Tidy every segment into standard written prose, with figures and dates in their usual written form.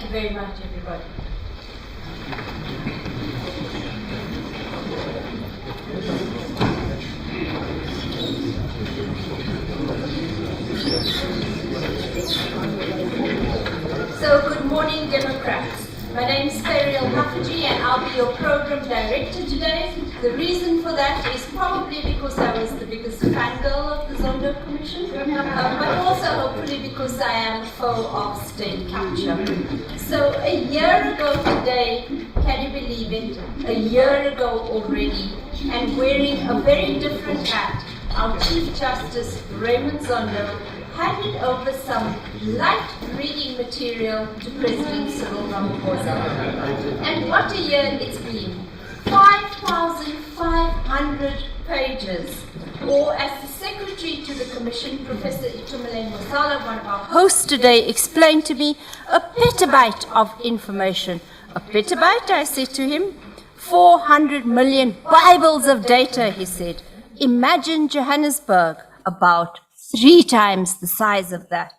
you very much, everybody. So, good morning, Democrats. My name is Ferial Hafaji and I'll be your program director today. The reason for that is probably because I was the biggest fangirl of the Zondo Commission, but also hopefully because I am a foe of state capture. So a year ago today, can you believe it? A year ago already, and wearing a very different hat, our Chief Justice, Raymond Zondo, handed over some light reading material to President Cyril Ramaphosa. And what a year it's been. 5,500 pages. Or as the Secretary to the Commission, Professor Itumeleng Mosala, one of our hosts today, explained to me, a petabyte of information. A petabyte, I said to him. 400 million Bibles of data, he said. Imagine Johannesburg, about 3 times the size of that.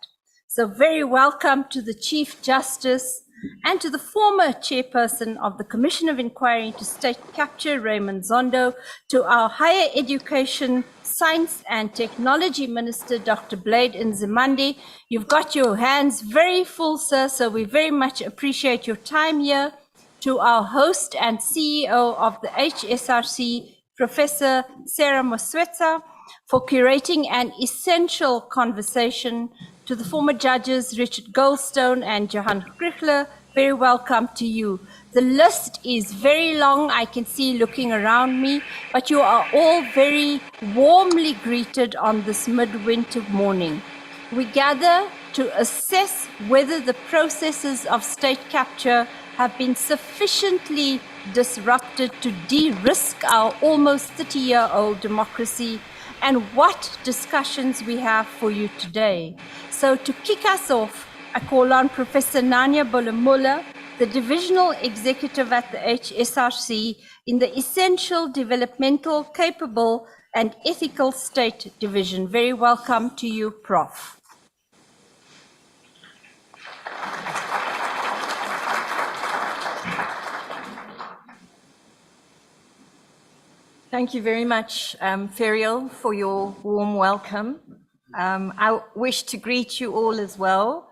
So very welcome to the Chief Justice and to the former chairperson of the Commission of Inquiry into State Capture, Raymond Zondo, to our Higher Education, Science and Technology Minister, Dr. Blade Nzimande. You've got your hands very full, sir, so we very much appreciate your time here. To our host and CEO of the HSRC, Professor Sarah Moswetsa, for curating an essential conversation. To the former judges, Richard Goldstone and Johan Krichler, very welcome to you. The list is very long, I can see looking around me, but you are all very warmly greeted on this midwinter morning. We gather to assess whether the processes of state capture have been sufficiently disrupted to de-risk our almost 30-year-old democracy, and what discussions we have for you today. So to kick us off, I call on Professor Nanya Bolamulla, the Divisional Executive at the HSRC in the Essential Developmental, Capable and Ethical State Division. Very welcome to you, Prof. Thank you very much, Ferial, for your warm welcome. I wish to greet you all as well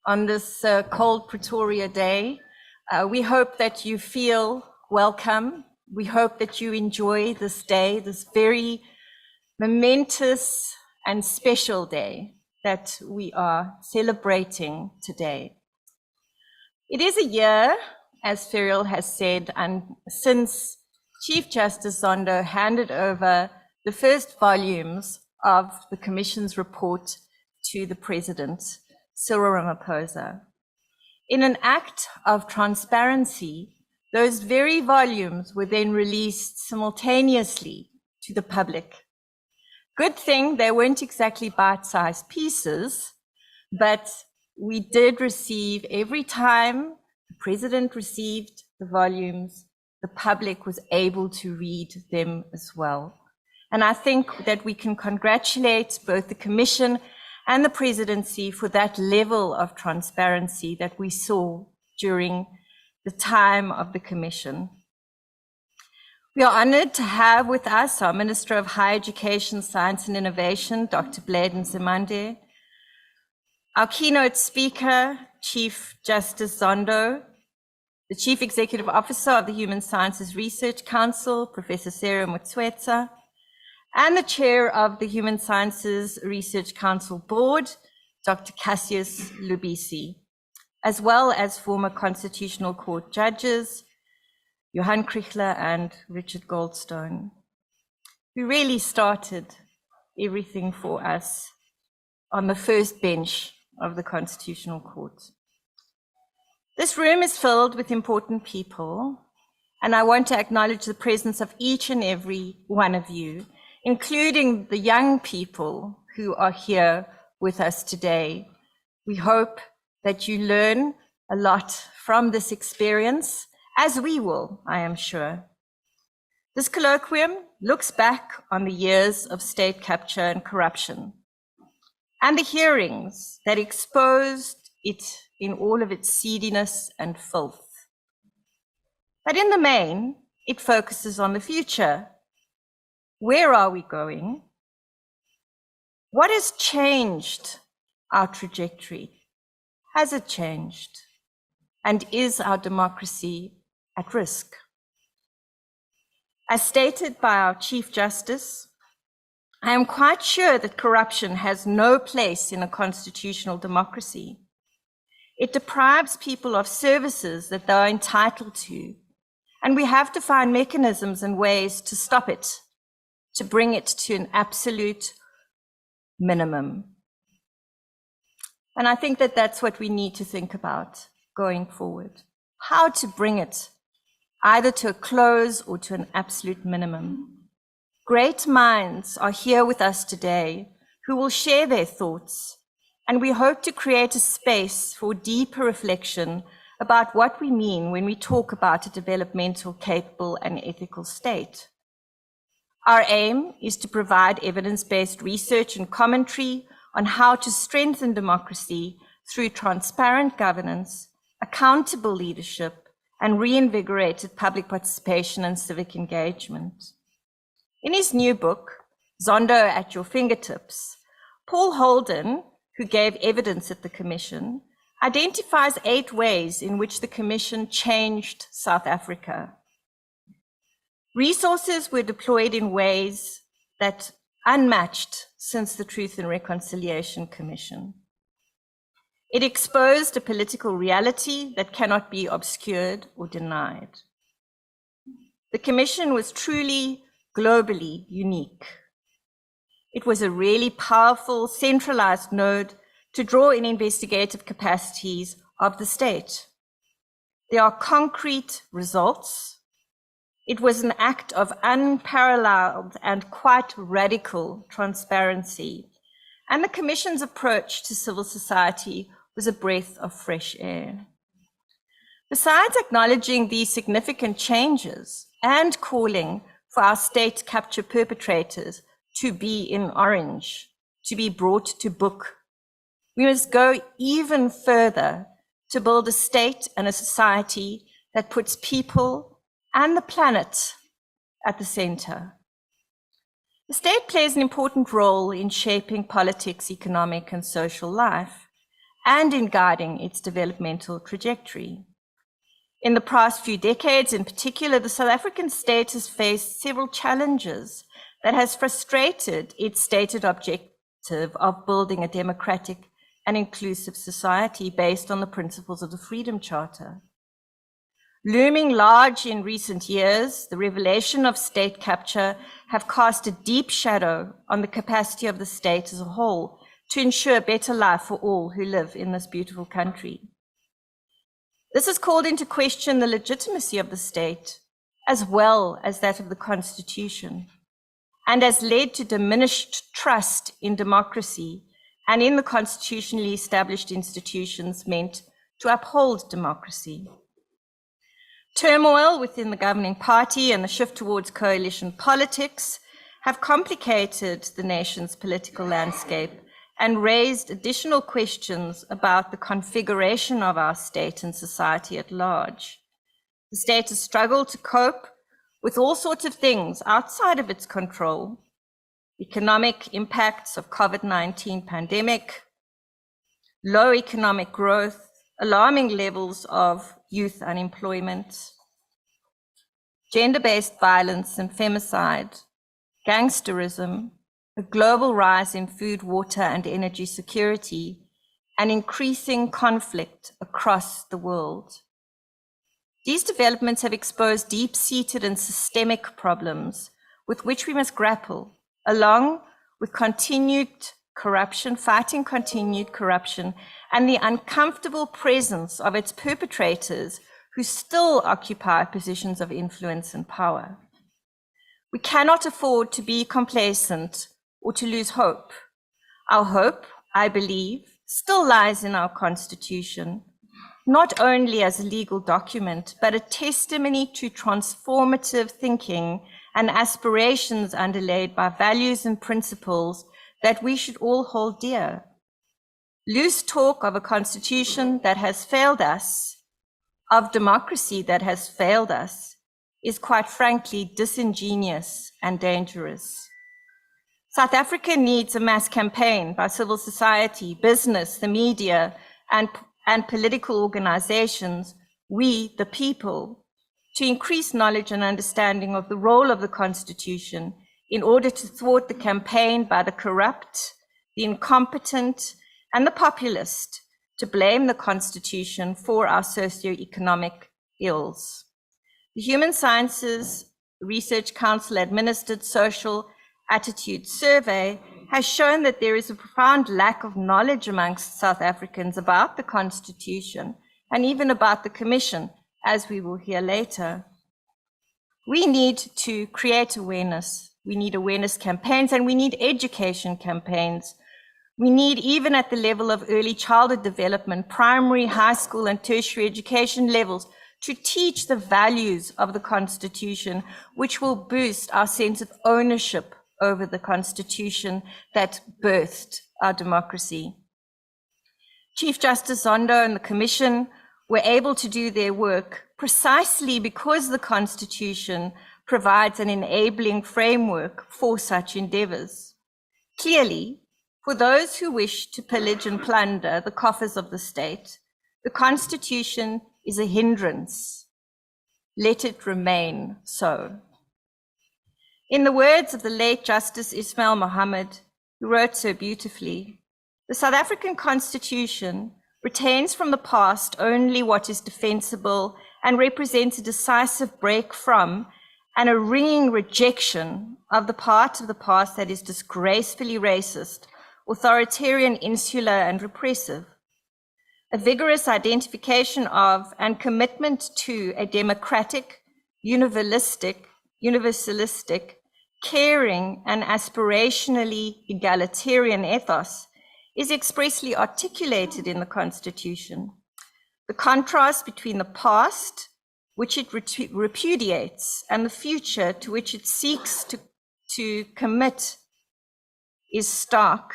on this cold Pretoria day. We hope that you feel welcome. We hope that you enjoy this day, this very momentous and special day that we are celebrating today. It is a year, as Ferial has said, and since Chief Justice Zondo handed over the first volumes of the Commission's report to the President, Cyril Ramaphosa. In an act of transparency, those very volumes were then released simultaneously to the public. Good thing they weren't exactly bite-sized pieces, but we did receive, every time the President received the volumes, the public was able to read them as well. And I think that we can congratulate both the Commission and the Presidency for that level of transparency that we saw during the time of the Commission. We are honored to have with us our Minister of Higher Education, Science and Innovation, Dr. Blade Nzimande, our keynote speaker, Chief Justice Zondo, the Chief Executive Officer of the Human Sciences Research Council, Professor Sarah Moswetsa, and the Chair of the Human Sciences Research Council Board, Dr. Cassius Lubisi, as well as former Constitutional Court judges, Johan Krichler and Richard Goldstone, who really started everything for us on the first bench of the Constitutional Court. This room is filled with important people, and I want to acknowledge the presence of each and every one of you, including the young people who are here with us today. We hope that you learn a lot from this experience, as we will, I am sure. This colloquium looks back on the years of state capture and corruption, and the hearings that exposed it in all of its seediness and filth. But in the main, it focuses on the future. Where are we going? What has changed our trajectory? Has it changed? And is our democracy at risk? As stated by our Chief Justice, I am quite sure that corruption has no place in a constitutional democracy. It deprives people of services that they are entitled to, and we have to find mechanisms and ways to stop it, to bring it to an absolute minimum. And I think that that's what we need to think about going forward, how to bring it either to a close or to an absolute minimum. Great minds are here with us today who will share their thoughts, and we hope to create a space for deeper reflection about what we mean when we talk about a developmental, capable, and ethical state. Our aim is to provide evidence-based research and commentary on how to strengthen democracy through transparent governance, accountable leadership, and reinvigorated public participation and civic engagement. In his new book, Zondo at Your Fingertips, Paul Holden, who gave evidence at the Commission, identifies 8 ways in which the Commission changed South Africa. Resources were deployed in ways that unmatched since the Truth and Reconciliation Commission. It exposed a political reality that cannot be obscured or denied. The Commission was truly globally unique. It was a really powerful, centralized node to draw in investigative capacities of the state. There are concrete results. It was an act of unparalleled and quite radical transparency. And the Commission's approach to civil society was a breath of fresh air. Besides acknowledging these significant changes and calling for our state capture perpetrators to be in orange, to be brought to book, we must go even further to build a state and a society that puts people and the planet at the center. The state plays an important role in shaping politics, economic, and social life, and in guiding its developmental trajectory. In the past few decades, in particular, the South African state has faced several challenges that has frustrated its stated objective of building a democratic and inclusive society based on the principles of the Freedom Charter. Looming large in recent years, the revelation of state capture have cast a deep shadow on the capacity of the state as a whole to ensure a better life for all who live in this beautiful country. This has called into question the legitimacy of the state, as well as that of the Constitution, and has led to diminished trust in democracy and in the constitutionally established institutions meant to uphold democracy. Turmoil within the governing party and the shift towards coalition politics have complicated the nation's political landscape and raised additional questions about the configuration of our state and society at large. The state has struggled to cope with all sorts of things outside of its control: economic impacts of COVID-19 pandemic, low economic growth, alarming levels of youth unemployment, gender-based violence and femicide, gangsterism, a global rise in food, water, and energy security, and increasing conflict across the world. These developments have exposed deep-seated and systemic problems with which we must grapple, along with continued corruption, fighting continued corruption, and the uncomfortable presence of its perpetrators who still occupy positions of influence and power. We cannot afford to be complacent or to lose hope. Our hope, I believe, still lies in our Constitution, not only as a legal document, but a testimony to transformative thinking and aspirations underlaid by values and principles that we should all hold dear. Loose talk of a constitution that has failed us, of democracy that has failed us, is quite frankly disingenuous and dangerous. South Africa needs a mass campaign by civil society, business, the media, and political organizations, we, the people, to increase knowledge and understanding of the role of the Constitution in order to thwart the campaign by the corrupt, the incompetent, and the populist to blame the Constitution for our socio-economic ills. The Human Sciences Research Council administered Social Attitude Survey has shown that there is a profound lack of knowledge amongst South Africans about the Constitution and even about the Commission, as we will hear later. We need to create awareness. We need awareness campaigns and we need education campaigns. We need, even at the level of early childhood development, primary, high school, and tertiary education levels, to teach the values of the Constitution, which will boost our sense of ownership over the Constitution that birthed our democracy. Chief Justice Zondo and the Commission were able to do their work precisely because the Constitution provides an enabling framework for such endeavors. Clearly, for those who wish to pillage and plunder the coffers of the state, the Constitution is a hindrance. Let it remain so. In the words of the late Justice Ismail Mohammed, who wrote so beautifully, the South African Constitution retains from the past only what is defensible and represents a decisive break from and a ringing rejection of the part of the past that is disgracefully racist, authoritarian, insular, and repressive. A vigorous identification of and commitment to a democratic, universalistic, caring, and aspirationally egalitarian ethos is expressly articulated in the Constitution. The contrast between the past, which it repudiates, and the future to which it seeks to commit is stark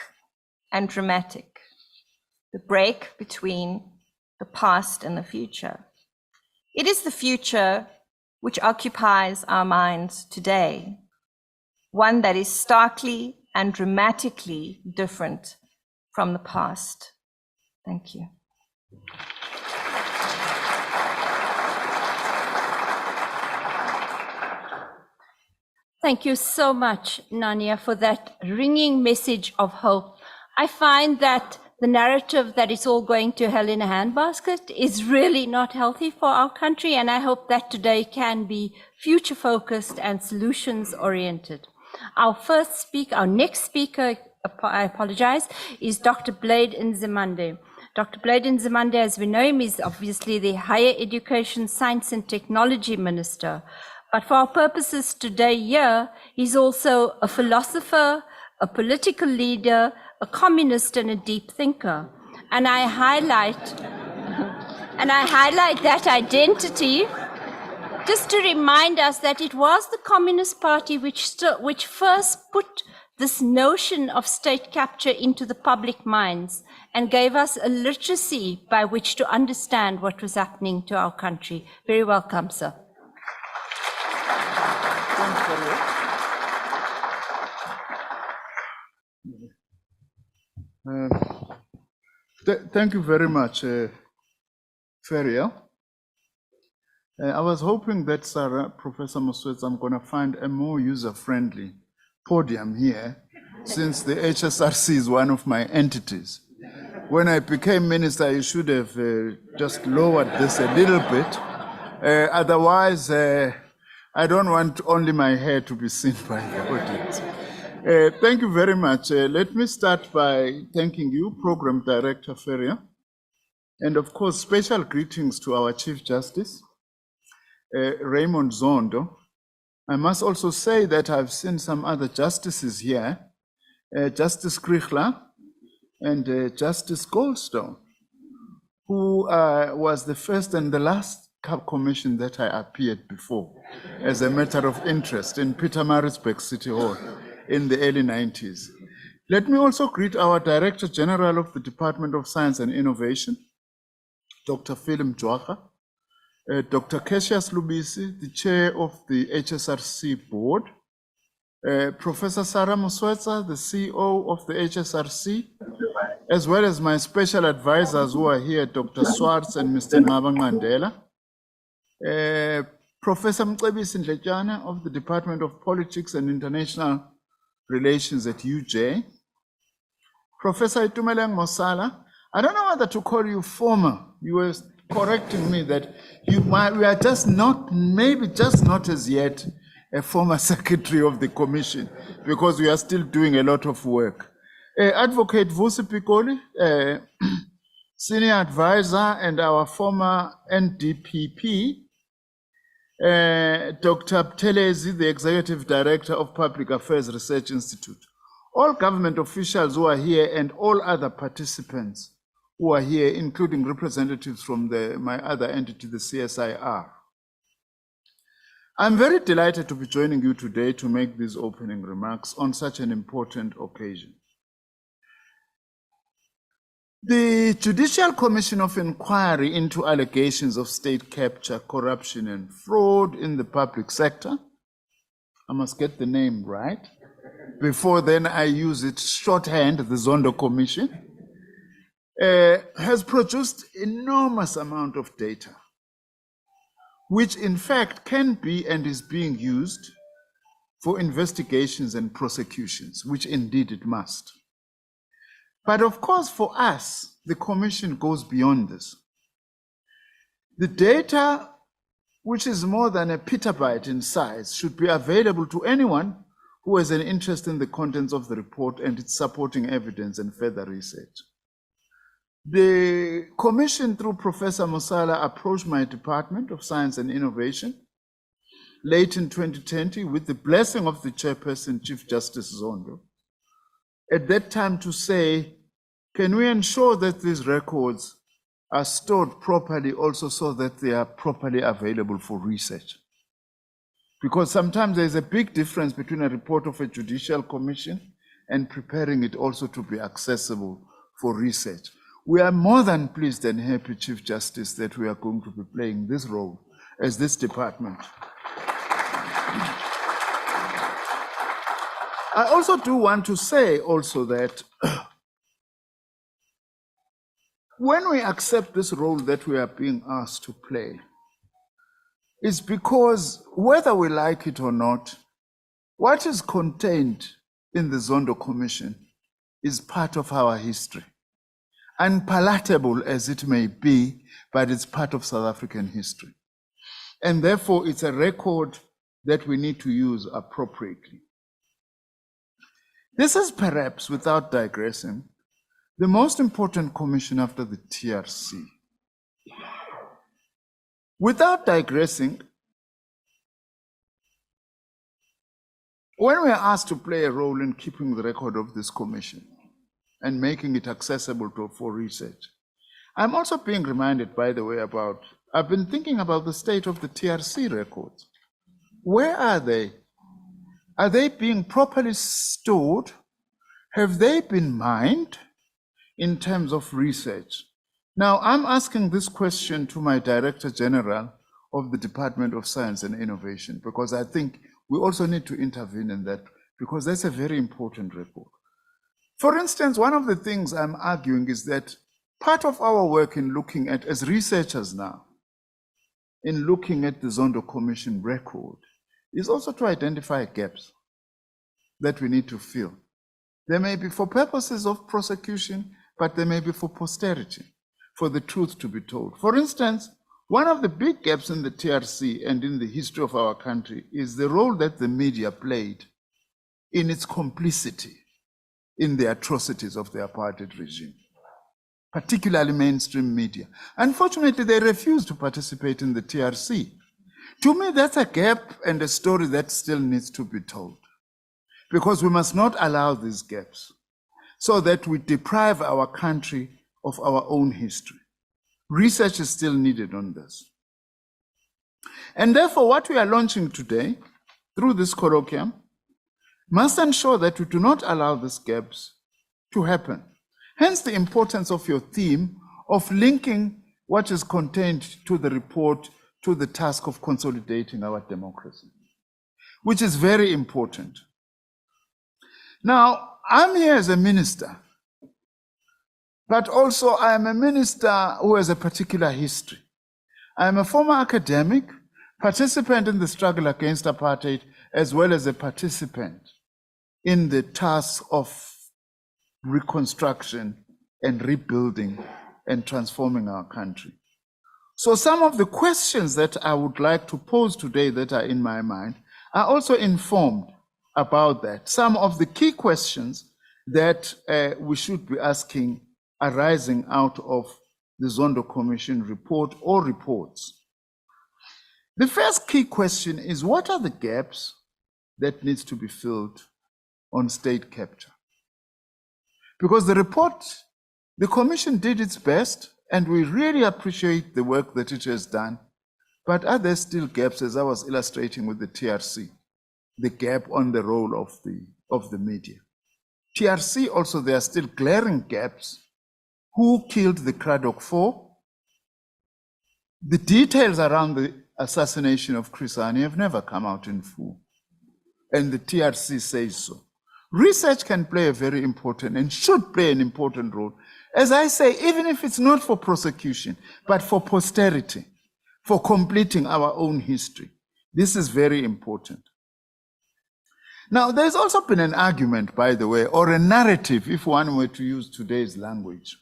and dramatic. The break between the past and the future. It is the future which occupies our minds today, one that is starkly and dramatically different from the past. Thank you. Thank you so much, Nania, for that ringing message of hope. I find that the narrative that it's all going to hell in a handbasket is really not healthy for our country, and I hope that today can be future-focused and solutions-oriented. Our next speaker, I apologize, is Dr. Blade Nzimande. Dr. Blade Nzimande, as we know him, is obviously the Higher Education, Science and Technology Minister. But for our purposes today here, he's also a philosopher, a political leader, a communist, and a deep thinker. And I highlight that identity just to remind us that it was the Communist Party which first put this notion of state capture into the public minds and gave us a literacy by which to understand what was happening to our country. Very welcome, sir. Thank you very much, Ferial. I was hoping that, Professor Moswetsi, I'm going to find a more user-friendly podium here, since the HSRC is one of my entities. When I became minister, I should have just lowered this a little bit. Otherwise, I don't want only my hair to be seen by the audience. Thank you very much. Let me start by thanking you, Program Director Feria, and of course, special greetings to our Chief Justice, Raymond Zondo. I must also say that I've seen some other justices here, Justice Krichler and Justice Goldstone, who was the first and the last commission that I appeared before as a matter of interest in Pietermaritzburg City Hall in the early 90s. Let me also greet our Director General of the Department of Science and Innovation, Dr. Philip Jwaka, Dr. Cassius Lubisi, the Chair of the HSRC Board, Professor Sarah Muswetsa, the CEO of the HSRC, as well as my special advisors who are here, Dr. Swartz and Mr. Ngaba Ngandela, Professor Mcebisi Ndletjana of the Department of Politics and International Relations at UJ, Professor Itumeleng Mosala. I don't know whether to call you former. You were correcting me that we are just not, maybe just not as yet a former secretary of the commission, because we are still doing a lot of work. Advocate Vusi Pikoli, senior advisor, and our former NDPP, Dr. Ptelezi, the executive director of Public Affairs Research Institute. All government officials who are here and all other participants who are here, including representatives from my other entity, the CSIR. I'm very delighted to be joining you today to make these opening remarks on such an important occasion. The Judicial Commission of Inquiry into allegations of state capture, corruption, and fraud in the public sector, I must get the name right, before then I use it shorthand, the Zondo Commission, has produced enormous amount of data, which in fact can be and is being used for investigations and prosecutions, which indeed it must. But of course, for us, the Commission goes beyond this. The data, which is more than a petabyte in size, should be available to anyone who has an interest in the contents of the report and its supporting evidence and further research. The Commission, through Professor Musala, approached my Department of Science and Innovation late in 2020 with the blessing of the Chairperson, Chief Justice Zondo, at that time to say, can we ensure that these records are stored properly also so that they are properly available for research? Because sometimes there's a big difference between a report of a judicial commission and preparing it also to be accessible for research. We are more than pleased and happy, Chief Justice, that we are going to be playing this role as this department. I also do want to say also that when we accept this role that we are being asked to play, it's because whether we like it or not, what is contained in the Zondo Commission is part of our history. Unpalatable as it may be, but it's part of South African history. And therefore, it's a record that we need to use appropriately. This is perhaps, without digressing, the most important commission after the TRC. Without digressing, when we are asked to play a role in keeping the record of this commission and making it accessible for research, I'm also being reminded, by the way, I've been thinking about the state of the TRC records. Where are they? Are they being properly stored? Have they been mined in terms of research? Now, I'm asking this question to my Director General of the Department of Science and Innovation, because I think we also need to intervene in that, because that's a very important report. For instance, one of the things I'm arguing is that part of our work in looking at, as researchers now, in looking at the Zondo Commission record, is also to identify gaps that we need to fill. They may be for purposes of prosecution, but they may be for posterity, for the truth to be told. For instance, one of the big gaps in the TRC and in the history of our country is the role that the media played in its complicity in the atrocities of the apartheid regime, particularly mainstream media. Unfortunately, they refused to participate in the TRC. To me, that's a gap and a story that still needs to be told, because we must not allow these gaps so that we deprive our country of our own history. Research is still needed on this. And therefore, what we are launching today through this colloquium must ensure that we do not allow these gaps to happen. Hence the importance of your theme of linking what is contained to the report to the task of consolidating our democracy, which is very important. Now, I'm here as a minister, but also I am a minister who has a particular history. I am a former academic, participant in the struggle against apartheid, as well as a participant in the task of reconstruction and rebuilding and transforming our country. So some of the questions that I would like to pose today that are in my mind are also informed about that. Some of the key questions that we should be asking arising out of the Zondo Commission report or reports. The first key question is, what are the gaps that needs to be filled on state capture? Because the report, the Commission did its best, and we really appreciate the work that it has done. But are there still gaps, as I was illustrating with the TRC, the gap on the role of the media? TRC also, there are still glaring gaps. Who killed the Craddock 4? The details around the assassination of Chris Hani have never come out in full, and the TRC says so. Research can play a very important and should play an important role. As I say, even if it's not for prosecution, but for posterity, for completing our own history. This is very important. Now, there's also been an argument, by the way, or a narrative, if one were to use today's language,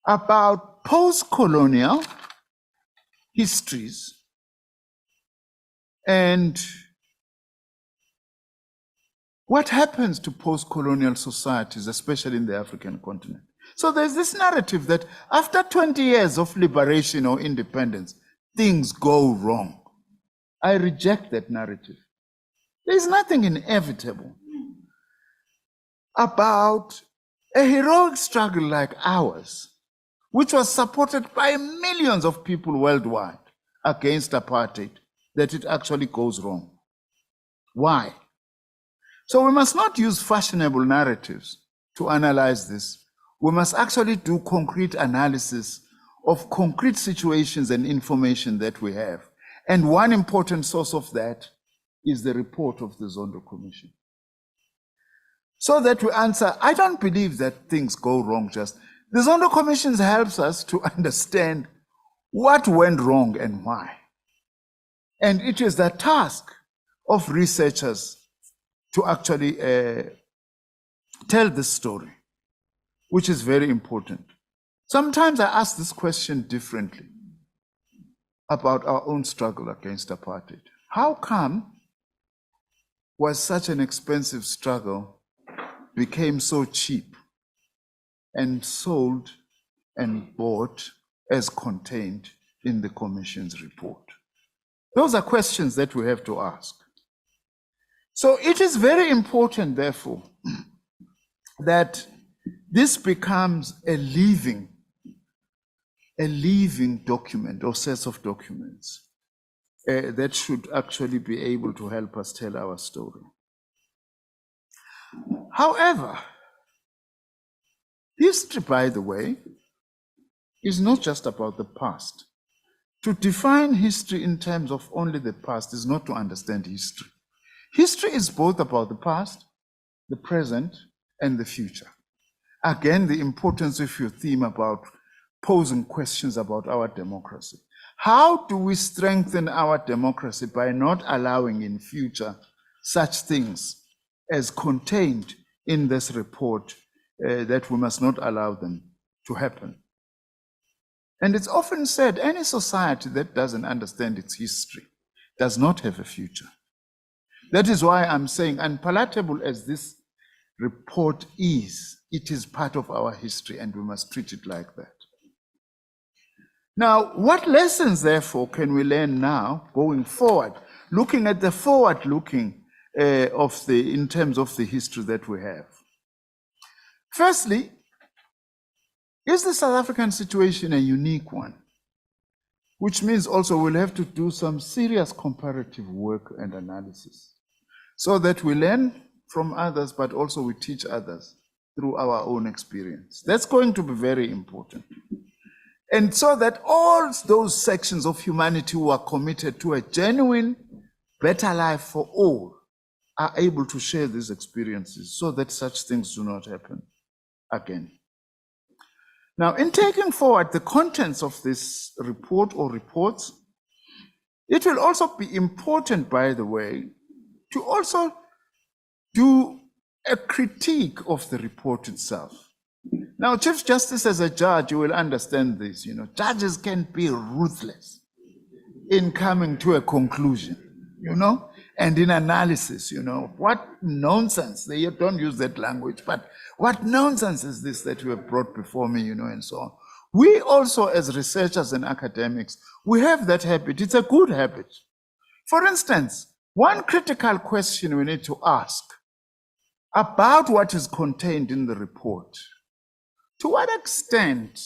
about post-colonial histories and what happens to post-colonial societies, especially in the African continent. So there's this narrative that after 20 years of liberation or independence, things go wrong. I reject that narrative. There's nothing inevitable about a heroic struggle like ours, which was supported by millions of people worldwide against apartheid, that it actually goes wrong. Why? So we must not use fashionable narratives to analyze this. We must actually do concrete analysis of concrete situations and information that we have. And one important source of that is the report of the Zondo Commission. So that we answer, I don't believe that things go wrong just. The Zondo Commission helps us to understand what went wrong and why. And it is the task of researchers to actually tell the story, which is very important. Sometimes I ask this question differently about our own struggle against apartheid. How come was such an expensive struggle became so cheap and sold and bought as contained in the Commission's report? Those are questions that we have to ask. So it is very important, therefore, that this becomes a living document or set of documents that should actually be able to help us tell our story. However, history, by the way, is not just about the past. To define history in terms of only the past is not to understand history. History is both about the past, the present, and the future. Again, the importance of your theme about posing questions about our democracy. How do we strengthen our democracy by not allowing in future such things as contained in this report that we must not allow them to happen? And it's often said any society that doesn't understand its history does not have a future. That is why I'm saying, unpalatable as this report is, it is part of our history and we must treat it like that. Now, what lessons, therefore, can we learn now going forward, looking at the forward-looking in terms of the history that we have? Firstly, is the South African situation a unique one? Which means also we'll have to do some serious comparative work and analysis so that we learn from others, but also we teach others through our own experience. That's going to be very important. And so that all those sections of humanity who are committed to a genuine, better life for all are able to share these experiences so that such things do not happen again. Now, in taking forward the contents of this report or reports, it will also be important, by the way, to also do a critique of the report itself. Now, Chief Justice, as a judge, you will understand this. Judges can be ruthless in coming to a conclusion, and in analysis, what nonsense. They don't use that language, but what nonsense is this that you have brought before me, and so on. We also, as researchers and academics, we have that habit. It's a good habit. For instance, one critical question we need to ask about what is contained in the report: to what extent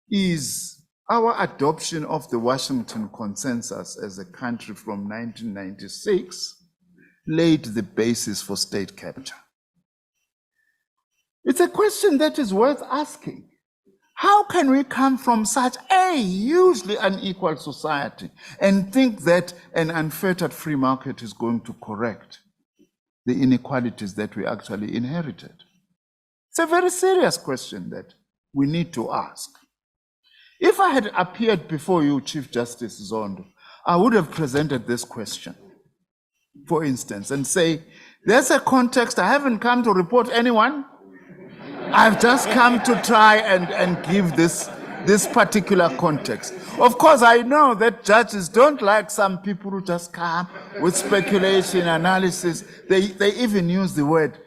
is our adoption of the Washington Consensus as a country from 1996 laid the basis for state capture? It's a question that is worth asking. How can we come from such a hugely unequal society and think that an unfettered free market is going to correct the inequalities that we actually inherited? It's a very serious question that we need to ask. If I had appeared before you, Chief Justice Zondo, I would have presented this question, for instance, and say, there's a context. I haven't come to report anyone. I've just come to try and give this particular context. Of course, I know that judges don't like some people who just come with speculation, analysis. They even use the word,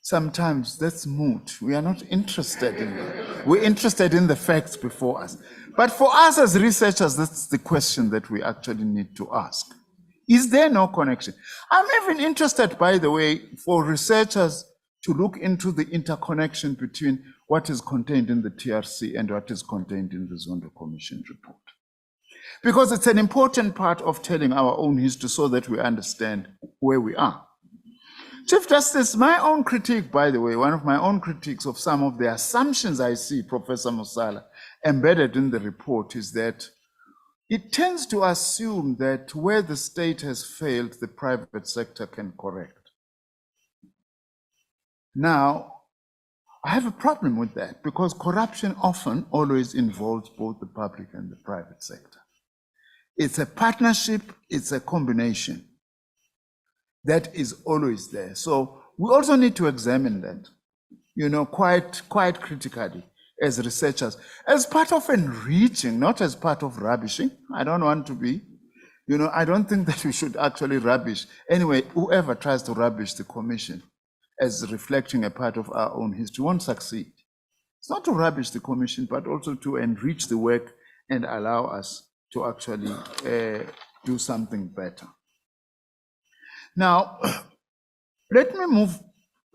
sometimes that's moot. We are not interested in that. We're interested in the facts before us. But for us as researchers, that's the question that we actually need to ask. Is there no connection? I'm even interested, by the way, for researchers to look into the interconnection between what is contained in the TRC and what is contained in the Zondo Commission report. Because it's an important part of telling our own history so that we understand where we are. Chief Justice, my own critique, by the way, one of my own critiques of some of the assumptions I see, Professor Musala, embedded in the report is that it tends to assume that where the state has failed, the private sector can correct. Now, I have a problem with that because corruption often always involves both the public and the private sector. It's a partnership, it's a combination that is always there. So we also need to examine that, quite critically as researchers, as part of enriching, not as part of rubbishing. I don't want to be, I don't think that we should actually rubbish. Anyway, whoever tries to rubbish the commission as reflecting a part of our own history won't succeed. It's not to rubbish the commission, but also to enrich the work and allow us to actually do something better. Now, let me move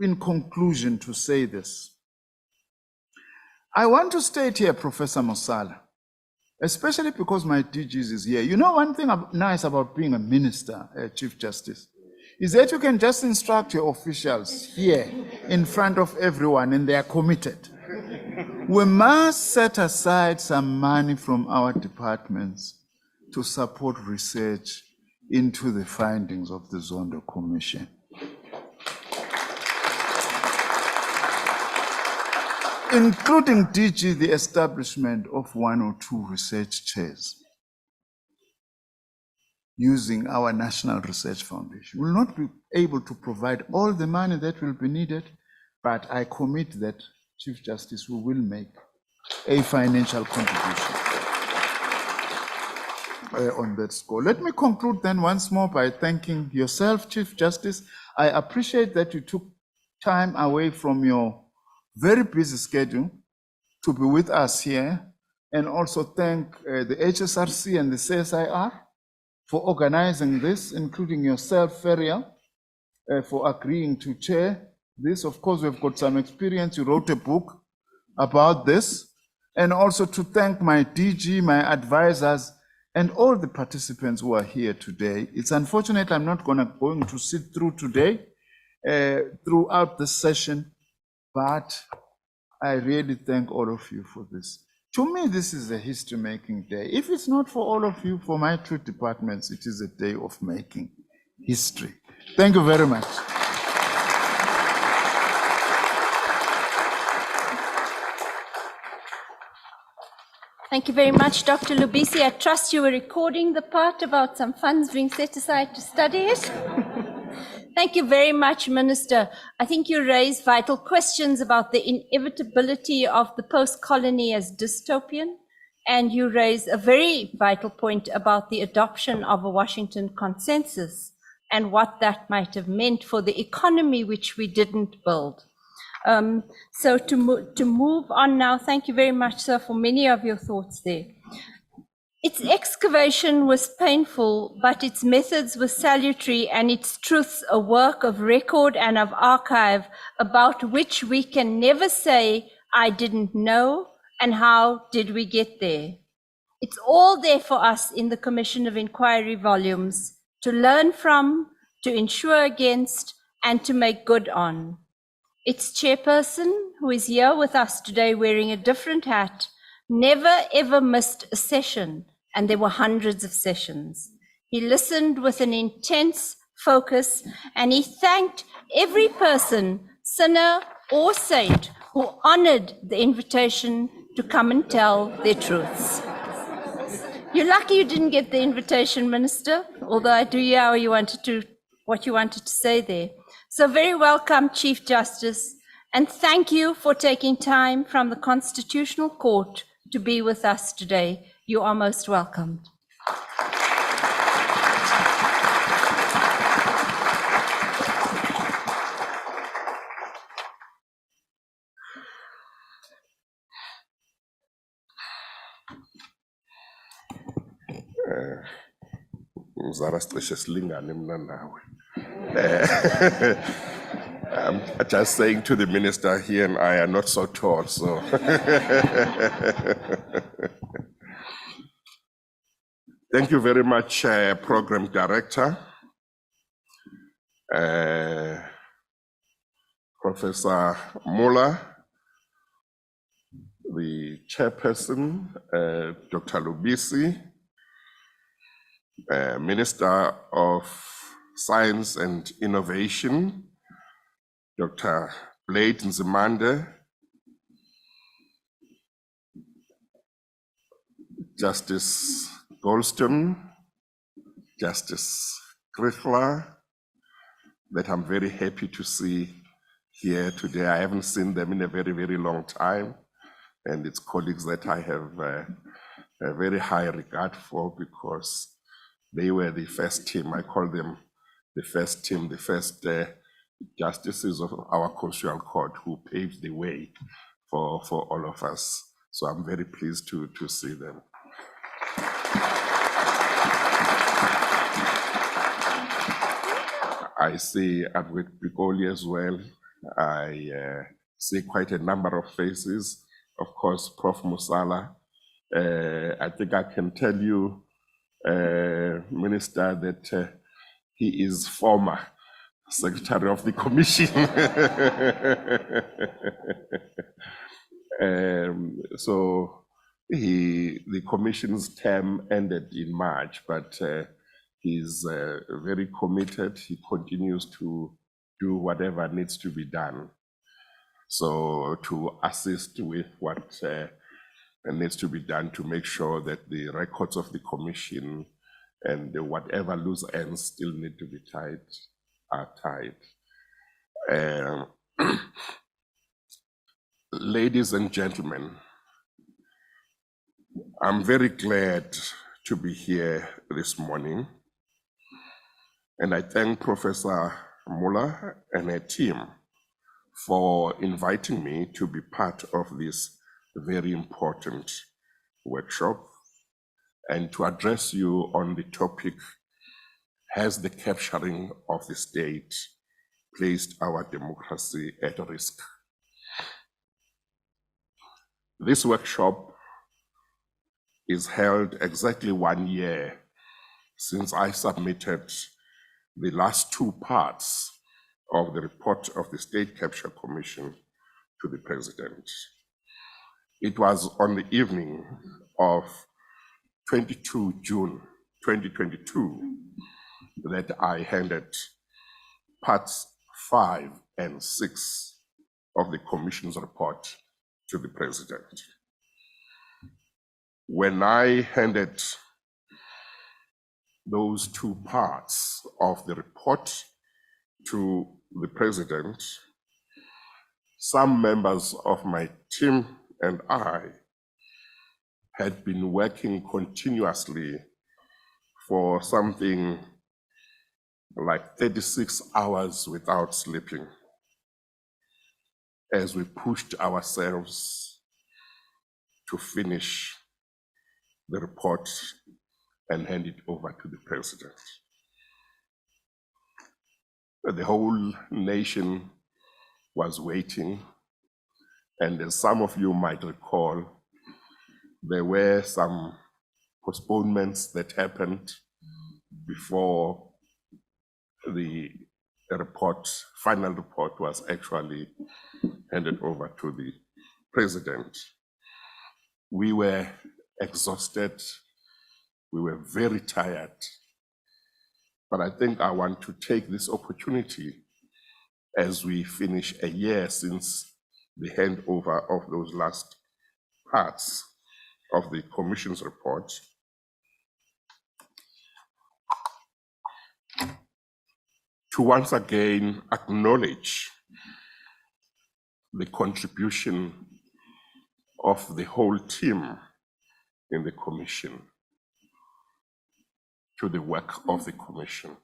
in conclusion to say this. I want to state here, Professor Musala, especially because my DGs is here. One thing nice about being a minister, Chief Justice, is that you can just instruct your officials here in front of everyone and they are committed. We must set aside some money from our departments to support research into the findings of the Zondo Commission. Including DG, the establishment of 1 or 2 research chairs using our National Research Foundation. We will not be able to provide all the money that will be needed, but I commit that, Chief Justice, we will make a financial contribution on that score. Let me conclude then once more by thanking yourself, Chief Justice. I appreciate that you took time away from your very busy schedule to be with us here, and also thank the HSRC and the CSIR for organizing this, including yourself, Ferial, for agreeing to chair this. Of course, we've got some experience. You wrote a book about this. And also to thank my DG, my advisors, and all the participants who are here today. It's unfortunate I'm not going to sit through today, throughout this session, but I really thank all of you for this. To me, this is a history-making day. If it's not for all of you, for my two departments, it is a day of making history. Thank you very much. Thank you very much, Dr. Lubisi. I trust you were recording the part about some funds being set aside to study it. Thank you very much, Minister. I think you raised vital questions about the inevitability of the post-colony as dystopian, and you raised a very vital point about the adoption of a Washington consensus and what that might have meant for the economy which we didn't build. So to move on now, thank you very much, sir, for many of your thoughts there. Its excavation was painful, but its methods were salutary and its truths a work of record and of archive about which we can never say, I didn't know, and how did we get there? It's all there for us in the Commission of Inquiry volumes to learn from, to insure against, and to make good on. Its chairperson, who is here with us today wearing a different hat, never ever missed a session, and there were hundreds of sessions. He listened with an intense focus, and he thanked every person, sinner or saint, who honored the invitation to come and tell their truths. You're lucky you didn't get the invitation, Minister, although I do hear how you what you wanted to say there. So very welcome, Chief Justice, and thank you for taking time from the Constitutional Court to be with us today. You are most welcomed. I'm just saying to the minister, he and I are not so tall, so. Thank you very much, Program Director, Professor Muller, the Chairperson, Dr. Lubisi, Minister of Science and Innovation, Dr. Blade Nzimande, Justice Goldstone, Justice Krichler, that I'm very happy to see here today. I haven't seen them in a very, very long time, and it's colleagues that I have a very high regard for because they were the first team. I call them the first team, the first justices of our Constitutional Court who paved the way for all of us. So I'm very pleased to see them. I see Advocate Bikoli as well. I see quite a number of faces. Of course, Prof. Musala. I think I can tell you, Minister, that he is former Secretary of the Commission. So the Commission's term ended in March, but he's very committed. He continues to do whatever needs to be done. So to assist with what needs to be done to make sure that the records of the Commission and whatever loose ends still need to be tied are tied. Ladies and gentlemen, I'm very glad to be here this morning, and I thank Professor Muller and her team for inviting me to be part of this very important workshop and to address you on the topic, has the capturing of the state placed our democracy at risk? This workshop is held exactly 1 year since I submitted the last two parts of the report of the State Capture Commission to the President. It was on the evening of 22 June 2022 that I handed parts 5 and 6 of the Commission's report to the President. When I handed those 2 parts of the report to the President, some members of my team and I had been working continuously for something like 36 hours without sleeping as we pushed ourselves to finish the report and hand it over to the President. The whole nation was waiting, and as some of you might recall, there were some postponements that happened before the final report was actually handed over to the President. We were exhausted, we were very tired, but I think I want to take this opportunity as we finish a year since the handover of those last parts of the Commission's report to once again acknowledge the contribution of the whole team in the Commission to the work of the Commission,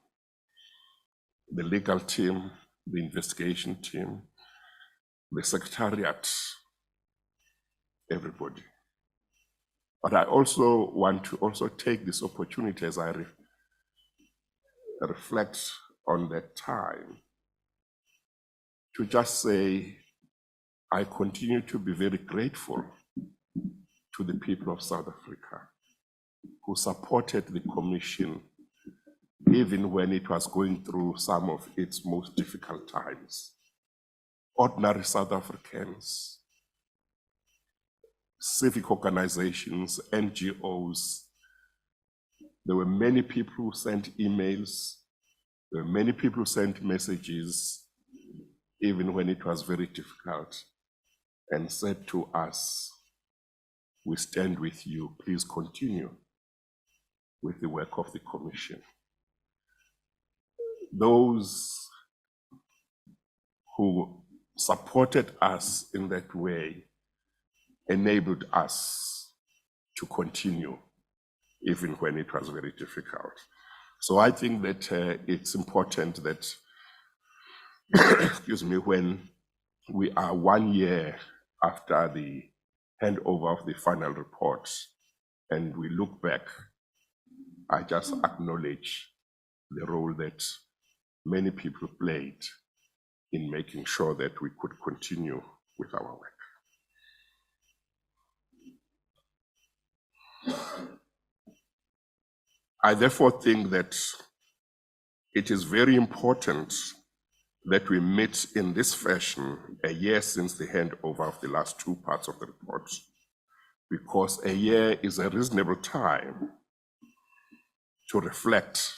the legal team, the investigation team, the Secretariat, everybody. But I also want to take this opportunity as I reflect on that time to just say I continue to be very grateful to the people of South Africa who supported the Commission even when it was going through some of its most difficult times. Ordinary South Africans, civic organizations, NGOs. There were many people who sent emails. There were many people who sent messages, even when it was very difficult, and said to us, "We stand with you. Please continue with the work of the Commission." Those who supported us in that way enabled us to continue, even when it was very difficult. So I think that it's important that, excuse me, when we are 1 year after the handover of the final report and we look back, I just acknowledge the role that many people played in making sure that we could continue with our work. I therefore think that it is very important that we meet in this fashion a year since the handover of the last 2 parts of the report, because a year is a reasonable time to reflect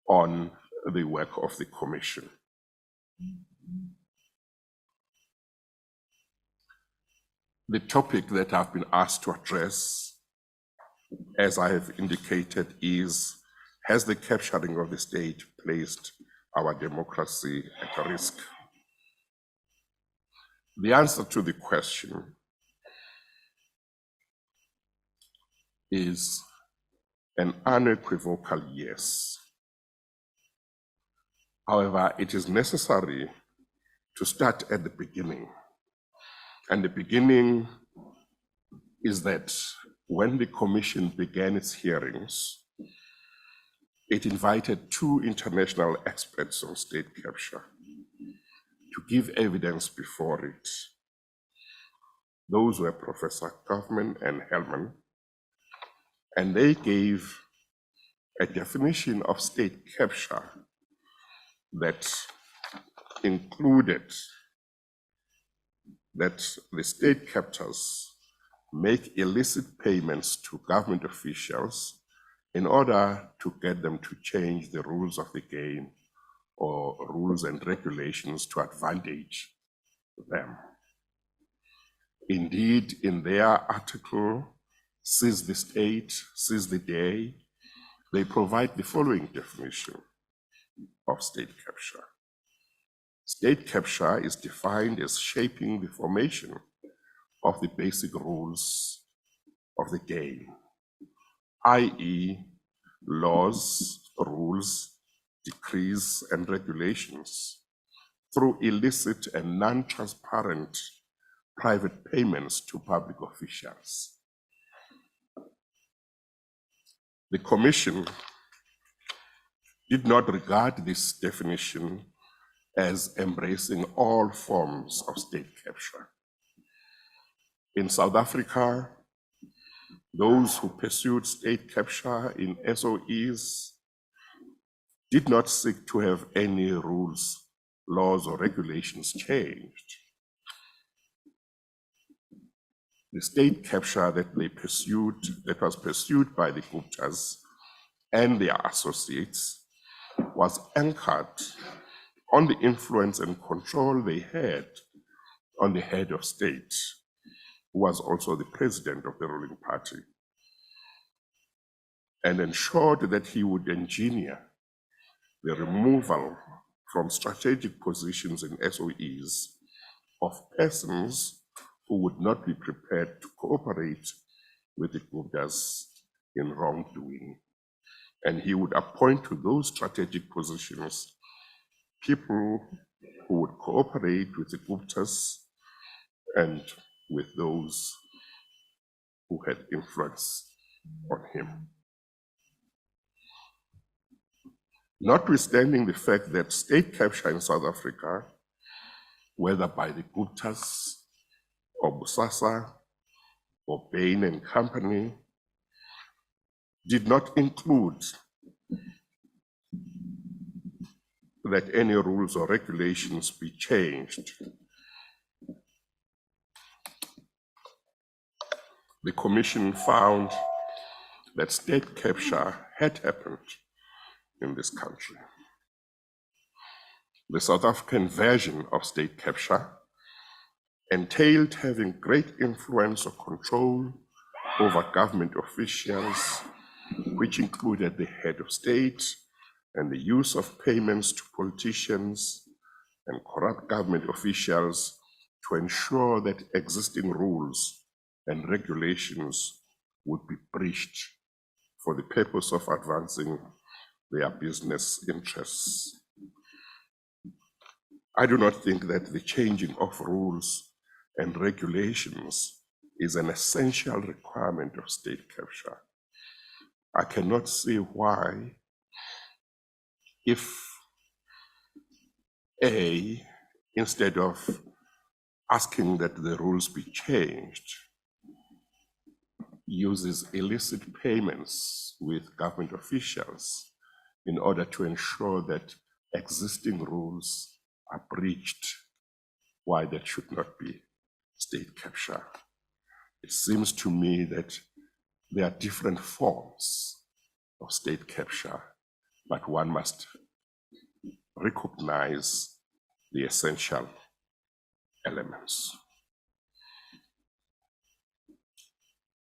on the work of the Commission. The topic that I've been asked to address, as I have indicated, is, has the capturing of the state placed our democracy at risk? The answer to the question is an unequivocal yes. However, it is necessary to start at the beginning. And the beginning is that when the Commission began its hearings, it invited 2 international experts on state capture to give evidence before it. Those were Professor Kaufman and Hellman, and they gave a definition of state capture that included that the state captors make illicit payments to government officials in order to get them to change the rules of the game or rules and regulations to advantage them. Indeed, in their article, Seize the State, Seize the Day, they provide the following definition of state capture. State capture is defined as shaping the formation of the basic rules of the game, i.e., laws, rules, decrees, and regulations through illicit and non-transparent private payments to public officials. The Commission did not regard this definition as embracing all forms of state capture. In South Africa, those who pursued state capture in SOEs did not seek to have any rules, laws, or regulations changed. The state capture that they pursued, that was pursued by the Guptas and their associates, was anchored on the influence and control they had on the head of state, who was also the president of the ruling party, and ensured that he would engineer the removal from strategic positions in SOEs of persons who would not be prepared to cooperate with the Guptas in wrongdoing. And he would appoint to those strategic positions people who would cooperate with the Guptas and with those who had influence on him. Notwithstanding the fact that state capture in South Africa, whether by the Guptas or Bosasa or Bain and Company, did not include that any rules or regulations be changed. The Commission found that state capture had happened in this country. The South African version of state capture entailed having great influence or control over government officials, which included the head of state and the use of payments to politicians and corrupt government officials to ensure that existing rules and regulations would be breached for the purpose of advancing their business interests. I do not think that the changing of rules and regulations is an essential requirement of state capture. I cannot see why, if A, instead of asking that the rules be changed, uses illicit payments with government officials in order to ensure that existing rules are breached, why that should not be state capture. It seems to me that there are different forms of state capture, but one must recognize the essential elements.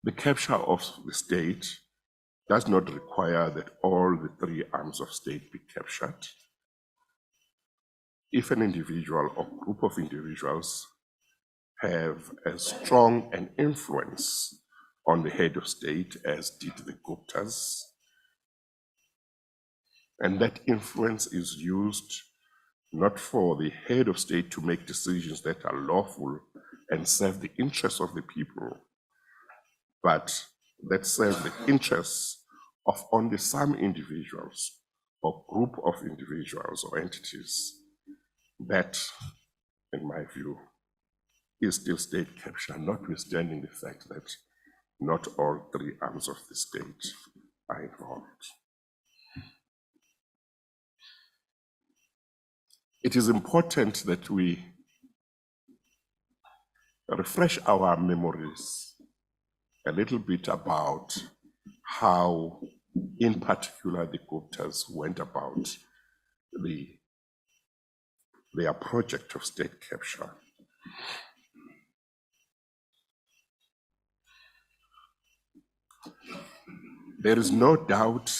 The capture of the state does not require that all the three arms of state be captured. If an individual or group of individuals have as strong an influence on the head of state as did the Guptas, and that influence is used not for the head of state to make decisions that are lawful and serve the interests of the people, but that serve the interests of only some individuals or group of individuals or entities, that, in my view, is still state capture, notwithstanding the fact that not all three arms of the state are involved. It is important that we refresh our memories a little bit about how, in particular, the Guptas went about their project of state capture. There is no doubt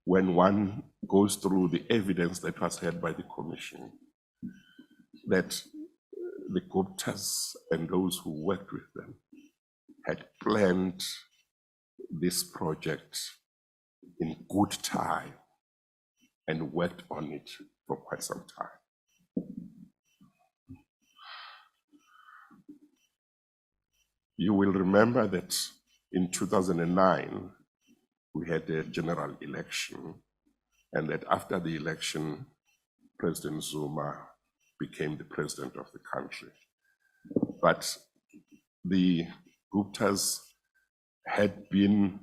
when one goes through the evidence that was heard by the commission that the Guptas and those who worked with them had planned this project in good time and worked on it for quite some time. You will remember that in 2009, we had a general election, and that after the election, President Zuma became the president of the country. But the Guptas had been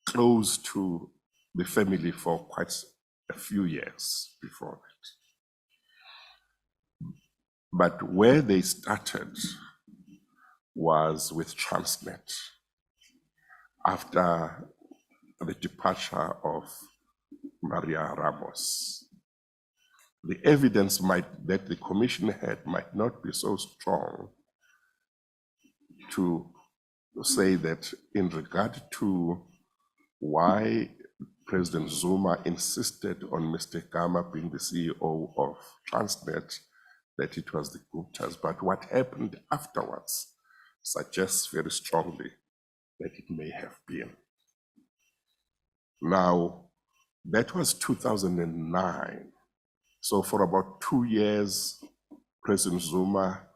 close to the family for quite a few years before that. But where they started was with Transnet after the departure of Maria Ramos. The evidence that the commission had might not be so strong to say that in regard to why President Zuma insisted on Mr. Gama being the CEO of Transnet, that it was the Guptas, but what happened afterwards suggests very strongly that it may have been. Now, that was 2009. So for about 2 years, President Zuma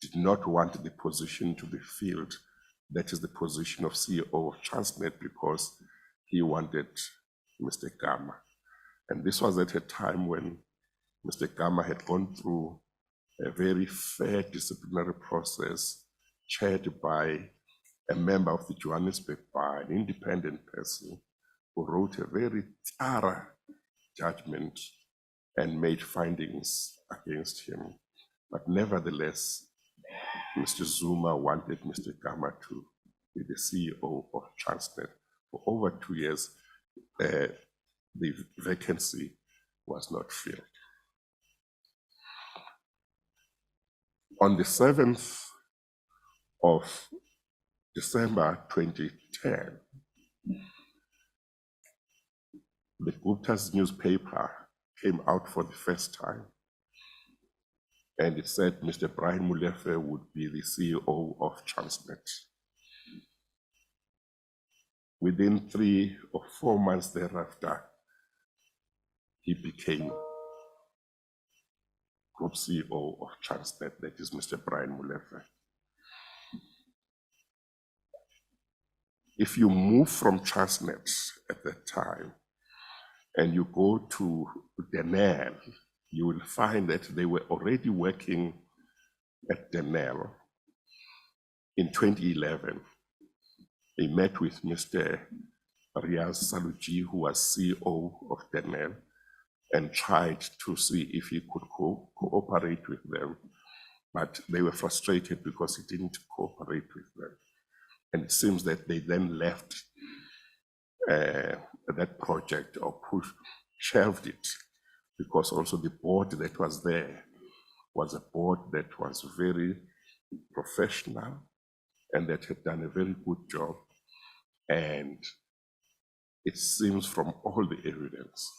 did not want the position to be filled. That is the position of CEO of Transnet, because he wanted Mr. Gama. And this was at a time when Mr. Gama had gone through a very fair disciplinary process chaired by a member of the Johannesburg Bar, an independent person who wrote a very thorough judgment and made findings against him. But nevertheless, Mr. Zuma wanted Mr. Gama to be the CEO of Transnet. For over 2 years, the vacancy was not filled. On the 7th of December 2010, the Gupta's newspaper came out for the first time, and it said Mr. Brian Molefe would be the CEO of Transnet. Within 3 or 4 months thereafter, he became Group CEO of Transnet, that is Mr. Brian Molefe. If you move from Transnet at that time and you go to Denel, you will find that they were already working at Denel in 2011. They met with Mr. Riaz Saluji, who was CEO of Denel, and tried to see if he could cooperate with them. But they were frustrated because he didn't cooperate with them. And it seems that they then left that project, or shelved it, because also the board that was there was a board that was very professional and that had done a very good job. And it seems from all the evidence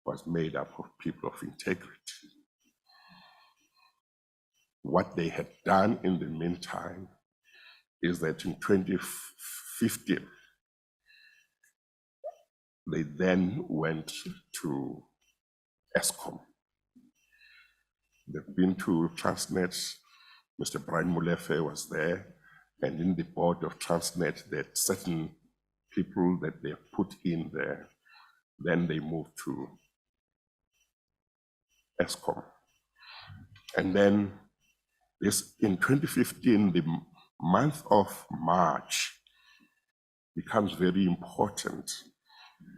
was made up of people of integrity. What they had done in the meantime is that in 2015, they then went to Eskom. They've been to Transnet. Mr. Brian Molefe was there, and in the board of Transnet, there are certain people that they put in there. Then they moved to Eskom. And then this, in 2015, the month of March becomes very important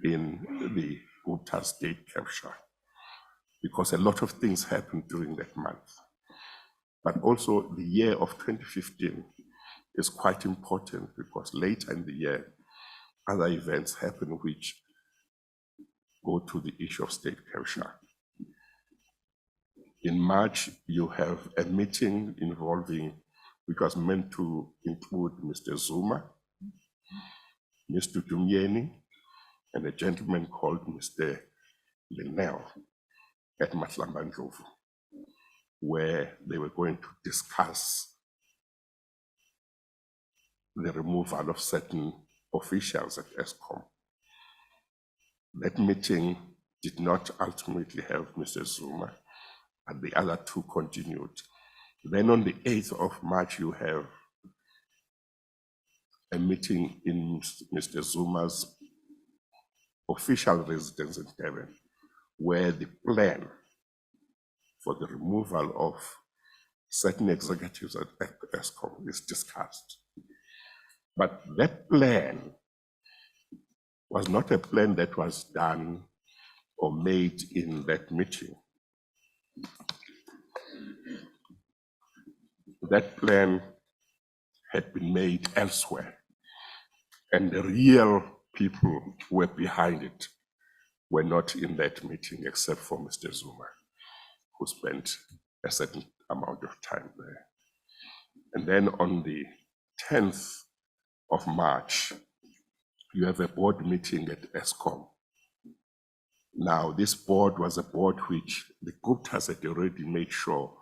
in the Gupta state capture, because a lot of things happened during that month. But also the year of 2015 is quite important because later in the year, other events happen which go to the issue of state capture. In March, you have a meeting involving, which was meant to include Mr. Zuma, Mr. Dumyeni, and a gentleman called Mr. Linnell at Matlambandlovu, where they were going to discuss the removal of certain officials at ESCOM. That meeting did not ultimately have Mr. Zuma, but the other two continued. Then on the 8th of March, you have a meeting in Mr. Zuma's official residence in Durban, where the plan for the removal of certain executives at ESCOM is discussed. But that plan was not a plan that was done or made in that meeting. That plan had been made elsewhere, and the real people who were behind it were not in that meeting except for Mr. Zuma, who spent a certain amount of time there. And then on the 10th of March, you have a board meeting at ESCOM. Now, this board was a board which the Guptas had already made sure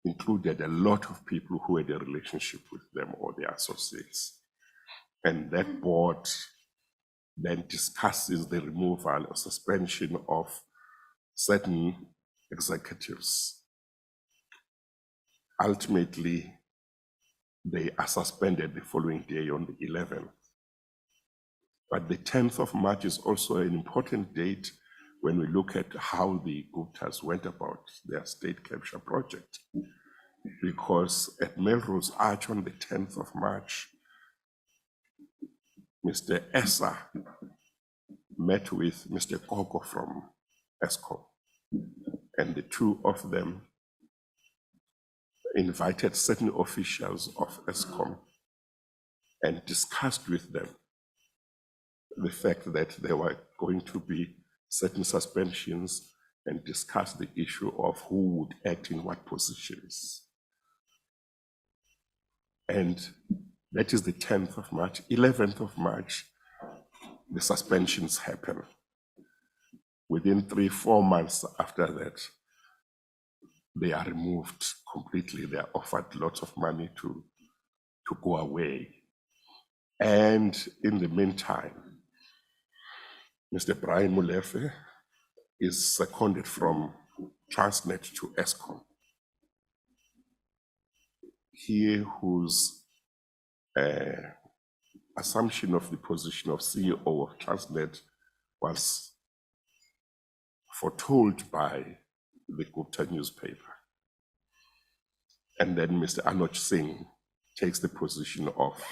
included a lot of people who had a relationship with them or their associates. And that board then discusses the removal or suspension of certain executives. Ultimately, they are suspended the following day on the 11th. But the 10th of March is also an important date when we look at how the Guptas went about their state capture project. Because at Melrose Arch on the 10th of March, Mr. Essa met with Mr. Koko from ESCOM, and the two of them invited certain officials of ESCOM and discussed with them the fact that there were going to be certain suspensions and discussed the issue of who would act in what positions. And that is the 10th of March. 11th of March, the suspensions happen. Within 3-4 months after that, they are removed completely. They are offered lots of money to go away. And in the meantime, Mr. Brian Molefe is seconded from Transnet to ESCOM. He whose assumption of the position of CEO of Transnet was foretold by the Gupta newspaper. And then Mr. Anuj Singh takes the position of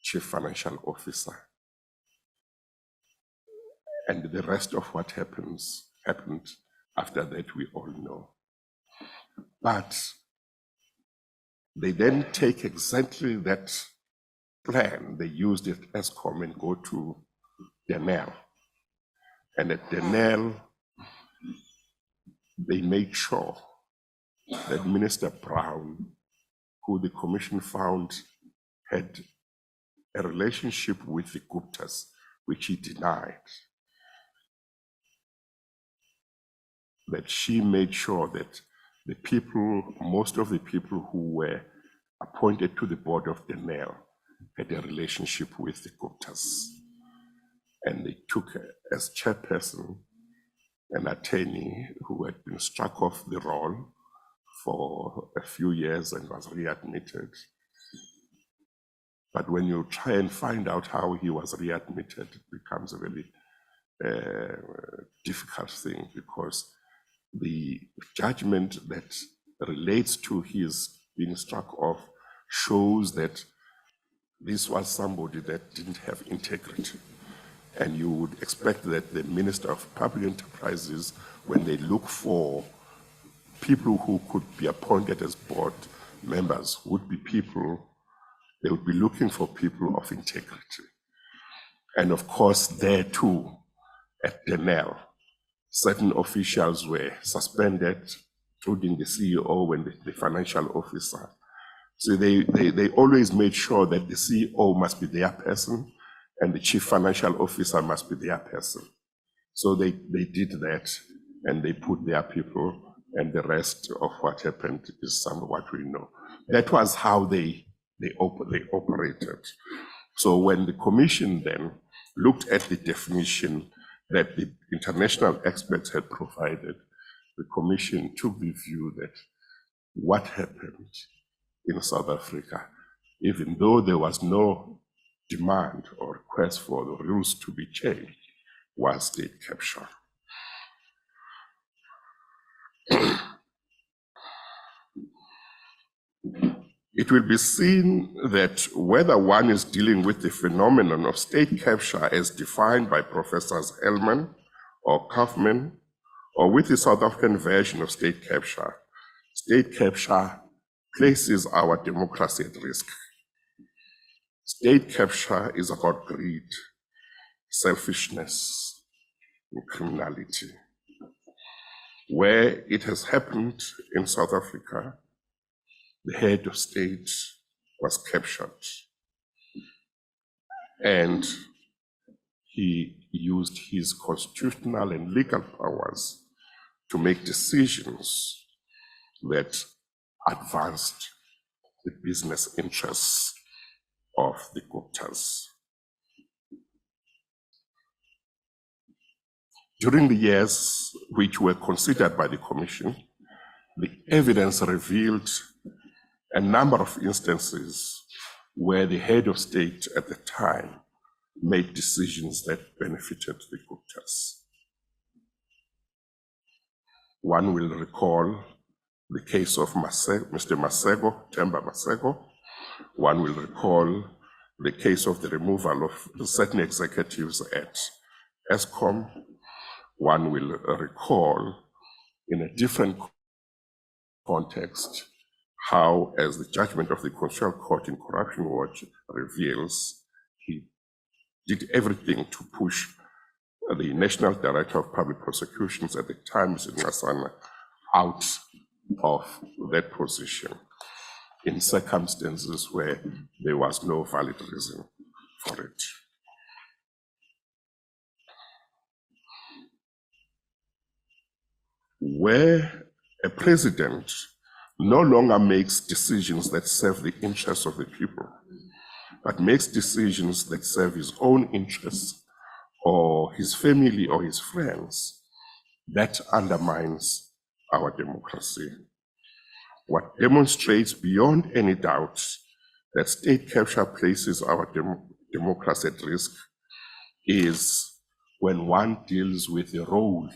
Chief Financial Officer. And the rest of what happened after that, we all know. But they then take exactly that plan they used at ESCOM and go to Denel. And at Denel, they made sure that Minister Brown, who the commission found had a relationship with the Guptas, which he denied, that she made sure that the people, most of the people who were appointed to the board of Denel had a relationship with the Guptas. And they took as chairperson an attorney who had been struck off the roll for a few years and was readmitted. But when you try and find out how he was readmitted, it becomes a very difficult thing, because the judgment that relates to his being struck off shows that this was somebody that didn't have integrity. And you would expect that the Minister of Public Enterprises, when they look for people who could be appointed as board members would be people, they would be looking for people of integrity. And of course, there too, at Denel, certain officials were suspended, including the CEO and the financial officer. So they always made sure that the CEO must be their person and the chief financial officer must be their person. So they did that and they put their people, and the rest of what happened is some of what we know. That was how they operated. So when the commission then looked at the definition that the international experts had provided, the commission took the view that what happened in South Africa, even though there was no demand or request for the rules to be changed, was state capture. It will be seen that whether one is dealing with the phenomenon of state capture as defined by Professors Hellman or Kaufman, or with the South African version of state capture places our democracy at risk. State capture is about greed, selfishness, and criminality. Where it has happened in South Africa, the head of state was captured and he used his constitutional and legal powers to make decisions that advanced the business interests of the Guptas. During the years which were considered by the commission, the evidence revealed a number of instances where the head of state at the time made decisions that benefited the Guptas. One will recall the case of Mr. Masego, Themba Masego. One will recall the case of the removal of certain executives at ESCOM. One will recall, in a different context, how, as the judgment of the Constitutional Court in Corruption Watch reveals, he did everything to push the National Director of Public Prosecutions at the time, Mr. Ngasana, out of that position in circumstances where there was no valid reason for it. Where a president no longer makes decisions that serve the interests of the people, but makes decisions that serve his own interests or his family or his friends, that undermines our democracy. What demonstrates beyond any doubt that state capture places our democracy at risk is when one deals with the role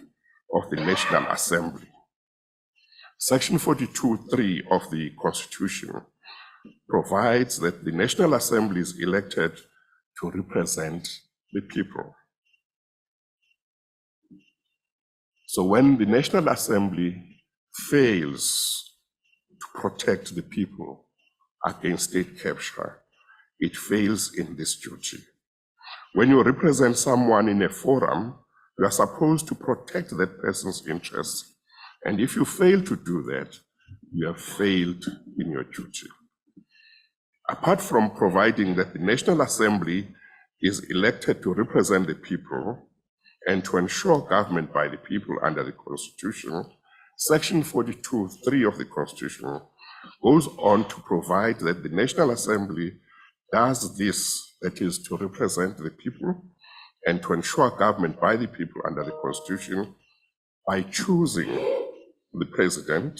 of the National Assembly. Section 42(3) of the Constitution provides that the National Assembly is elected to represent the people. So when the National Assembly fails to protect the people against state capture, it fails in this duty. When you represent someone in a forum, you are supposed to protect that person's interests. And if you fail to do that, you have failed in your duty. Apart from providing that the National Assembly is elected to represent the people and to ensure government by the people under the Constitution, Section 42(3) of the Constitution goes on to provide that the National Assembly does this, that is, to represent the people and to ensure government by the people under the Constitution by choosing the president,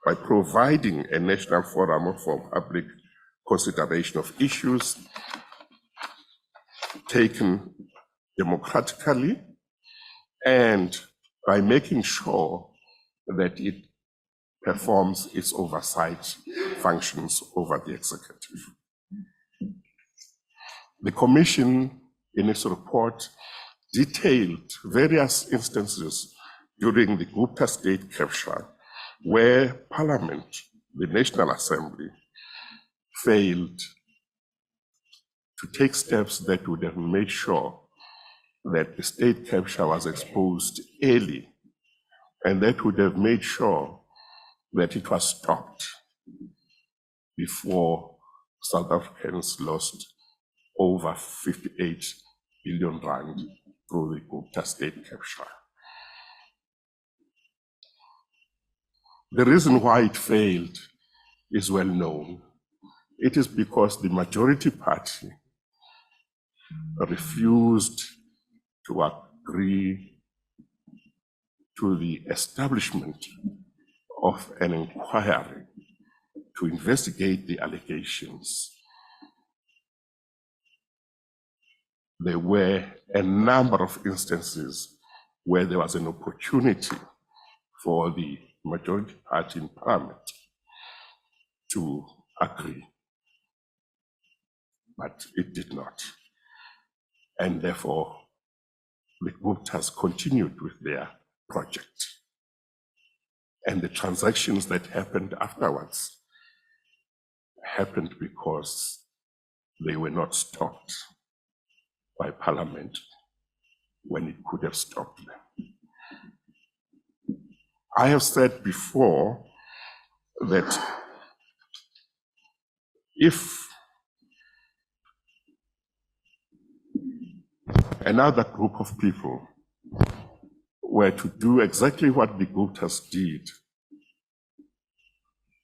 by providing a national forum for public consideration of issues taken democratically, and by making sure that it performs its oversight functions over the executive. The Commission, in its report, detailed various instances during the Gupta state capture where Parliament, the National Assembly, failed to take steps that would have made sure that the state capture was exposed early, and that would have made sure that it was stopped before South Africans lost over 58 billion rand through the Gupta state capture. The reason why it failed is well known. It is because the majority party refused to agree to the establishment of an inquiry to investigate the allegations. There were a number of instances where there was an opportunity for the majority party in Parliament to agree, but it did not. And therefore, the Guptas continued with their project. And the transactions that happened afterwards happened because they were not stopped by Parliament when it could have stopped them. I have said before that if another group of people were to do exactly what the Guptas did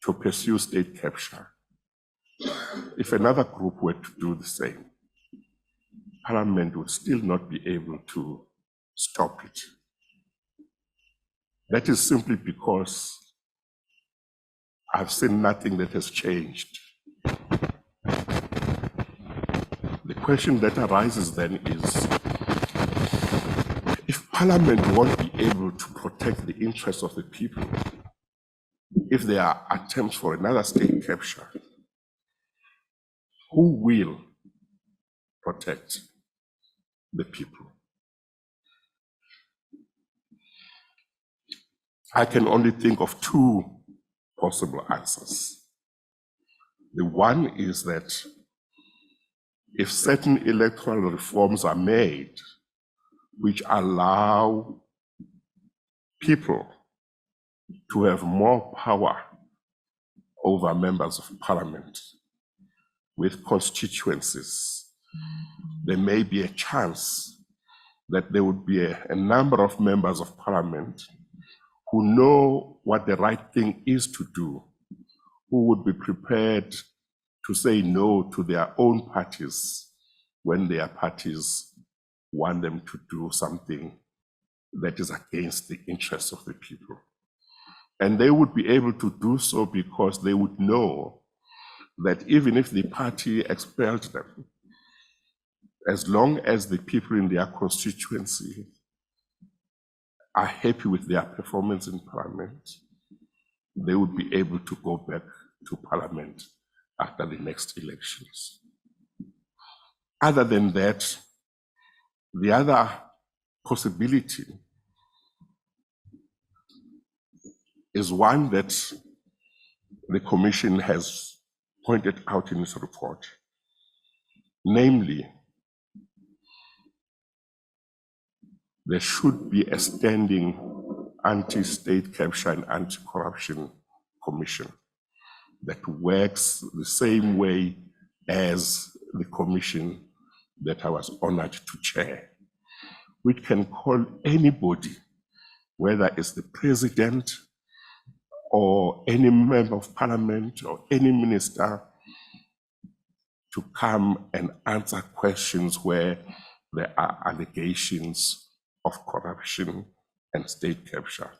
to pursue state capture, if another group were to do the same, Parliament would still not be able to stop it. That is simply because I've seen nothing that has changed. The question that arises then is, if Parliament won't be able to protect the interests of the people, if there are attempts for another state capture, who will protect the people? I can only think of two possible answers. The one is that if certain electoral reforms are made which allow people to have more power over members of Parliament with constituencies, there may be a chance that there would be a number of members of Parliament who know what the right thing is to do, who would be prepared to say no to their own parties when their parties want them to do something that is against the interests of the people. And they would be able to do so because they would know that even if the party expelled them, as long as the people in their constituency are happy with their performance in Parliament, they would be able to go back to Parliament after the next elections. Other than that, the other possibility is one that the Commission has pointed out in its report, namely, there should be a standing anti-state capture and anti-corruption commission that works the same way as the commission that I was honored to chair, which can call anybody, whether it's the president or any member of Parliament or any minister, to come and answer questions where there are allegations of corruption and state capture.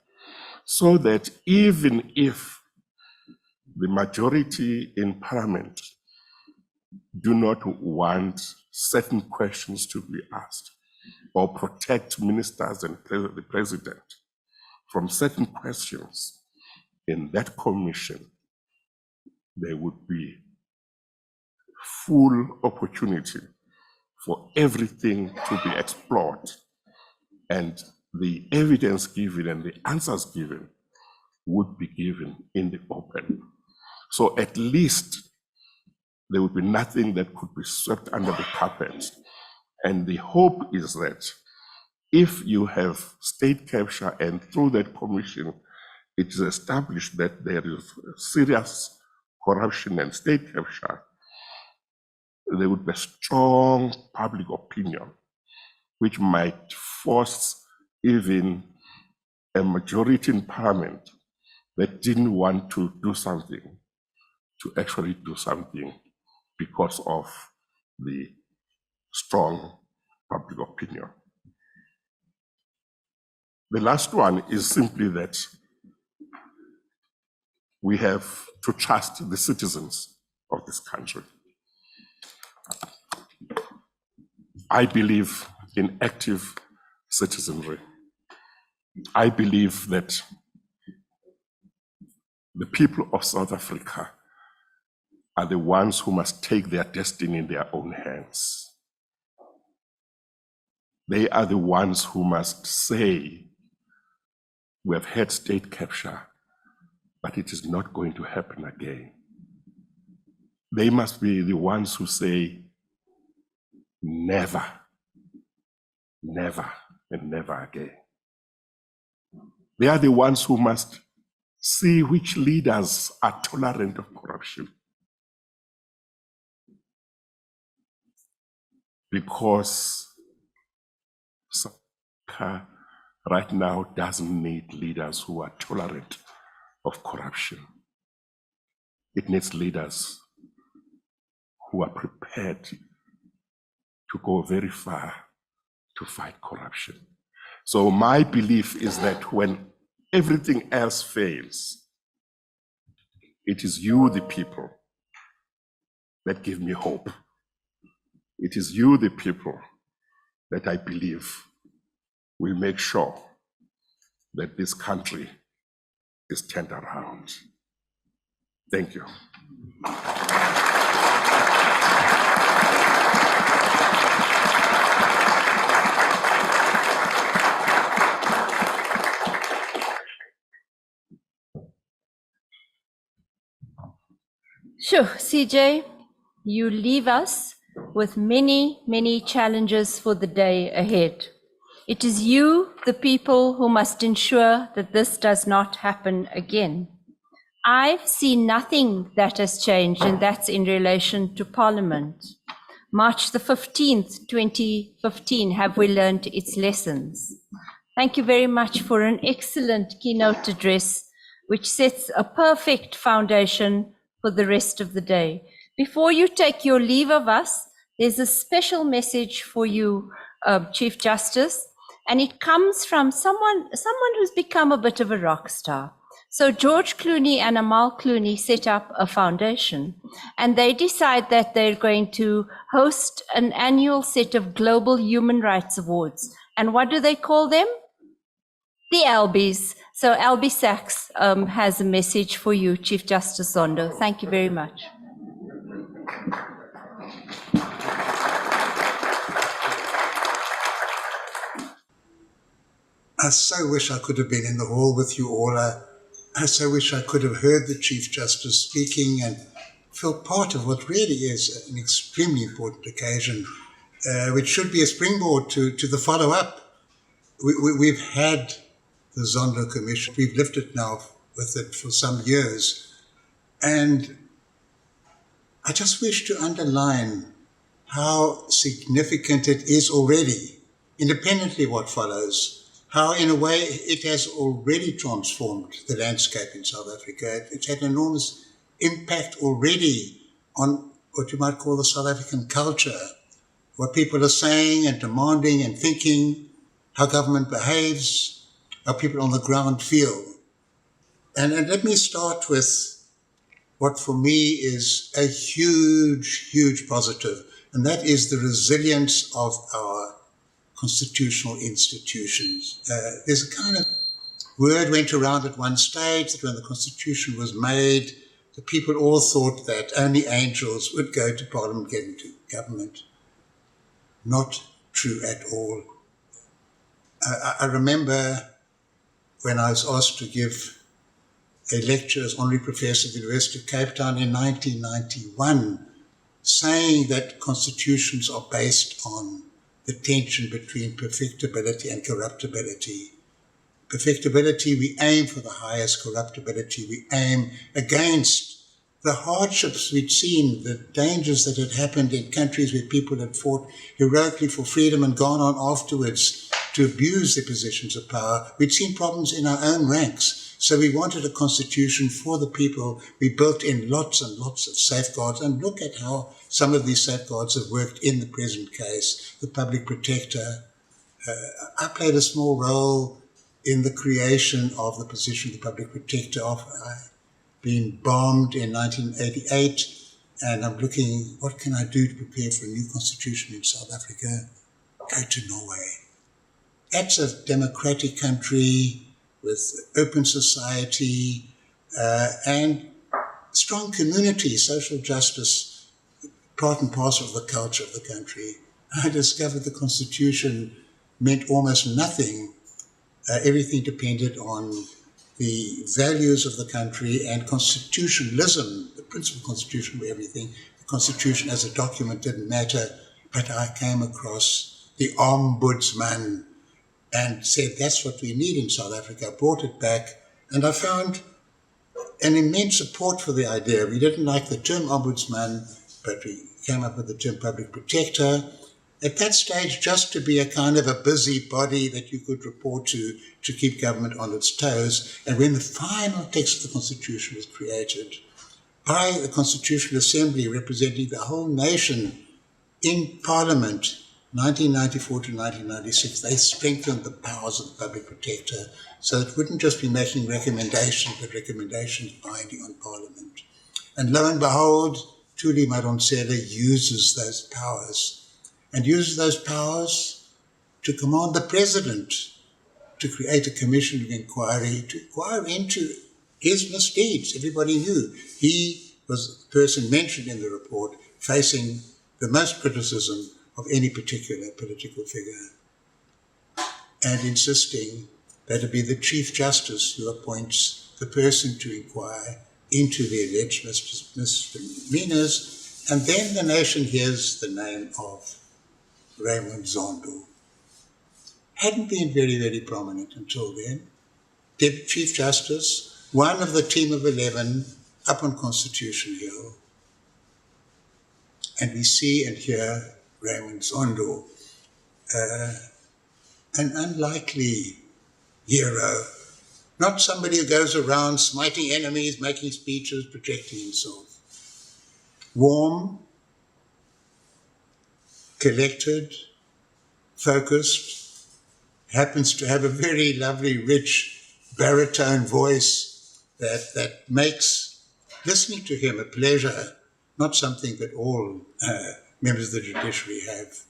So that even if the majority in Parliament do not want certain questions to be asked or protect ministers and the president from certain questions, in that commission, there would be full opportunity for everything to be explored, and the evidence given and the answers given would be given in the open. So at least there would be nothing that could be swept under the carpet. And the hope is that if you have state capture and through that commission, it is established that there is serious corruption and state capture, there would be a strong public opinion, which might force even a majority in parliament that didn't want to do something to actually do something because of the strong public opinion. The last one is simply that we have to trust the citizens of this country. I believe in active citizenry. I believe that the people of South Africa are the ones who must take their destiny in their own hands. They are the ones who must say, we have had state capture, but it is not going to happen again. They must be the ones who say, never, never, and never again. They are the ones who must see which leaders are tolerant of corruption. Because South Africa right now doesn't need leaders who are tolerant of corruption. It needs leaders who are prepared to go very far to fight corruption. So my belief is that when everything else fails, it is you, the people, that give me hope. It is you, the people, that I believe will make sure that this country is turned around. Thank you. Sure, CJ, you leave us with many, many challenges for the day ahead. It is you, the people, who must ensure that this does not happen again. I've seen nothing that has changed, and that's in relation to Parliament. March the 15th, 2015, have we learned its lessons? Thank you very much for an excellent keynote address, which sets a perfect foundation for the rest of the day. Before you take your leave of us, there's a special message for you, Chief Justice, and it comes from someone who's become a bit of a rock star. So George Clooney and Amal Clooney set up a foundation, and they decide that they're going to host an annual set of Global Human Rights Awards. And what do they call them? The Albies. So Albie Sachs has a message for you, Chief Justice Zondo. Thank you very much. I so wish I could have been in the hall with you all. I so wish I could have heard the Chief Justice speaking and felt part of what really is an extremely important occasion, which should be a springboard to the follow-up. We've had the Zondo Commission. We've lived it now with it for some years. And I just wish to underline how significant it is already, independently of what follows, how in a way it has already transformed the landscape in South Africa. It's had an enormous impact already on what you might call the South African culture, what people are saying and demanding and thinking, how government behaves, how people on the ground feel. And let me start with what for me is a huge, huge positive, and that is the resilience of our constitutional institutions. There's a kind of word went around at one stage that when the Constitution was made, the people all thought that only angels would go to Parliament, get into government. Not true at all. I remember when I was asked to give a lecture as honorary professor at the University of Cape Town in 1991, saying that constitutions are based on the tension between perfectibility and corruptibility. Perfectibility, we aim for the highest. Corruptibility, we aim against the hardships we'd seen, the dangers that had happened in countries where people had fought heroically for freedom and gone on afterwards to abuse their positions of power. We'd seen problems in our own ranks. So we wanted a constitution for the people. We built in lots and lots of safeguards. And look at how some of these safeguards have worked in the present case. The public protector. I played a small role in the creation of the position of the public protector. I've been bombed in 1988, and I'm looking, what can I do to prepare for a new constitution in South Africa? Go to Norway. That's a democratic country with open society and strong community, social justice, part and parcel of the culture of the country. I discovered the constitution meant almost nothing. Everything depended on the values of the country and constitutionalism, the principal constitution for everything. The constitution as a document didn't matter, but I came across the ombudsman and said, that's what we need in South Africa. I brought it back, and I found an immense support for the idea. We didn't like the term ombudsman, but we came up with the term public protector. At that stage, just to be a kind of a busy body that you could report to keep government on its toes. And when the final text of the Constitution was created by the Constitutional Assembly representing the whole nation in Parliament, 1994 to 1996, they strengthened the powers of the public protector so it wouldn't just be making recommendations, but recommendations binding on Parliament. And lo and behold, Thuli Madonsela uses those powers to command the president to create a commission of inquiry, to inquire into his misdeeds. Everybody knew he was the person mentioned in the report facing the most criticism of any particular political figure, and insisting that it be the Chief Justice who appoints the person to inquire into the alleged misdemeanors, and then the nation hears the name of Raymond Zondo. Hadn't been very, very prominent until then. Deputy Chief Justice, one of the team of 11 up on Constitution Hill. And we see and hear Raymond Zondo, an unlikely hero, not somebody who goes around smiting enemies, making speeches, projecting himself. Warm, collected, focused, happens to have a very lovely, rich baritone voice that makes listening to him a pleasure, not something that all members of the judiciary have,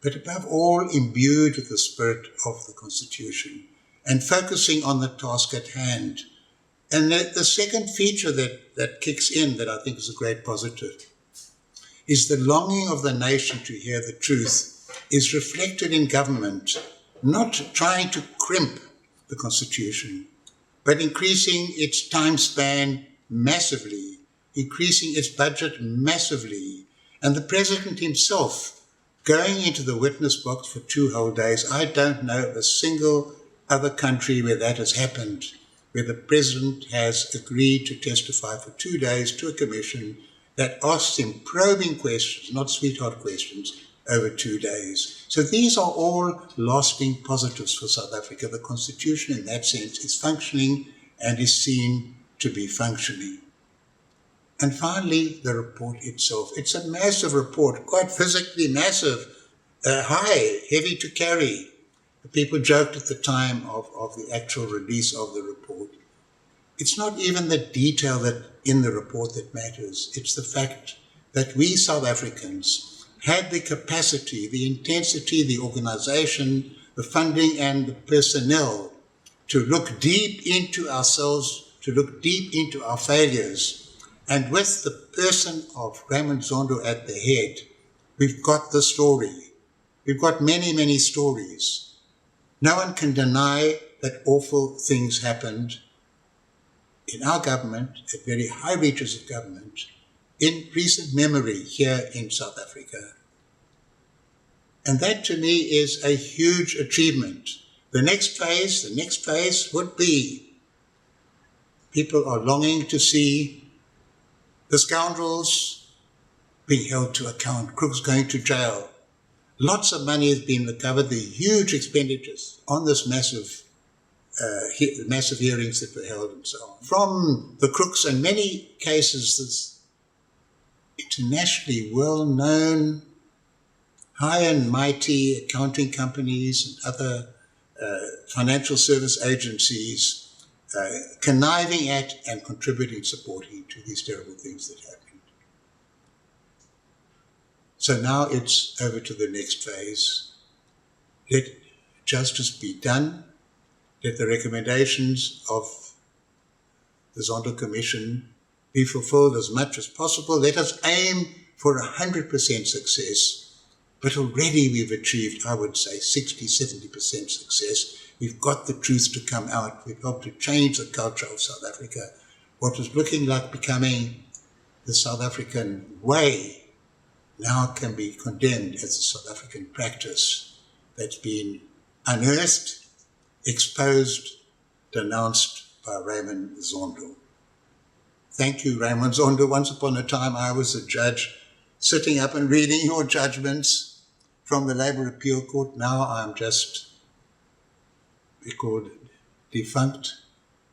but above all imbued with the spirit of the Constitution and focusing on the task at hand. And the second feature that kicks in that I think is a great positive is the longing of the nation to hear the truth is reflected in government, not trying to crimp the Constitution, but increasing its time span massively, increasing its budget massively, and the President himself going into the witness box for 2 whole days. I don't know of a single other country where that has happened, where the President has agreed to testify for 2 days to a commission that asks him probing questions, not sweetheart questions, over 2 days. So these are all lasting positives for South Africa. The Constitution in that sense is functioning and is seen to be functioning. And finally, the report itself. It's a massive report, quite physically massive, high, heavy to carry. The people joked at the time of the actual release of the report. It's not even the detail that in the report that matters. It's the fact that we South Africans had the capacity, the intensity, the organization, the funding and the personnel to look deep into ourselves, to look deep into our failures. And with the person of Raymond Zondo at the head, we've got the story. We've got many, many stories. No one can deny that awful things happened. in our government, at very high reaches of government, in recent memory here in South Africa. And that to me is a huge achievement. The next phase would be people are longing to see the scoundrels being held to account, crooks going to jail. Lots of money has been recovered, the huge expenditures on this massive hearings that were held and so on. From the crooks, in many cases, this internationally well-known high and mighty accounting companies and other financial service agencies conniving at and contributing, supporting to these terrible things that happened. So now it's over to the next phase. Let justice be done. Let the recommendations of the Zondo Commission be fulfilled as much as possible. Let us aim for 100% success. But already we've achieved, I would say, 60, 70% success. We've got the truth to come out. We've helped to change the culture of South Africa. What was looking like becoming the South African way now can be condemned as a South African practice that's been unearthed, exposed, denounced by Raymond Zondo. Thank you, Raymond Zondo. Once upon a time, I was a judge sitting up and reading your judgments from the Labour Appeal Court. Now I'm just, we called defunct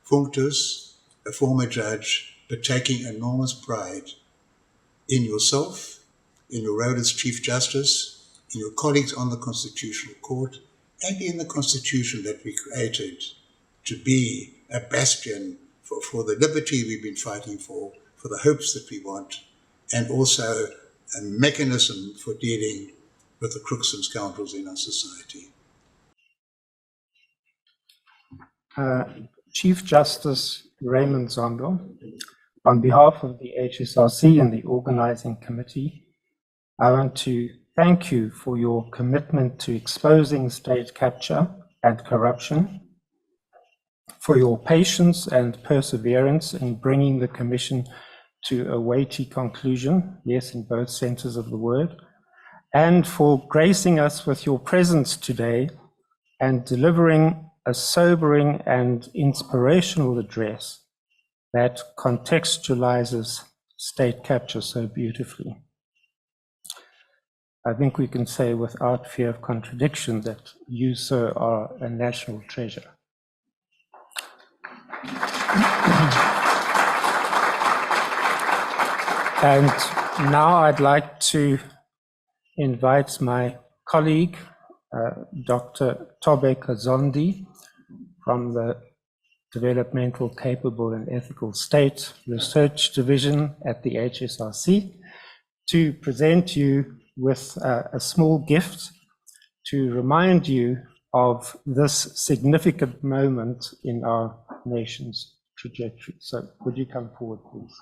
functus, a former judge, but taking enormous pride in yourself, in your role as Chief Justice, in your colleagues on the Constitutional Court, and in the Constitution that we created to be a bastion for the liberty we've been fighting for the hopes that we want, and also a mechanism for dealing with the crooks and scoundrels in our society. Chief Justice Raymond Zondo, on behalf of the HSRC and the organizing committee, I want to thank you for your commitment to exposing state capture and corruption, for your patience and perseverance in bringing the Commission to a weighty conclusion, yes, in both senses of the word, and for gracing us with your presence today and delivering a sobering and inspirational address that contextualizes state capture so beautifully. I think we can say without fear of contradiction that you, sir, are a national treasure. And now I'd like to invite my colleague, Dr. Thobeka Zondi, from the Developmental, Capable and Ethical State Research Division at the HSRC, to present you with a small gift to remind you of this significant moment in our nation's trajectory. So would you come forward, please?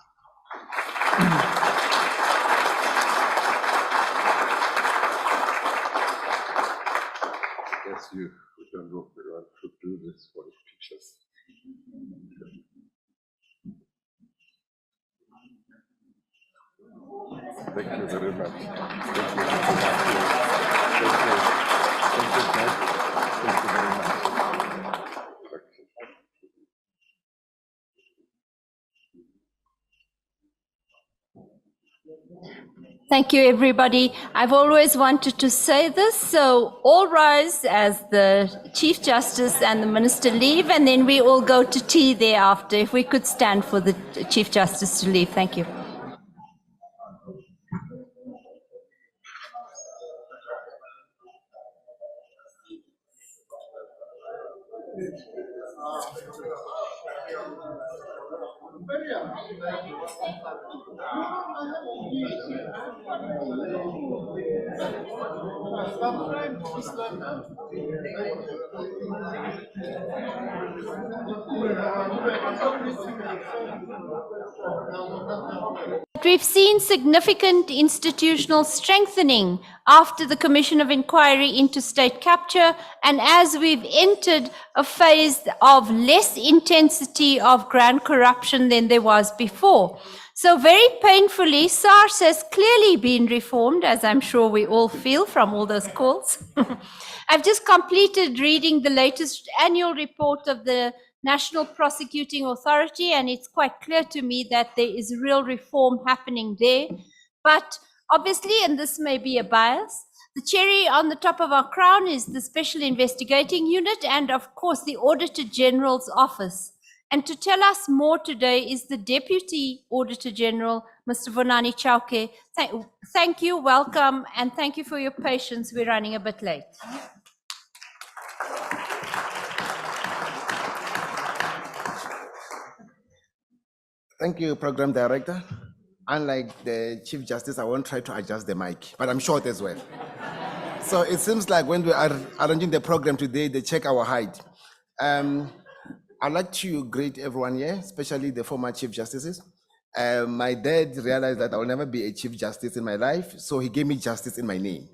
Yes, we don't know if we want to do this for the pictures. Thank you very much. Thank you very much. Thank you, everybody. I've always wanted to say this, so all rise as the Chief Justice and the Minister leave, and then we all go to tea thereafter. If we could stand for the Chief Justice to leave. Thank you. We've seen significant institutional strengthening after the Commission of Inquiry into state capture, and as we've entered a phase of less intensity of grand corruption than there was before. So very painfully, SARS has clearly been reformed, as I'm sure we all feel from all those calls. I've just completed reading the latest annual report of the National Prosecuting Authority, and it's quite clear to me that there is real reform happening there. But obviously, and this may be a bias, the cherry on the top of our crown is the Special Investigating Unit and, of course, the Auditor General's Office. And to tell us more today is the Deputy Auditor General, Mr. Vonani Chauke. Thank you, welcome, and thank you for your patience. We're running a bit late. Thank you, Program Director. Unlike the Chief Justice, I won't try to adjust the mic, but I'm short as well. So it seems like when we are arranging the program today, they check our height. I'd like to greet everyone here, especially the former Chief Justices. My dad realized that I will never be a Chief Justice in my life, so he gave me justice in my name.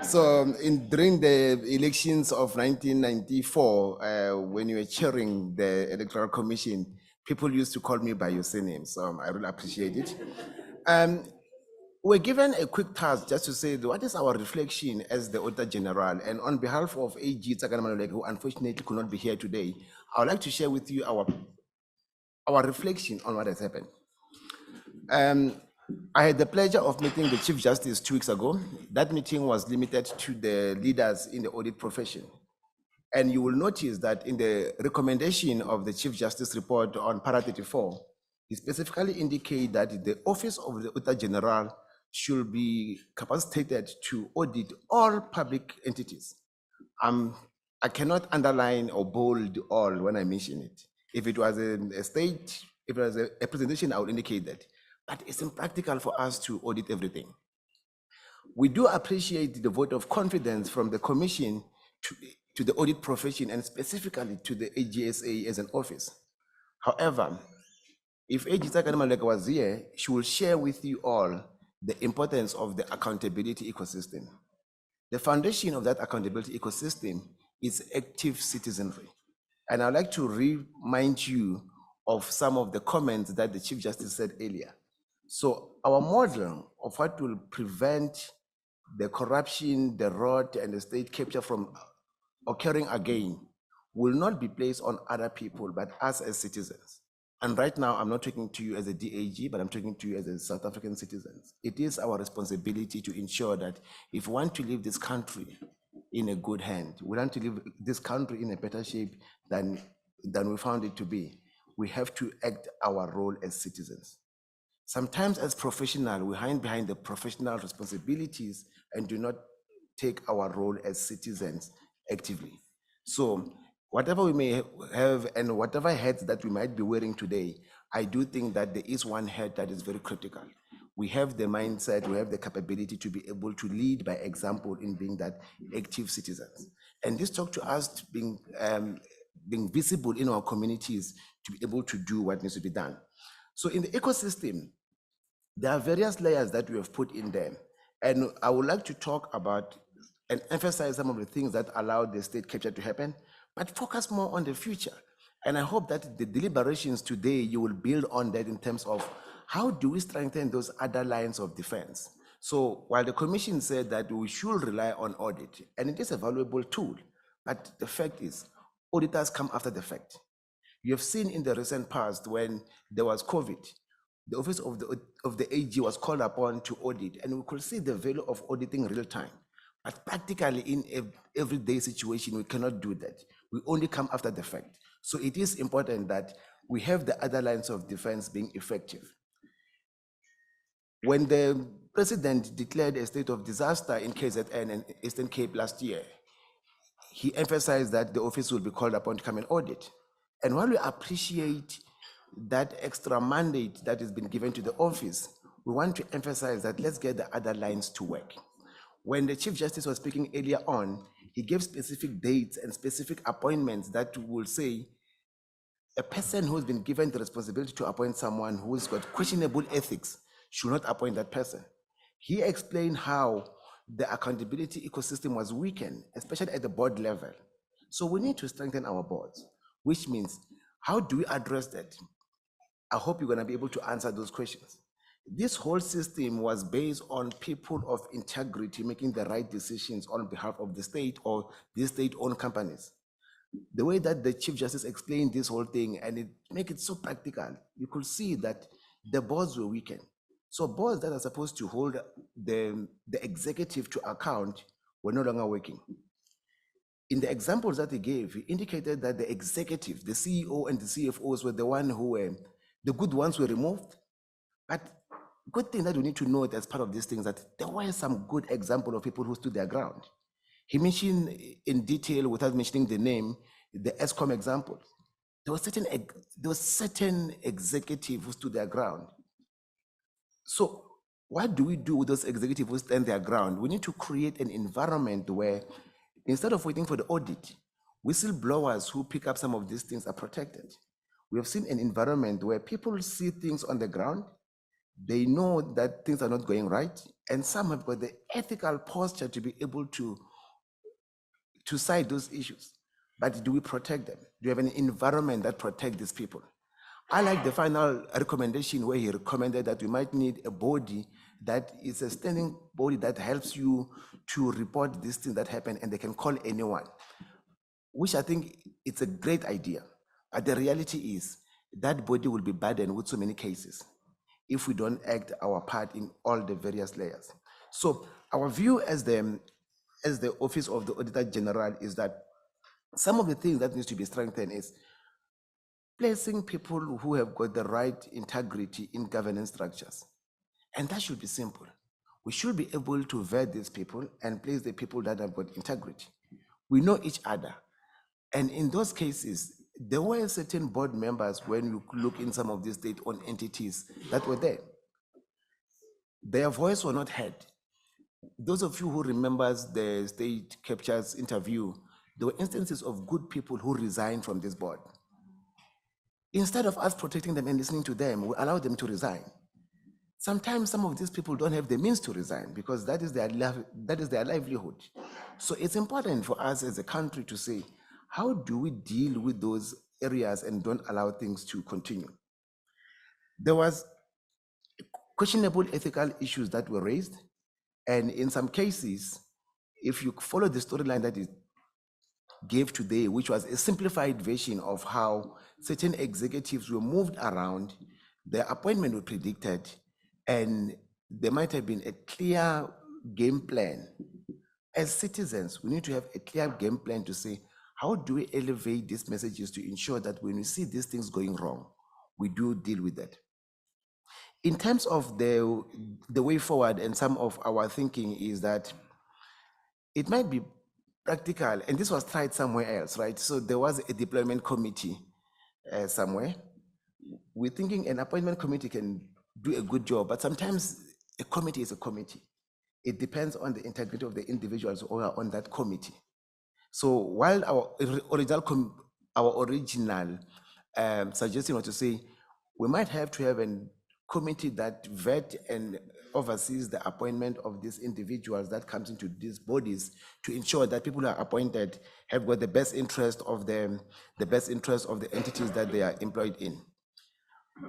So during the elections of 1994, when you were chairing the Electoral Commission, people used to call me by your surname, so I really appreciate it. We're given a quick task just to say, what is our reflection as the Auditor General? And on behalf of AG Tsakani Maluleke, who unfortunately could not be here today, I would like to share with you our reflection on what has happened. I had the pleasure of meeting the Chief Justice 2 weeks ago. That meeting was limited to the leaders in the audit profession. And you will notice that in the recommendation of the Chief Justice report on para 34, he specifically indicated that the Office of the Auditor General should be capacitated to audit all public entities. I cannot underline or bold all when I mention it. If it was a state, if it was a presentation, I would indicate that. But it's impractical for us to audit everything. We do appreciate the vote of confidence from the Commission to the audit profession and specifically to the AGSA as an office. However, if AG Tsakani Maluleke was here, she will share with you all the importance of the accountability ecosystem. The foundation of that accountability ecosystem is active citizenry. And I'd like to remind you of some of the comments that the Chief Justice said earlier. So our model of what will prevent the corruption, the rot, and the state capture from occurring again will not be placed on other people, but us as citizens. And right now, I'm not talking to you as a DAG, but I'm talking to you as a South African citizens. It is our responsibility to ensure that if we want to leave this country in a good hand, we want to leave this country in a better shape than we found it to be, we have to act our role as citizens. Sometimes as professionals, we hide behind the professional responsibilities and do not take our role as citizens actively. So whatever we may have and whatever hats that we might be wearing today, I do think that there is one hat that is very critical. We have the mindset, we have the capability to be able to lead by example in being that active citizens. And this talk to us being visible in our communities to be able to do what needs to be done. So in the ecosystem, there are various layers that we have put in there. And I would like to talk about and emphasize some of the things that allowed the state capture to happen, but focus more on the future. And I hope that the deliberations today, you will build on that in terms of how do we strengthen those other lines of defense. So while the Commission said that we should rely on audit, and it is a valuable tool, but the fact is, auditors come after the fact. You have seen in the recent past when there was COVID, the office of the AG was called upon to audit, and we could see the value of auditing real time. But practically in an everyday situation, we cannot do that. We only come after the fact. So it is important that we have the other lines of defense being effective. When the president declared a state of disaster in KZN and Eastern Cape last year, he emphasized that the office will be called upon to come and audit. And while we appreciate that extra mandate that has been given to the office, we want to emphasize that let's get the other lines to work. When the Chief Justice was speaking earlier on, he gave specific dates and specific appointments that will say a person who has been given the responsibility to appoint someone who's got questionable ethics should not appoint that person. He explained how the accountability ecosystem was weakened, especially at the board level. So we need to strengthen our boards, which means how do we address that? I hope you're going to be able to answer those questions. This whole system was based on people of integrity making the right decisions on behalf of the state or the state-owned companies. The way that the Chief Justice explained this whole thing and it make it so practical, you could see that the boards were weakened. So boards that are supposed to hold the executive to account were no longer working. In the examples that he gave, he indicated that the executive, the CEO and the CFOs were the one who were, the good ones were removed. But good thing that we need to note as part of these things that there were some good examples of people who stood their ground. He mentioned in detail, without mentioning the name, the ESCOM example. There was certain executives who stood their ground. So what do we do with those executives who stand their ground? We need to create an environment where instead of waiting for the audit, whistleblowers who pick up some of these things are protected. We have seen an environment where people see things on the ground, they know that things are not going right, and some have got the ethical posture to be able to cite those issues. But do we protect them? Do we have an environment that protects these people? I like the final recommendation where he recommended that we might need a body that is a standing body that helps you to report these things that happen and they can call anyone, which I think it's a great idea. But the reality is that body will be burdened with so many cases if we don't act our part in all the various layers. So our view as the Office of the Auditor General is that some of the things that needs to be strengthened is placing people who have got the right integrity in governance structures. And that should be simple. We should be able to vet these people and place the people that have got integrity. We know each other. And in those cases, there were certain board members, when you look in some of these state-owned entities, that were there. Their voice was not heard. Those of you who remembers the state captures interview, there were instances of good people who resigned from this board. Instead of us protecting them and listening to them, we allow them to resign. Sometimes some of these people don't have the means to resign because that is their livelihood. So it's important for us as a country to say, how do we deal with those areas and don't allow things to continue? There was questionable ethical issues that were raised. And in some cases, if you follow the storyline that is gave today, which was a simplified version of how certain executives were moved around, their appointment was predicted, and there might have been a clear game plan. As citizens, we need to have a clear game plan to say, how do we elevate these messages to ensure that when we see these things going wrong, we do deal with that? In terms of the way forward, and some of our thinking is that it might be practical, and this was tried somewhere else, right? So there was a deployment committee somewhere. We're thinking an appointment committee can do a good job, but sometimes a committee is a committee. It depends on the integrity of the individuals who are on that committee. So while our original suggestion was to say, we might have to have a committee that vet and oversees the appointment of these individuals that comes into these bodies to ensure that people who are appointed have got the best interest of the entities that they are employed in.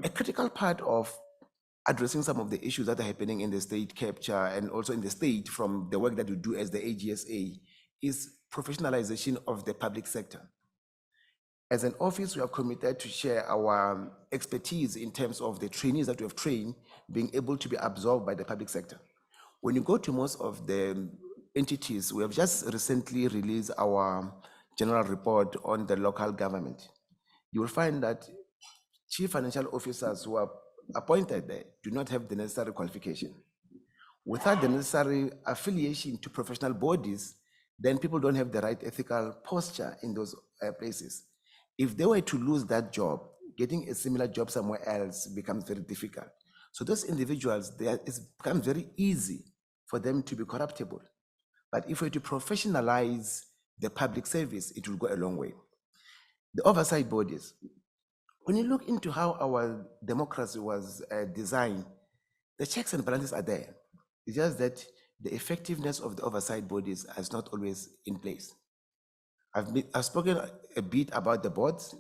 A critical part of addressing some of the issues that are happening in the state capture and also in the state from the work that we do as the AGSA is professionalization of the public sector. As an office, we are committed to share our expertise in terms of the trainees that we have trained being able to be absorbed by the public sector. When you go to most of the entities, we have just recently released our general report on the local government. You will find that chief financial officers who are appointed there do not have the necessary qualification. Without the necessary affiliation to professional bodies, then people don't have the right ethical posture in those places. If they were to lose that job, getting a similar job somewhere else becomes very difficult. So those individuals, it becomes very easy for them to be corruptible. But if we were to professionalize the public service, it will go a long way. The oversight bodies. When you look into how our democracy was designed, the checks and balances are there. It's just that the effectiveness of the oversight bodies is not always in place. I've spoken a bit about the boards.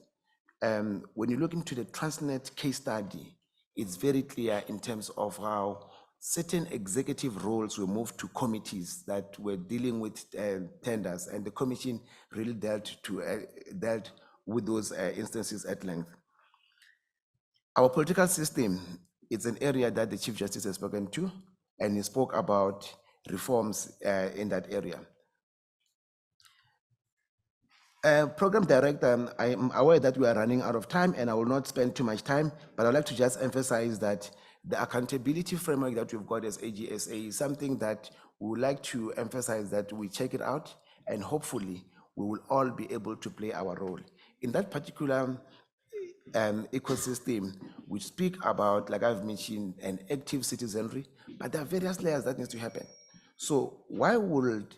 When you look into the Transnet case study, it's very clear in terms of how certain executive roles were moved to committees that were dealing with tenders, and the commission really dealt with those instances at length. Our political system is an area that the Chief Justice has spoken to, and he spoke about reforms in that area. Program Director, I am aware that we are running out of time and I will not spend too much time, but I'd like to just emphasize that the accountability framework that we've got as AGSA is something that we would like to emphasize that we check it out, and hopefully we will all be able to play our role. In that particular ecosystem, we speak about, like I've mentioned, an active citizenry, but there are various layers that needs to happen. So why would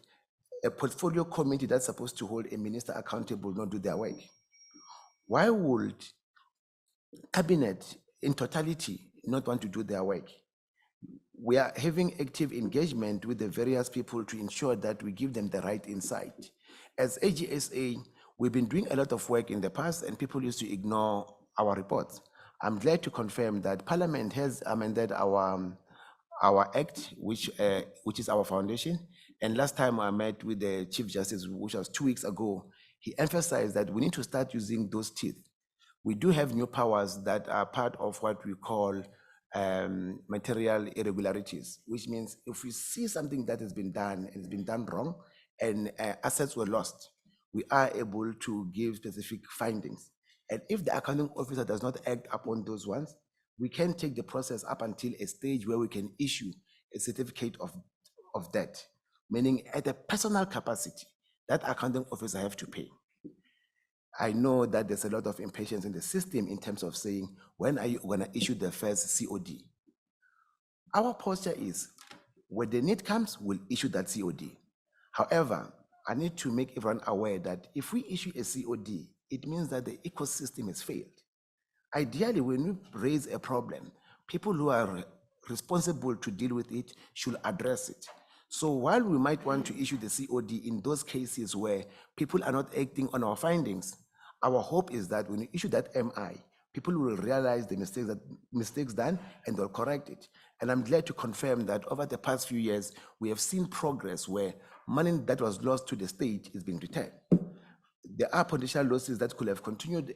a portfolio committee that's supposed to hold a minister accountable not do their work? Why would cabinet in totality not want to do their work? We are having active engagement with the various people to ensure that we give them the right insight. As AGSA, we've been doing a lot of work in the past and people used to ignore our reports. I'm glad to confirm that Parliament has amended our act, which is our foundation. And last time I met with the Chief Justice, which was 2 weeks ago, he emphasized that we need to start using those teeth. We do have new powers that are part of what we call material irregularities, which means if we see something that has been done and it's been done wrong and assets were lost, we are able to give specific findings. And if the accounting officer does not act upon those ones, we can take the process up until a stage where we can issue a certificate of debt, meaning at a personal capacity, that accounting officer have to pay. I know that there's a lot of impatience in the system in terms of saying, when are you going to issue the first COD? Our posture is, when the need comes, we'll issue that COD. However, I need to make everyone aware that if we issue a COD, it means that the ecosystem has failed. Ideally, when we raise a problem, people who are responsible to deal with it should address it. So while we might want to issue the COD in those cases where people are not acting on our findings, our hope is that when you issue that MI, people will realize the mistakes done and they'll correct it. And I'm glad to confirm that over the past few years, we have seen progress where money that was lost to the state is being returned. There are potential losses that could have continued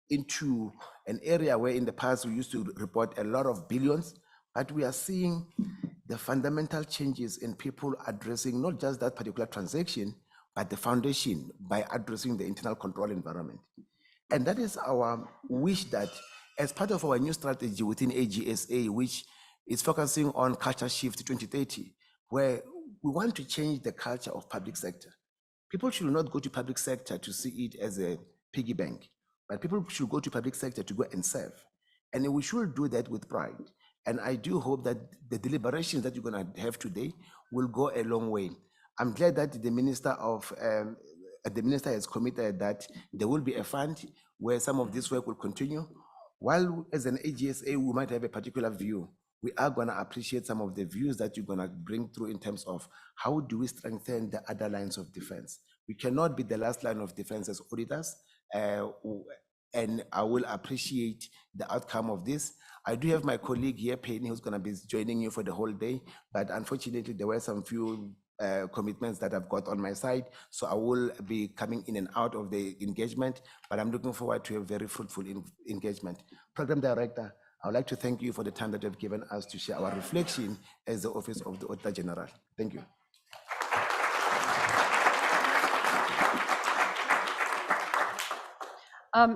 into an area where in the past we used to report a lot of billions, but we are seeing the fundamental changes in people addressing not just that particular transaction, but the foundation by addressing the internal control environment. And that is our wish that as part of our new strategy within AGSA, which is focusing on culture shift 2030, where we want to change the culture of public sector. People should not go to public sector to see it as a piggy bank, but people should go to public sector to go and serve. And we should do that with pride. And I do hope that the deliberations that you're going to have today will go a long way. I'm glad that the minister has committed that there will be a fund where some of this work will continue. While as an AGSA, we might have a particular view, we are going to appreciate some of the views that you're going to bring through in terms of how do we strengthen the other lines of defense. We cannot be the last line of defense as auditors, and I will appreciate the outcome of this. I do have my colleague here, Penny, who's going to be joining you for the whole day, but unfortunately there were some few commitments that I've got on my side, so I will be coming in and out of the engagement, but I'm looking forward to a very fruitful engagement. Program Director, I would like to thank you for the time that you've given us to share our reflection as the Office of the Auditor General. Thank you.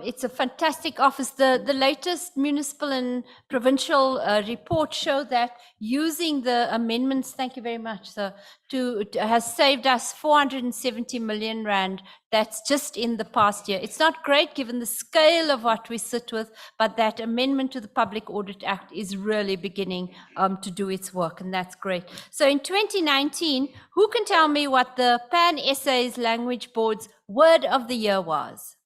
It's a fantastic office. The latest municipal and provincial report show that using the amendments, thank you very much, sir, has saved us 470 million rand. That's just in the past year. It's not great given the scale of what we sit with, but that amendment to the Public Audit Act is really beginning to do its work, and that's great. So in 2019, who can tell me what the Pan-SA's Language Board's word of the year was?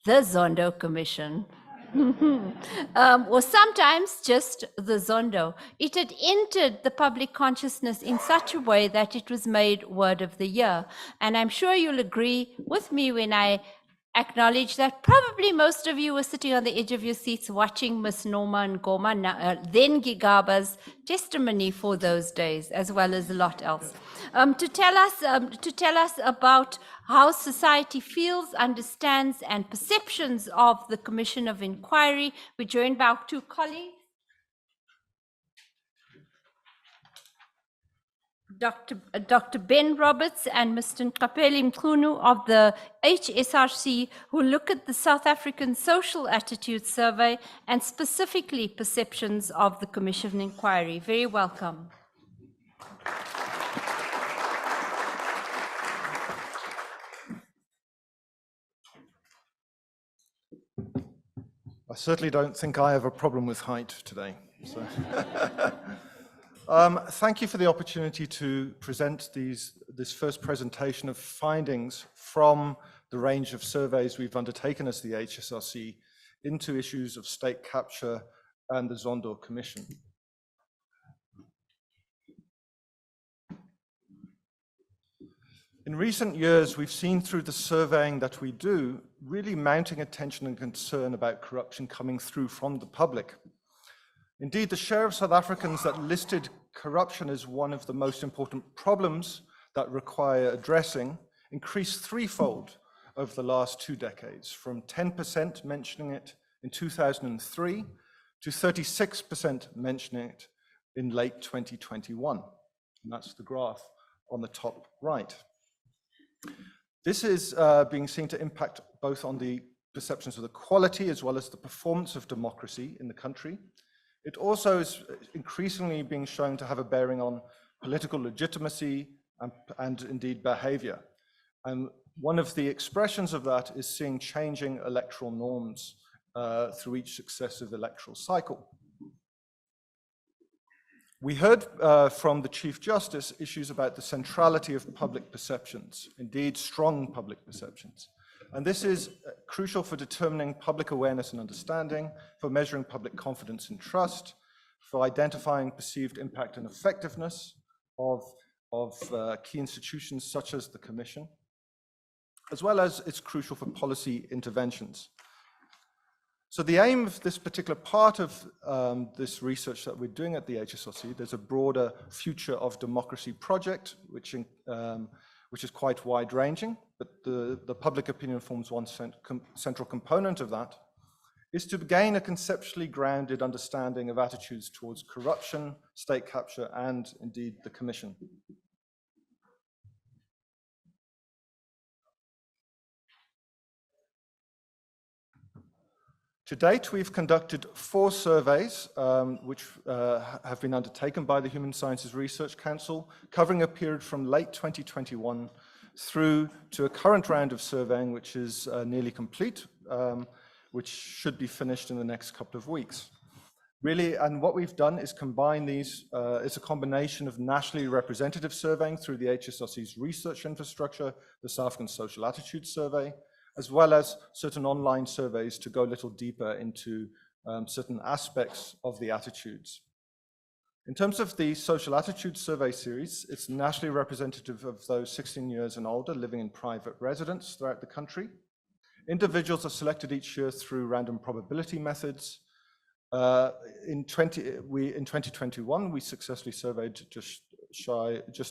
The Zondo Commission. or sometimes just the Zondo. It had entered the public consciousness in such a way that it was made Word of the Year. And I'm sure you'll agree with me when I acknowledge that probably most of you were sitting on the edge of your seats watching Miss Norma Ngoma, then Gigaba's testimony for those days, as well as a lot else. To tell us about how society feels, understands, and perceptions of the Commission of Inquiry, we're joined by our two colleagues, Dr. Ben Roberts and Mr. Nkapeli Mkhunu of the HSRC, who look at the South African Social Attitude Survey and specifically perceptions of the Commission of Inquiry. Very welcome. I certainly don't think I have a problem with height today. So. Thank you for the opportunity to present this first presentation of findings from the range of surveys we've undertaken as the HSRC into issues of state capture and the Zondo Commission. In recent years, we've seen through the surveying that we do really mounting attention and concern about corruption coming through from the public. Indeed, the share of South Africans that listed corruption as one of the most important problems that require addressing increased threefold over the last 2 decades, from 10% mentioning it in 2003 to 36% mentioning it in late 2021. And that's the graph on the top right. This is being seen to impact both on the perceptions of the quality as well as the performance of democracy in the country. It also is increasingly being shown to have a bearing on political legitimacy and indeed behavior. And one of the expressions of that is seeing changing electoral norms through each successive electoral cycle. We heard from the Chief Justice issues about the centrality of public perceptions, indeed strong public perceptions. And this is crucial for determining public awareness and understanding, for measuring public confidence and trust, for identifying perceived impact and effectiveness of key institutions such as the Commission, as well as it's crucial for policy interventions. So the aim of this particular part of this research that we're doing at the HSRC, there's a broader Future of Democracy project, which is quite wide-ranging, but the public opinion forms one central component of that, is to gain a conceptually grounded understanding of attitudes towards corruption, state capture, and indeed the Commission. To date, we've conducted 4 surveys, which have been undertaken by the Human Sciences Research Council, covering a period from late 2021 through to a current round of surveying, which is nearly complete, which should be finished in the next couple of weeks. Really, and what we've done is combine these, it's a combination of nationally representative surveying through the HSRC's research infrastructure, the South African Social Attitude Survey, as well as certain online surveys to go a little deeper into certain aspects of the attitudes. In terms of the Social Attitude Survey series, it's nationally representative of those 16 years and older living in private residence throughout the country. Individuals are selected each year through random probability methods. In 2021, we successfully surveyed just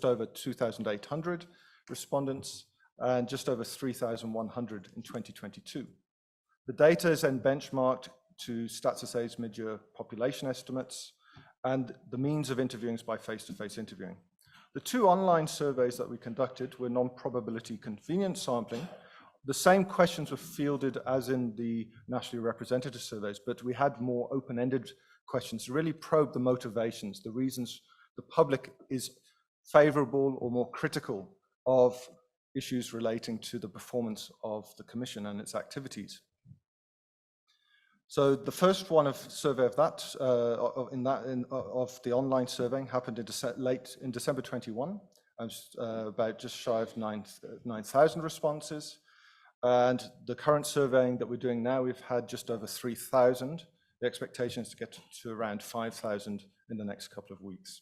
over 2,800 respondents, and just over 3,100 in 2022. The data is then benchmarked to Stats SA's mid-year population estimates and the means of interviewing by face-to-face interviewing. The 2 online surveys that we conducted were non-probability convenience sampling. The same questions were fielded as in the nationally representative surveys, but we had more open-ended questions to really probe the motivations, the reasons the public is favorable or more critical of issues relating to the performance of the Commission and its activities. So the first one of survey of that, of the online surveying happened in December 21, about just shy of 9,000 responses. And the current surveying that we're doing now, we've had just over 3,000. The expectation is to get to around 5,000 in the next couple of weeks.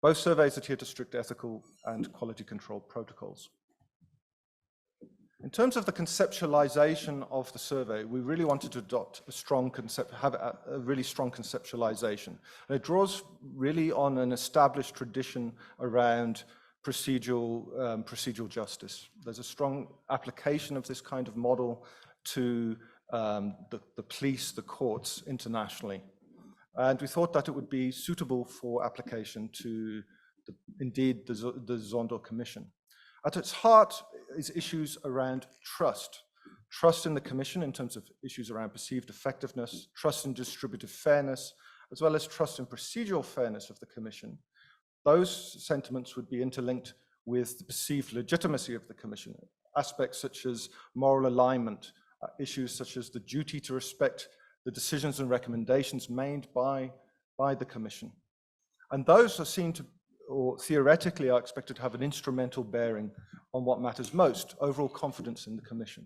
Both surveys adhere to strict ethical and quality control protocols. In terms of the conceptualization of the survey, we really wanted to adopt a strong have a really strong conceptualization. And it draws really on an established tradition around procedural justice. There's a strong application of this kind of model to the police, the courts internationally. And we thought that it would be suitable for application to, indeed, the Zondo Commission. At its heart is issues around trust. Trust in the Commission in terms of issues around perceived effectiveness, trust in distributive fairness, as well as trust in procedural fairness of the Commission. Those sentiments would be interlinked with the perceived legitimacy of the Commission, aspects such as moral alignment, issues such as the duty to respect the decisions and recommendations made by the Commission. And those are seen to, or theoretically are expected to have an instrumental bearing on what matters most, overall confidence in the Commission.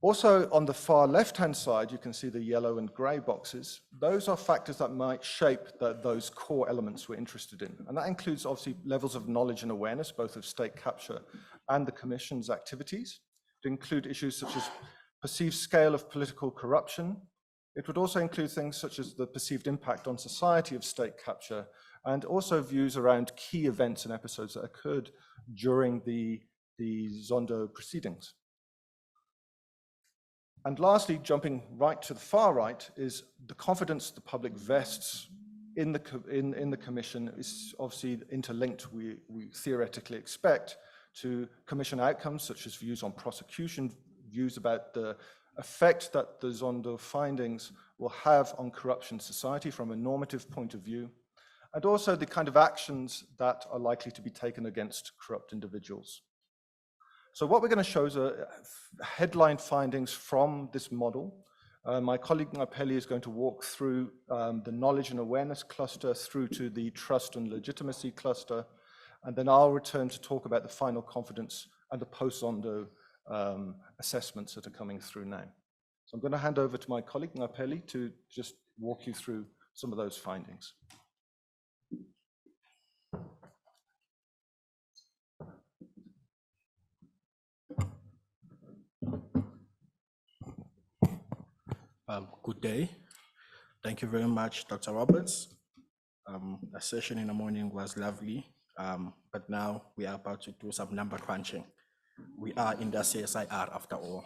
Also, on the far left-hand side, you can see the yellow and grey boxes. Those are factors that might shape those core elements we're interested in. And that includes, obviously, levels of knowledge and awareness, both of state capture and the Commission's activities. It include issues such as perceived scale of political corruption. It would also include things such as the perceived impact on society of state capture, and also views around key events and episodes that occurred during the Zondo proceedings. And lastly, jumping right to the far right, is the confidence the public vests in the Commission is obviously interlinked, we theoretically expect, to Commission outcomes such as views on prosecution, views about the effect that the Zondo findings will have on corruption society from a normative point of view, and also the kind of actions that are likely to be taken against corrupt individuals. So what we're going to show is headline findings from this model. My colleague Ngapeli is going to walk through the knowledge and awareness cluster through to the trust and legitimacy cluster, and then I'll return to talk about the final confidence and the post-Zondo assessments that are coming through now. So I'm going to hand over to my colleague Ngapeli to just walk you through some of those findings. Good day. Thank you very much, Dr. Roberts. The session in the morning was lovely, but now we are about to do some number crunching. We are in the CSIR after all.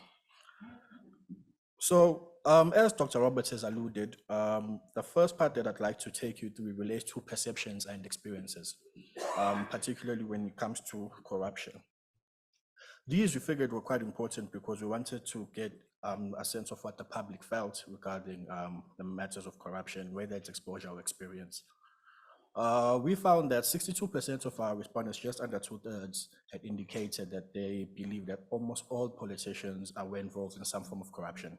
So as Dr. Roberts has alluded, the first part that I'd like to take you through relates to perceptions and experiences, particularly when it comes to corruption. These we figured were quite important because we wanted to get a sense of what the public felt regarding the matters of corruption, whether it's exposure or experience. We found that 62% of our respondents, just under 2/3, had indicated that they believe that almost all politicians were involved in some form of corruption.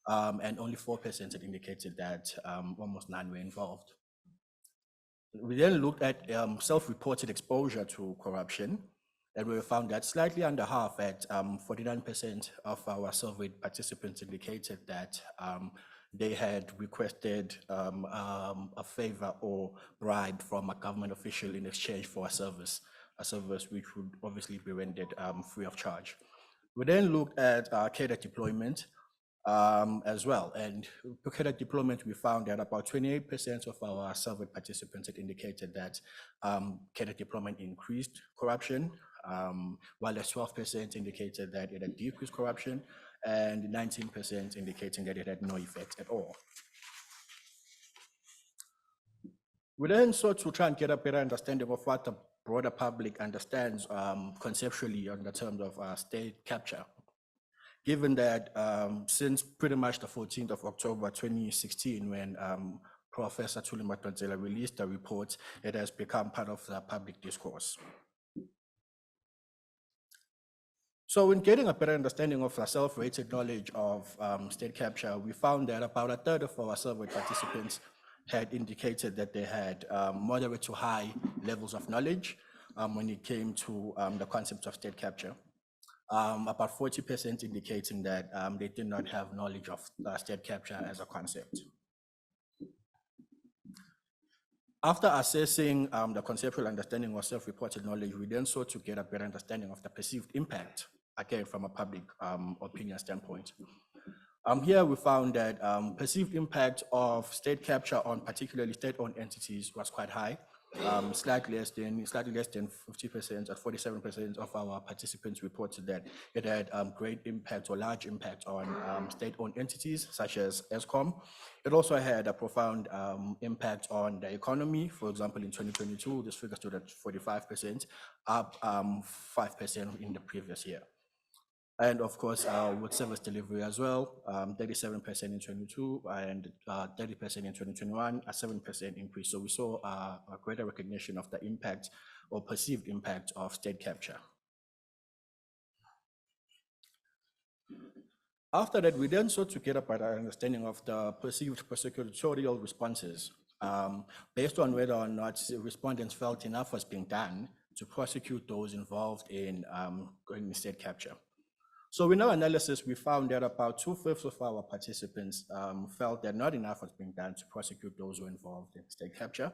And only 4% had indicated that almost none were involved. We then looked at self-reported exposure to corruption, and we found that slightly under half, at 49% of our surveyed participants indicated that they had requested a favor or bribe from a government official in exchange for a service which would obviously be rendered free of charge. We then looked at cadre deployment as well, and for cadre deployment, we found that about 28% of our surveyed participants had indicated that cadre deployment increased corruption, while 12% indicated that it had decreased corruption, and 19% indicating that it had no effect at all. We then sought to try and get a better understanding of what the broader public understands conceptually on the terms of state capture, given that since pretty much the 14th of October 2016, when Professor Thuli Madonsela released the report, it has become part of the public discourse. So in getting a better understanding of the self-rated knowledge of state capture, we found that about 1/3 of our survey participants had indicated that they had moderate to high levels of knowledge when it came to the concept of state capture. about 40% indicating that they did not have knowledge of state capture as a concept. After assessing the conceptual understanding of self-reported knowledge, we then sought to get a better understanding of the perceived impact, again, from a public opinion standpoint. Here we found that perceived impact of state capture on particularly state-owned entities was quite high, slightly less than 50%, at 47% of our participants reported that it had great impact or large impact on state-owned entities such as ESCOM. It also had a profound impact on the economy. For example, in 2022, this figure stood at 45%, up 5% in the previous year. And of course, with service delivery as well, 37% in 22 and 30% in 2021, a 7% increase. So we saw a greater recognition of the impact or perceived impact of state capture. After that, we then sought to get a better understanding of the perceived prosecutorial responses based on whether or not respondents felt enough was being done to prosecute those involved in state capture. So in our analysis, we found that about 2/5 of our participants felt that not enough was being done to prosecute those who were involved in state capture.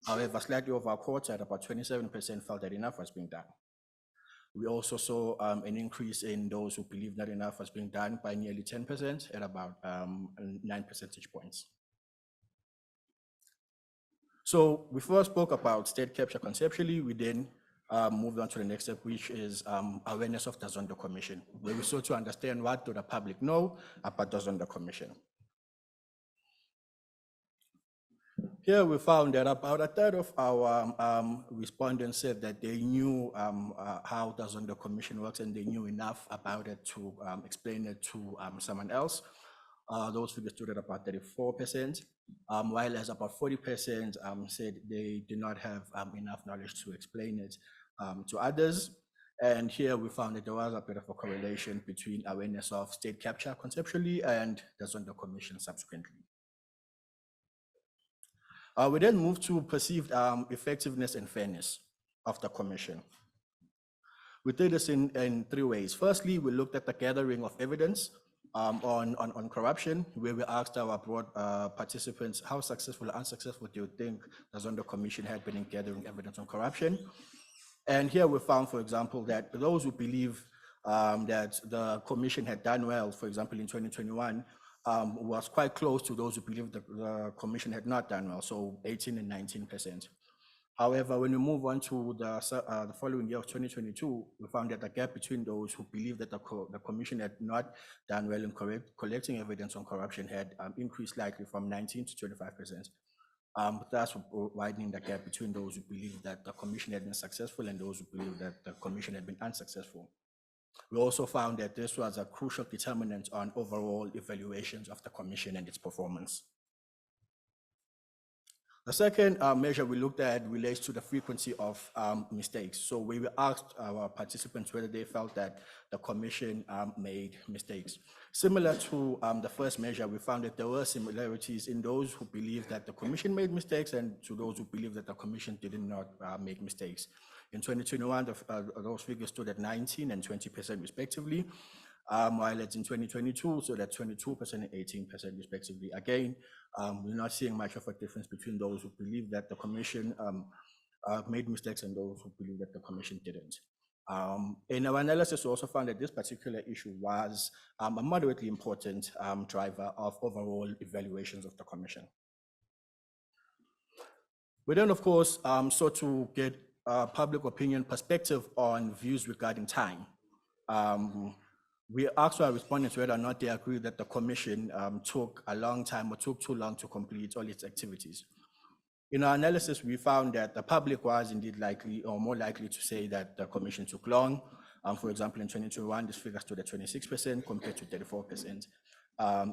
However, slightly over a quarter, at about 27%, felt that enough was being done. We also saw an increase in those who believed not enough was being done by nearly 10% at about 9 percentage points. So we first spoke about state capture conceptually. We then moved on to the next step, which is awareness of the Zondo Commission, where we sought to understand what do the public know about the Zondo Commission. Here we found that about a third of our respondents said that they knew how the Zondo Commission works and they knew enough about it to explain it to someone else. Those figures stood at about 34%, while as about 40% said they did not have enough knowledge to explain it to others. And here we found that there was a bit of a correlation between awareness of state capture conceptually and the Zondo Commission subsequently. We then moved to perceived effectiveness and fairness of the commission. We did this in 3 ways. Firstly, we looked at the gathering of evidence on corruption, where we asked our broad participants how successful or unsuccessful do you think the Zondo Commission had been in gathering evidence on corruption. And here we found, for example, that those who believe that the commission had done well, for example, in 2021, was quite close to those who believe the commission had not done well, so 18 and 19%. However, when we move on to the following year of 2022, we found that the gap between those who believe that the commission had not done well in collecting evidence on corruption had increased slightly from 19 to 25%. Thus widening the gap between those who believe that the commission had been successful and those who believe that the commission had been unsuccessful. We also found that this was a crucial determinant on overall evaluations of the commission and its performance. The second measure we looked at relates to the frequency of mistakes. So we asked our participants whether they felt that the commission made mistakes. Similar to the first measure, we found that there were similarities in those who believed that the commission made mistakes and to those who believed that the commission did not make mistakes. In 2021, those figures stood at 19 and 20% respectively, while it's in 2022, so that 22% and 18% respectively. Again, we're not seeing much of a difference between those who believe that the commission made mistakes and those who believe that the commission didn't. In our analysis, we also found that this particular issue was a moderately important driver of overall evaluations of the commission. We then, of course, sought to get public opinion perspective on views regarding time. We asked our respondents whether or not they agree that the commission took a long time or took too long to complete all its activities. In our analysis, we found that the public was indeed likely or more likely to say that the commission took long. For example, in 2021, this figure stood at 26% compared to 34%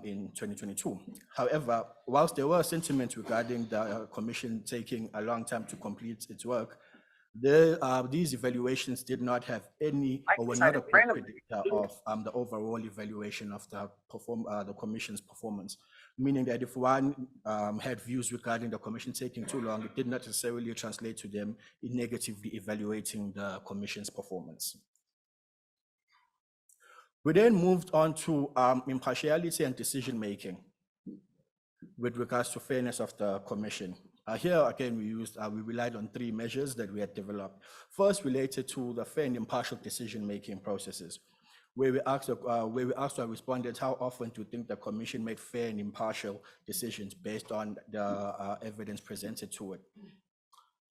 in 2022. However, whilst there were sentiments regarding the commission taking a long time to complete its work, these evaluations did not have any or were not a good predictor of the overall evaluation of the commission's performance, meaning that if one had views regarding the commission taking too long, it did not necessarily translate to them in negatively evaluating the commission's performance. We then moved on to impartiality and decision-making with regards to fairness of the commission. Here again, we relied on 3 measures that we had developed. First, related to the fair and impartial decision-making processes, where we asked our respondents how often do you think the commission made fair and impartial decisions based on the evidence presented to it.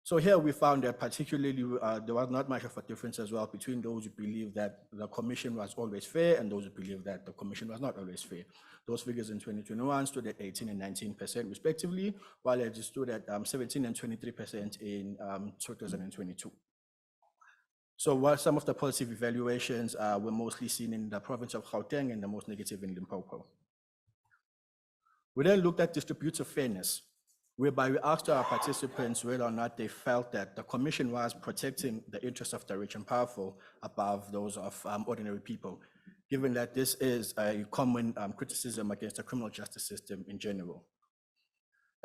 So here we found that particularly there was not much of a difference as well between those who believe that the commission was always fair and those who believe that the commission was not always fair. Those figures in 2021 stood at 18% and 19% respectively, while it stood at 17% and 23% in 2022. So while some of the positive evaluations were mostly seen in the province of Gauteng and the most negative in Limpopo. We then looked at distributive fairness, whereby we asked our participants whether or not they felt that the commission was protecting the interests of the rich and powerful above those of ordinary people, given that this is a common criticism against the criminal justice system in general.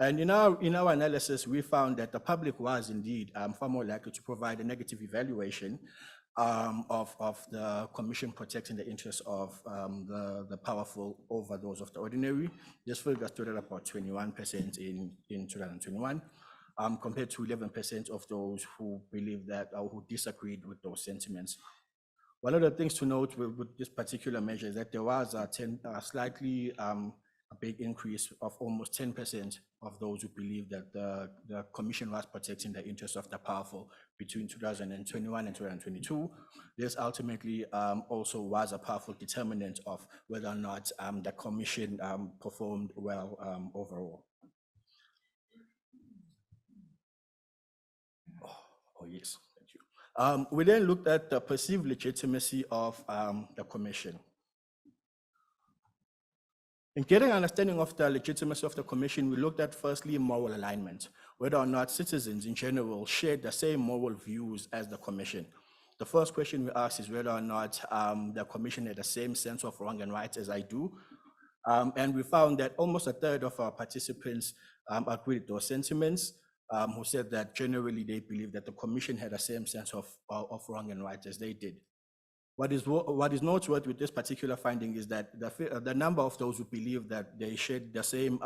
And in our analysis, we found that the public was indeed far more likely to provide a negative evaluation of the commission protecting the interests of the powerful over those of the ordinary. This figure stood at about 21% in 2021, compared to 11% of those who believe that or who disagreed with those sentiments. One of the things to note with this particular measure is that there was a big increase of almost 10% of those who believe that the commission was protecting the interests of the powerful between 2021 and 2022. This ultimately also was a powerful determinant of whether or not the commission performed well overall. Oh yes, thank you. We then looked at the perceived legitimacy of the commission. In getting an understanding of the legitimacy of the commission, we looked at firstly moral alignment, whether or not citizens in general shared the same moral views as the commission. The first question we asked is whether or not the commission had the same sense of wrong and right as I do. And we found that almost a third of our participants agreed with those sentiments, who said that generally they believe that the commission had the same sense of wrong and right as they did. What is noteworthy with this particular finding is that the number of those who believe that they shared the same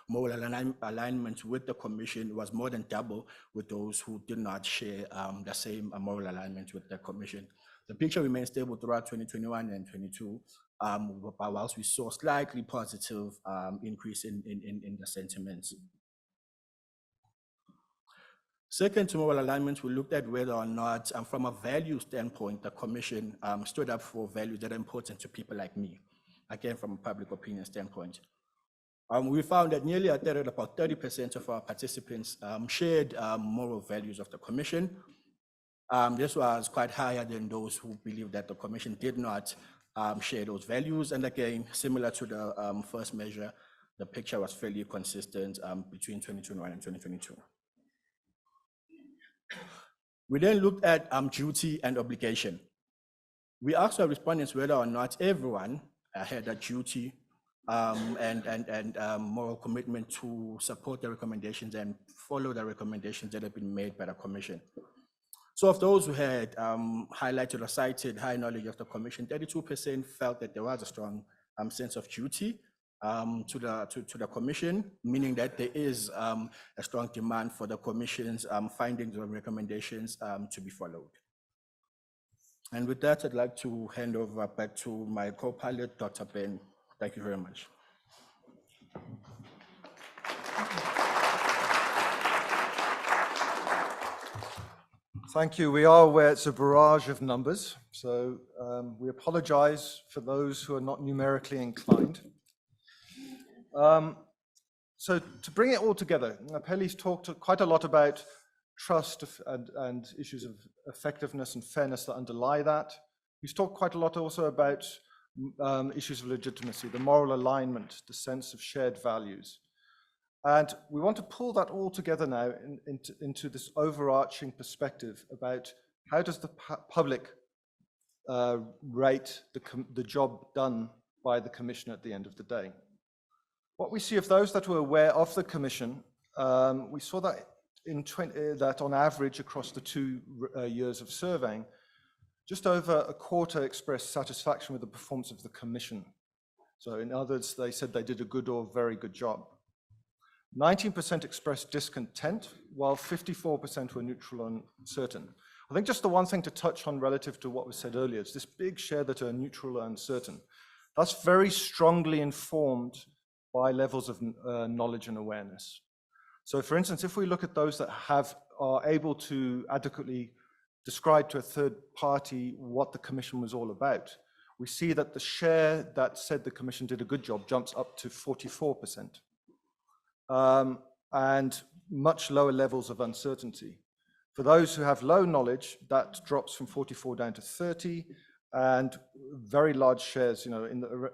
moral alignment with the commission was more than double with those who did not share the same moral alignment with the commission. The picture remained stable throughout 2021 and 2022, whilst we saw slightly positive increase in the sentiments. Second to moral alignment, we looked at whether or not, from a value standpoint, the commission stood up for values that are important to people like me, again, from a public opinion standpoint. We found that nearly a third, about 30% of our participants shared moral values of the commission. This was quite higher than those who believed that the commission did not share those values. And again, similar to the first measure, the picture was fairly consistent between 2021 and 2022. We then looked at duty and obligation. We asked our respondents whether or not everyone had a duty and moral commitment to support the recommendations and follow the recommendations that have been made by the commission. So of those who had highlighted or cited high knowledge of the commission, 32% felt that there was a strong sense of duty to the commission, meaning that there is a strong demand for the commission's findings and recommendations to be followed. And with that, I'd like to hand over back to my co-pilot, Dr. Ben. Thank you very much. Thank you. We are aware it's a barrage of numbers, so we apologize for those who are not numerically inclined. So to bring it all together, Pelly's talked quite a lot about trust and issues of effectiveness and fairness that underlie that. He's talked quite a lot also about issues of legitimacy, the moral alignment, the sense of shared values. And we want to pull that all together now into this overarching perspective about how does the public rate the job done by the Commission at the end of the day. What we see of those that were aware of the Commission, we saw that that on average across the 2 years of surveying, Just over a quarter expressed satisfaction with the performance of the Commission. So in others, they said they did a good or very good job. 19% expressed discontent, while 54% were neutral and uncertain. I think just the one thing to touch on relative to what was said earlier is this big share that are neutral and uncertain. That's very strongly informed by levels of knowledge and awareness. So for instance, if we look at those that are able to adequately describe to a third party what the Commission was all about, we see that the share that said the Commission did a good job jumps up to 44%. And much lower levels of uncertainty. For those who have low knowledge, that drops from 44 down to 30, and very large shares,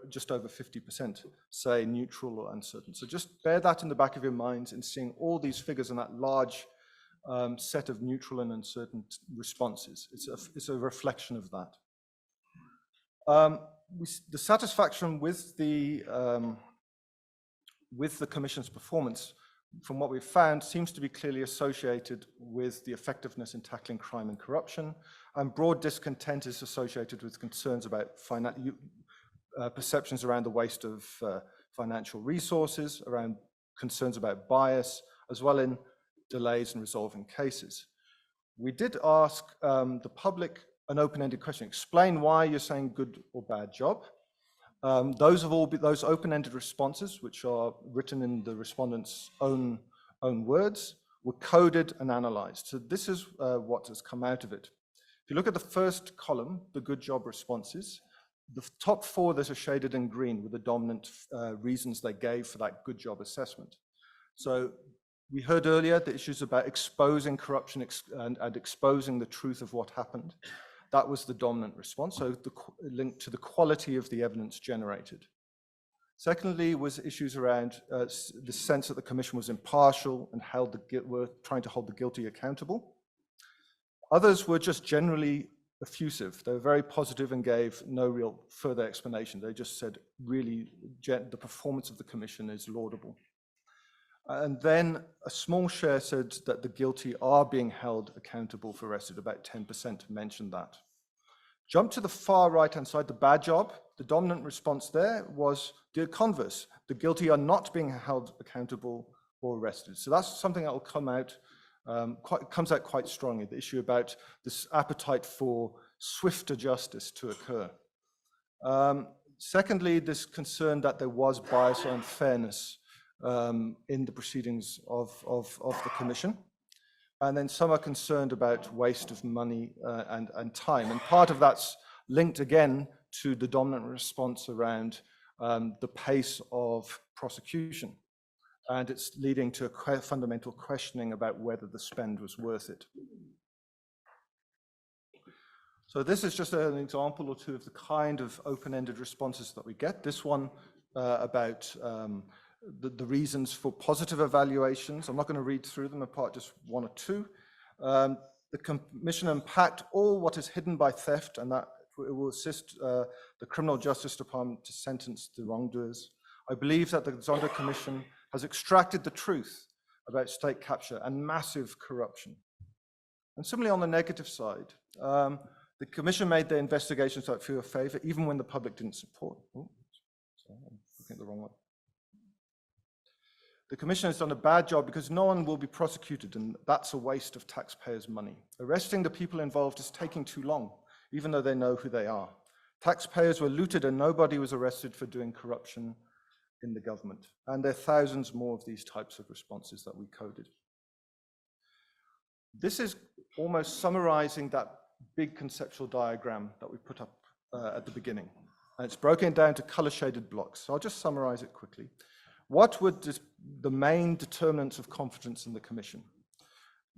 just over 50%, say neutral or uncertain. So just bear that in the back of your minds in seeing all these figures and that large set of neutral and uncertain responses. It's a reflection of that. The satisfaction with the Commission's performance, from what we've found, seems to be clearly associated with the effectiveness in tackling crime and corruption, and broad discontent is associated with concerns about perceptions around the waste of financial resources, around concerns about bias, as well in delays in resolving cases. We did ask the public an open-ended question: explain why you're saying good or bad job. Those open-ended responses, which are written in the respondents' own words, were coded and analyzed. So this is what has come out of it. If you look at the first column, the good job responses, the top four that are shaded in green were the dominant reasons they gave for that good job assessment. So we heard earlier the issues about exposing corruption and exposing the truth of what happened. That was the dominant response, so the link to the quality of the evidence generated. Secondly, was issues around the sense that the Commission was impartial and were trying to hold the guilty accountable. Others were just generally effusive. They were very positive and gave no real further explanation. They just said, really, the performance of the Commission is laudable. And then a small share said that the guilty are being held accountable for arrested. About 10% mentioned that. Jump to the far right-hand side, the bad job. The dominant response there was the converse. The guilty are not being held accountable or arrested. So that's something that will come out, comes out quite strongly, the issue about this appetite for swifter justice to occur. Secondly, this concern that there was bias or unfairness in the proceedings of the Commission. And then some are concerned about waste of money and time. And part of that's linked again to the dominant response around the pace of prosecution. And it's leading to a fundamental questioning about whether the spend was worth it. So this is just an example or two of the kind of open-ended responses that we get. This one about the reasons for positive evaluations. I'm not going to read through them, apart just one or two. The Commission unpacked all what is hidden by theft, and that it will assist the Criminal Justice Department to sentence the wrongdoers. I believe that the Zondo Commission has extracted the truth about state capture and massive corruption. And similarly, on the negative side, the Commission made their investigations out for your favor, even when the public didn't support. Oh, sorry, I'm looking at the wrong one. The Commission has done a bad job because no one will be prosecuted, and that's a waste of taxpayers' money. Arresting the people involved is taking too long, even though they know who they are. Taxpayers were looted and nobody was arrested for doing corruption in the government. And there are thousands more of these types of responses that we coded. This is almost summarizing that big conceptual diagram that we put up at the beginning. And it's broken down to color-shaded blocks. So I'll just summarize it quickly. What were the main determinants of confidence in the Commission?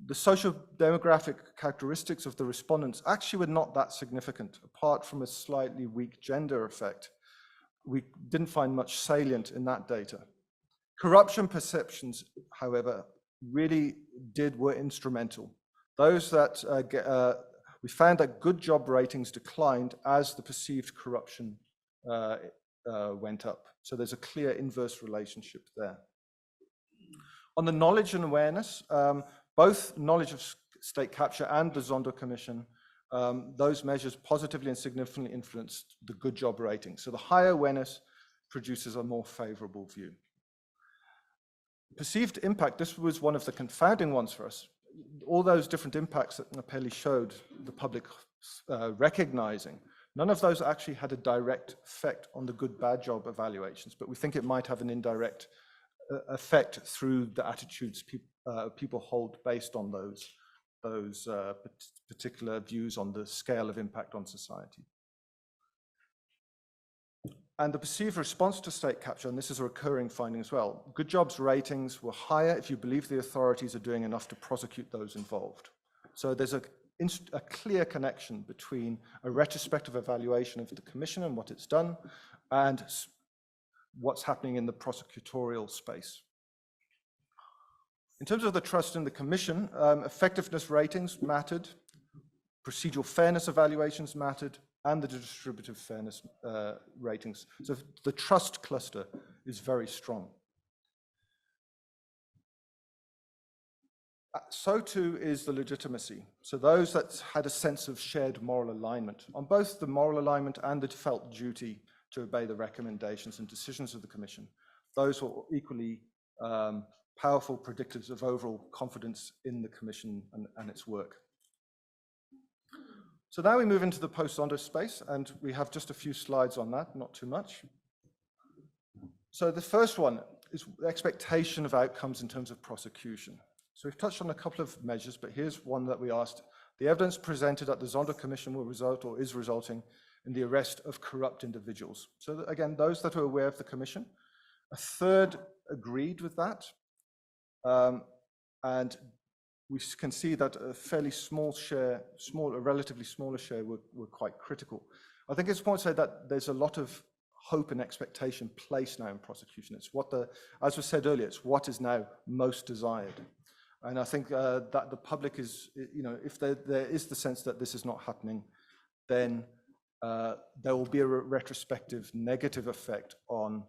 The social demographic characteristics of the respondents actually were not that significant, apart from a slightly weak gender effect. We didn't find much salient in that data. Corruption perceptions, however, really were instrumental. Those that we found that good job ratings declined as the perceived corruption went up. So there's a clear inverse relationship there. On the knowledge and awareness, both knowledge of state capture and the Zondo Commission those measures positively and significantly influenced the good job rating. So the higher awareness produces a more favorable view. Perceived impact, this was one of the confounding ones for us. All those different impacts that Napeli showed the public recognizing, none of those actually had a direct effect on the good bad job evaluations, but we think it might have an indirect effect through the attitudes people hold based on those particular views on the scale of impact on society. And the perceived response to state capture, and this is a recurring finding as well, good jobs ratings were higher if you believe the authorities are doing enough to prosecute those involved. So there's a clear connection between a retrospective evaluation of the Commission and what it's done and what's happening in the prosecutorial space. In terms of the trust in the Commission, effectiveness ratings mattered, procedural fairness evaluations mattered, and the distributive fairness ratings. So the trust cluster is very strong. So too is the legitimacy. So those that had a sense of shared moral alignment on both the moral alignment and the felt duty to obey the recommendations and decisions of the Commission. Those were equally powerful predictors of overall confidence in the Commission and its work. So now we move into the post-Zondo space, and we have just a few slides on that, not too much. So the first one is the expectation of outcomes in terms of prosecution. So we've touched on a couple of measures, but here's one that we asked. The evidence presented at the Zondo Commission will result or is resulting in the arrest of corrupt individuals. So again, those that are aware of the Commission, a third agreed with that. And we can see that a fairly small share, a relatively smaller share were quite critical. I think it's important to say that there's a lot of hope and expectation placed now in prosecution. It's what as was said earlier, it's what is now most desired. And I think that the public is, if there is the sense that this is not happening, then there will be a retrospective negative effect on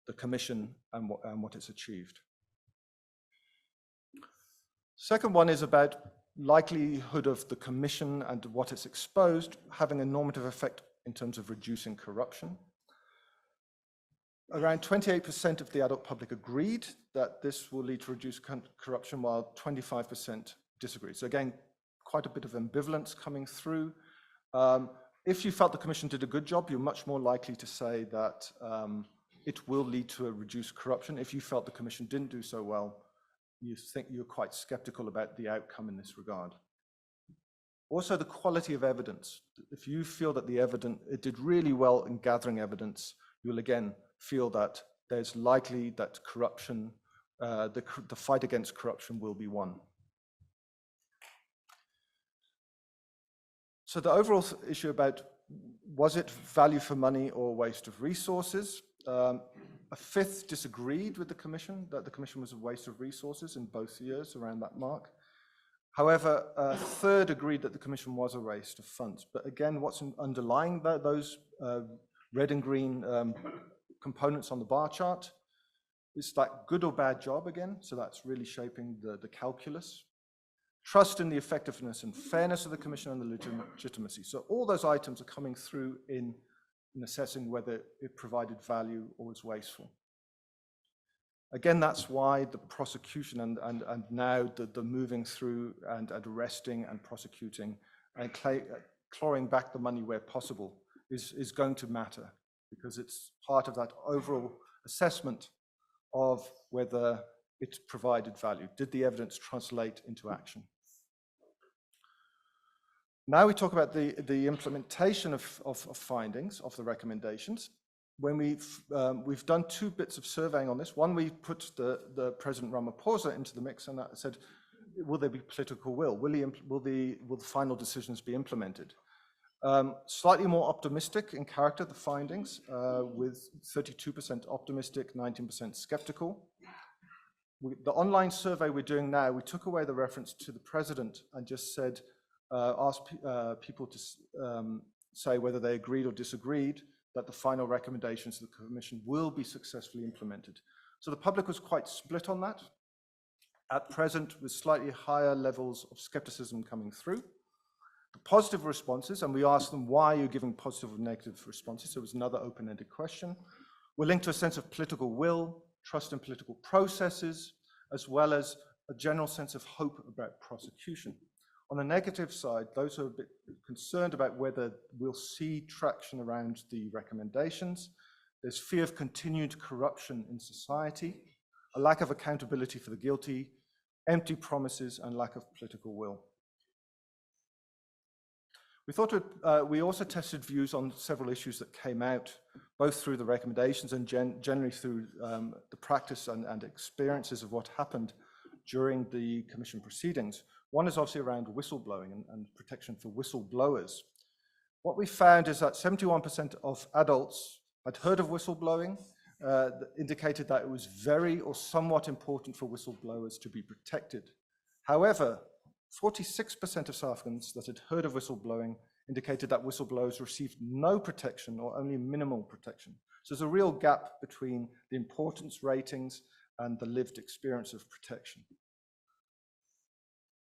the Commission and what it's achieved. Second one is about likelihood of the Commission and what it's exposed having a normative effect in terms of reducing corruption. Around 28% of the adult public agreed that this will lead to reduced corruption, while 25% disagreed. So again, quite a bit of ambivalence coming through. If you felt the Commission did a good job, you're much more likely to say that it will lead to a reduced corruption. If you felt the Commission didn't do so well, you think you're quite skeptical about the outcome in this regard. Also, the quality of evidence. If you feel that it did really well in gathering evidence, you'll again feel that there's likely that corruption, the fight against corruption will be won. So the overall issue about was it value for money or waste of resources? A fifth disagreed with the Commission, that the Commission was a waste of resources in both years around that mark. However, a third agreed that the Commission was a waste of funds. But again, what's underlying those red and green components on the bar chart is that good or bad job again. So that's really shaping the calculus. Trust in the effectiveness and fairness of the Commission and the legitimacy. So all those items are coming through in assessing whether it provided value or was wasteful. Again, that's why the prosecution and now the moving through and arresting and prosecuting and clawing back the money where possible is going to matter, because it's part of that overall assessment of whether it provided value. Did the evidence translate into action? Now we talk about the implementation of findings, of the recommendations. When we've done two bits of surveying on this. One, we put the President Ramaphosa into the mix, and that said, will there be political will? Will the final decisions be implemented? Slightly more optimistic in character, the findings, with 32% optimistic, 19% skeptical. The online survey we're doing now, we took away the reference to the President and just said, asked people to say whether they agreed or disagreed that the final recommendations of the Commission will be successfully implemented. So the public was quite split on that. At present, with slightly higher levels of skepticism coming through. The positive responses, and we asked them, why are you giving positive or negative responses? So it was another open-ended question. We're linked to a sense of political will, trust in political processes, as well as a general sense of hope about prosecution. On the negative side, those who are a bit concerned about whether we'll see traction around the recommendations. There's fear of continued corruption in society, a lack of accountability for the guilty, empty promises, and lack of political will. We thought we also tested views on several issues that came out, both through the recommendations and generally through the practice and experiences of what happened during the Commission proceedings. One is obviously around whistleblowing and protection for whistleblowers. What we found is that 71% of adults had heard of whistleblowing, indicated that it was very or somewhat important for whistleblowers to be protected. However, 46% of South Africans that had heard of whistleblowing indicated that whistleblowers received no protection or only minimal protection. So there's a real gap between the importance ratings and the lived experience of protection.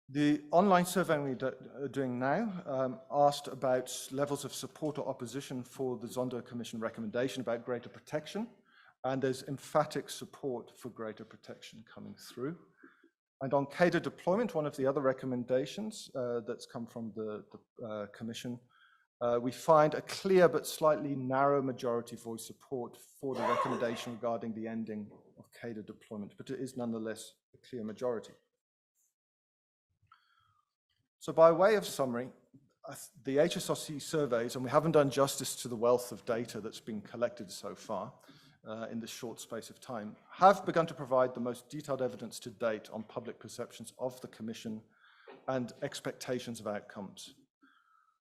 The online survey we're doing now asked about levels of support or opposition for the Zondo Commission recommendation about greater protection, and there's emphatic support for greater protection coming through. And on cadre deployment, one of the other recommendations that's come from the Commission, we find a clear but slightly narrow majority voice support for the recommendation regarding the ending of cadre deployment, but it is nonetheless a clear majority. So by way of summary, the HSRC surveys, and we haven't done justice to the wealth of data that's been collected so far in this short space of time, have begun to provide the most detailed evidence to date on public perceptions of the Commission and expectations of outcomes.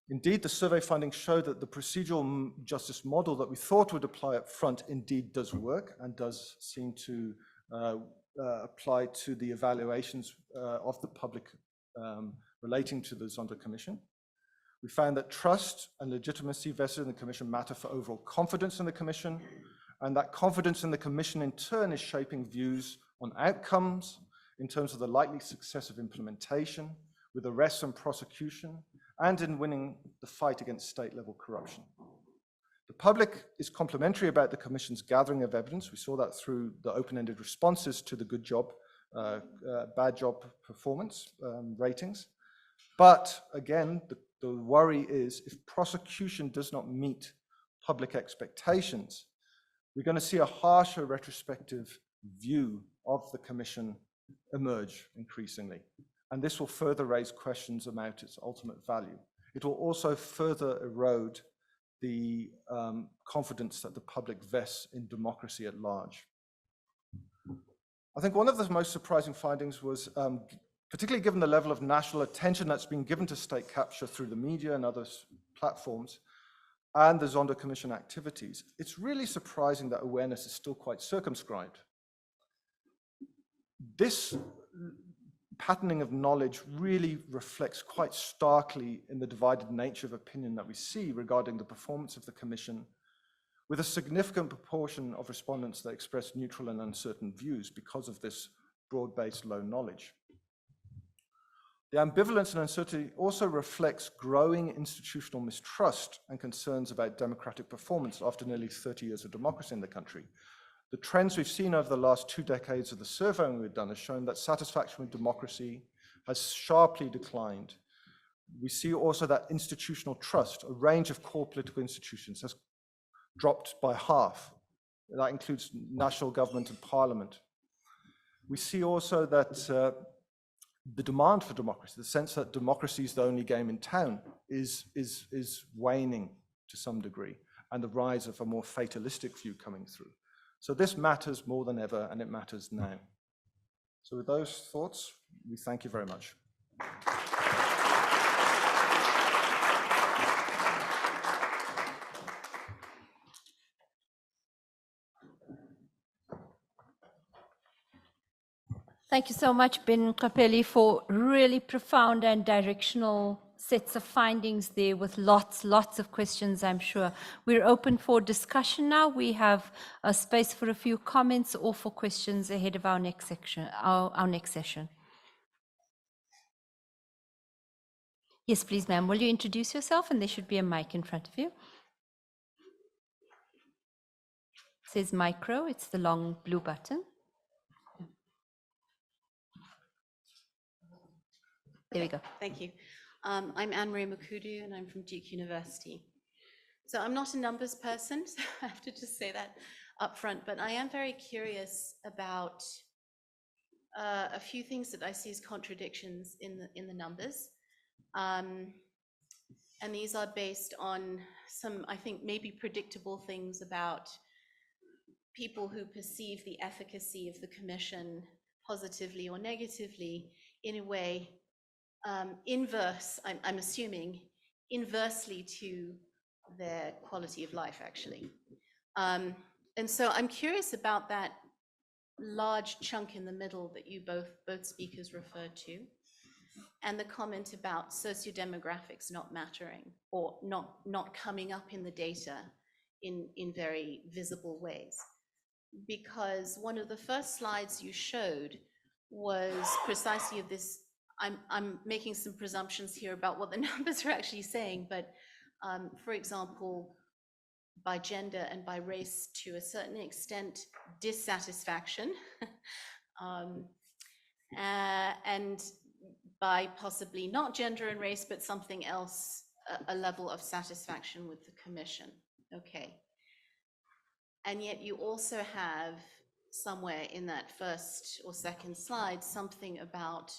Indeed, the survey findings show that the procedural justice model that we thought would apply up front indeed does work and does seem to apply to the evaluations of the public relating to the Zondo Commission. We found that trust and legitimacy vested in the Commission matter for overall confidence in the Commission, and that confidence in the Commission in turn is shaping views on outcomes in terms of the likely success of implementation, with arrests and prosecution, and in winning the fight against state-level corruption. The public is complimentary about the Commission's gathering of evidence. We saw that through the open-ended responses to the good job, bad job performance ratings. But again, the worry is if prosecution does not meet public expectations, we're going to see a harsher retrospective view of the Commission emerge increasingly. And this will further raise questions about its ultimate value. It will also further erode the confidence that the public vests in democracy at large. I think one of the most surprising findings was, particularly given the level of national attention that's been given to state capture through the media and other platforms, and the Zondo Commission activities, it's really surprising that awareness is still quite circumscribed. This patterning of knowledge really reflects quite starkly in the divided nature of opinion that we see regarding the performance of the Commission, with a significant proportion of respondents that express neutral and uncertain views because of this broad-based low knowledge. The ambivalence and uncertainty also reflects growing institutional mistrust and concerns about democratic performance after nearly 30 years of democracy in the country. The trends we've seen over the last 2 decades of the surveying we've done has shown that satisfaction with democracy has sharply declined. We see also that institutional trust, a range of core political institutions, has dropped by half. That includes national government and parliament. We see also that the demand for democracy, the sense that democracy is the only game in town, is waning to some degree, and the rise of a more fatalistic view coming through. So this matters more than ever, and it matters now. So with those thoughts, we thank you very much. Thank you so much, Ben Kapeli, for really profound and directional sets of findings there with lots of questions, I'm sure. We're open for discussion now. We have a space for a few comments or for questions ahead of our next section, our next session. Yes, please, ma'am. Will you introduce yourself? And there should be a mic in front of you. It says micro. It's the long blue button. There we go. Thank you. I'm Anne-Marie Makudu, and I'm from Duke University. So I'm not a numbers person, so I have to just say that up front, but I am very curious about a few things that I see as contradictions in the numbers. And these are based on some, I think, maybe predictable things about people who perceive the efficacy of the Commission positively or negatively in a way inverse, I'm assuming, inversely to their quality of life, actually. And so I'm curious about that large chunk in the middle that you both speakers referred to, and the comment about sociodemographics not mattering or not coming up in the data in very visible ways. Because one of the first slides you showed was precisely of this. I'm making some presumptions here about what the numbers are actually saying, but for example, by gender and by race to a certain extent, dissatisfaction, and by possibly not gender and race, but something else, a level of satisfaction with the Commission. Okay. And yet you also have somewhere in that first or second slide, something about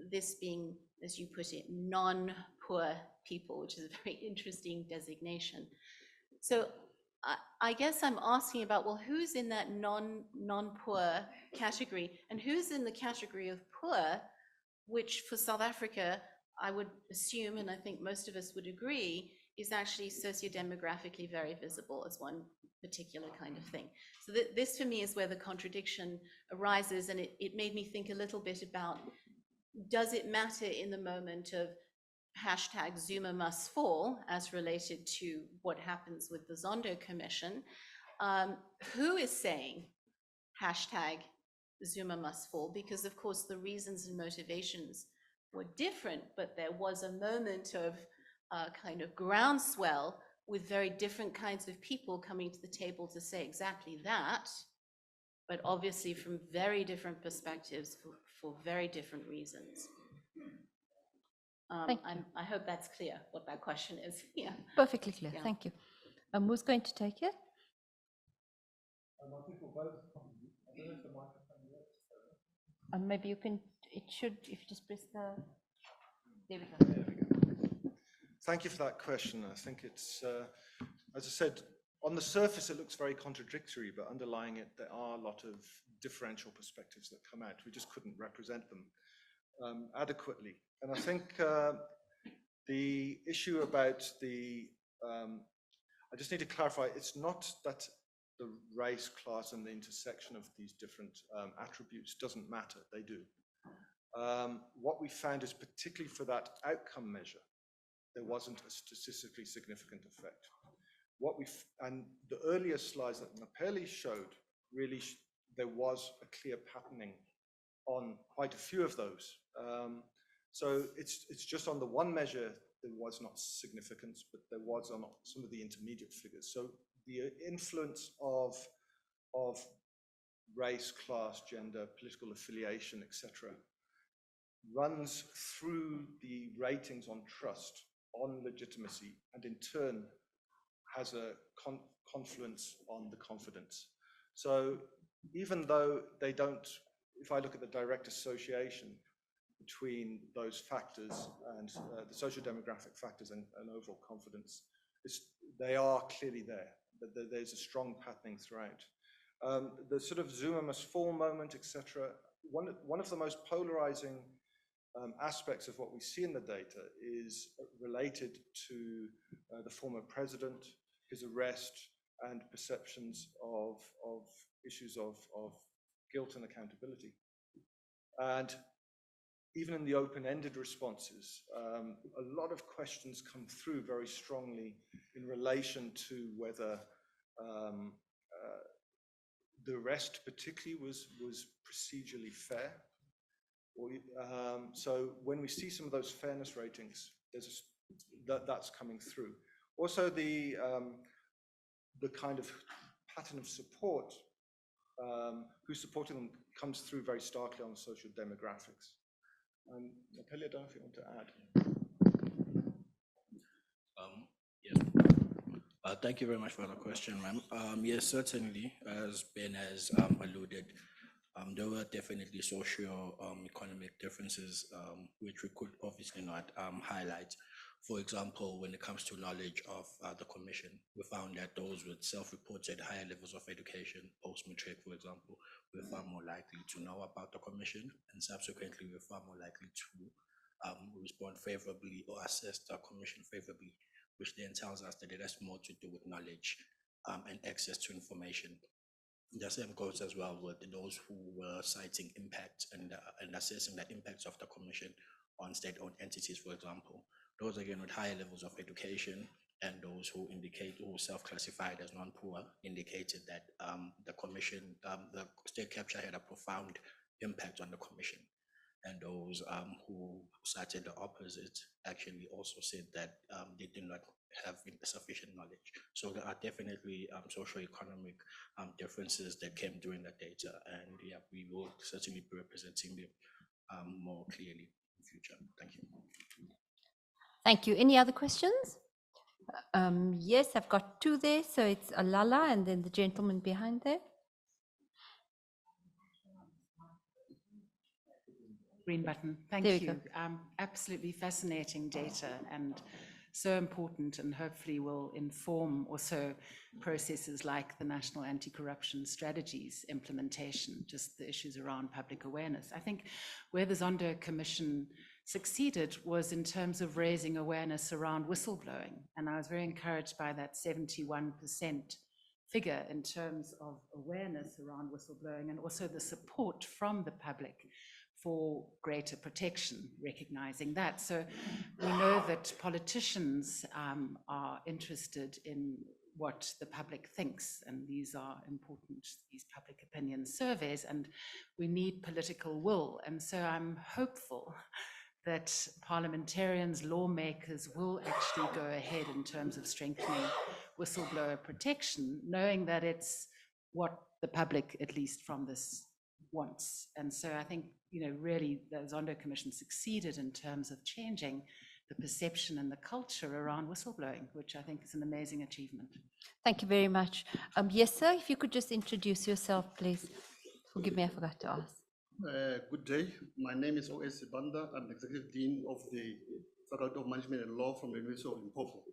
this being, as you put it, non-poor people, which is a very interesting designation. So I guess I'm asking about, well, who's in that non-poor category, and who's in the category of poor, which for South Africa, I would assume, and I think most of us would agree, is actually sociodemographically very visible as one particular kind of thing. So this for me is where the contradiction arises, and it made me think a little bit about, does it matter in the moment of hashtag Zuma must fall as related to what happens with the Zondo Commission? Who is saying hashtag Zuma must fall? Because of course the reasons and motivations were different, but there was a moment of kind of groundswell with very different kinds of people coming to the table to say exactly that, but obviously from very different perspectives for very different reasons. I hope that's clear what that question is. Yeah. Perfectly clear. Yeah. Thank you. Who's going to take it? Maybe you can, it should, if you just press the, there we go. Thank you for that question. I think it's, as I said, on the surface it looks very contradictory, but underlying it there are a lot of differential perspectives that come out. We just couldn't represent them adequately. And I think the issue about the, I just need to clarify, it's not that the race, class, and the intersection of these different attributes doesn't matter, they do. What we found is particularly for that outcome measure, there wasn't a statistically significant effect. And the earlier slides that Napeli showed, really there was a clear patterning on quite a few of those. So it's just on the one measure there was not significance, but there was on some of the intermediate figures. So the influence of race, class, gender, political affiliation, etc., runs through the ratings on trust, on legitimacy, and in turn has a confluence on the confidence. So even though they don't, if I look at the direct association between those factors and the socio-demographic factors and overall confidence, they are clearly there. There's a strong patterning throughout. The sort of Zuma must fall moment, etc. One of the most polarizing aspects of what we see in the data is related to the former president, his arrest, and perceptions of issues of guilt and accountability. And even in the open-ended responses, a lot of questions come through very strongly in relation to whether the arrest particularly was procedurally fair. So when we see some of those fairness ratings, that's coming through. Also, the kind of pattern of support, who's supporting them, comes through very starkly on social demographics. Napeli, I don't know if you want to add. Yes. Thank you very much for the question, ma'am. Yes, certainly, as Ben has alluded, there were definitely socio-economic differences, which we could obviously not highlight. For example, when it comes to knowledge of the Commission, we found that those with self-reported higher levels of education, post-matric, for example, were far more likely to know about the Commission, and subsequently were far more likely to respond favorably or assess the Commission favorably, which then tells us that it has more to do with knowledge and access to information. The same goes as well with those who were citing impact and assessing the impacts of the Commission on state-owned entities, for example. Those again with higher levels of education, and those who self-classified as non-poor indicated that the Commission, the state capture had a profound impact on the Commission. And those who cited the opposite actually also said that they did not have sufficient knowledge. So there are definitely socio-economic differences that came during the data, and yeah, we will certainly be representing them more clearly in the future. Thank you. Thank you. Any other questions? Yes, I've got two there. So it's Alala and then the gentleman behind there. Green button. Thank There we you. Absolutely fascinating data and so important, and hopefully will inform also processes like the National Anti-Corruption Strategies implementation, just the issues around public awareness. I think where the Zondo Commission succeeded was in terms of raising awareness around whistleblowing. And I was very encouraged by that 71% figure in terms of awareness around whistleblowing, and also the support from the public for greater protection, recognizing that. So we know that politicians are interested in what the public thinks, and these are important, these public opinion surveys, and we need political will. And so I'm hopeful that parliamentarians, lawmakers will actually go ahead in terms of strengthening whistleblower protection, knowing that it's what the public, at least from this, wants. And so I think, really the Zondo Commission succeeded in terms of changing the perception and the culture around whistleblowing, which I think is an amazing achievement. Thank you very much. Yes, sir, if you could just introduce yourself, please. Forgive me, I forgot to ask. Good day. My name is O.S. Sibanda. I'm the Executive Dean of the Faculty of Management and Law from the University of Limpopo.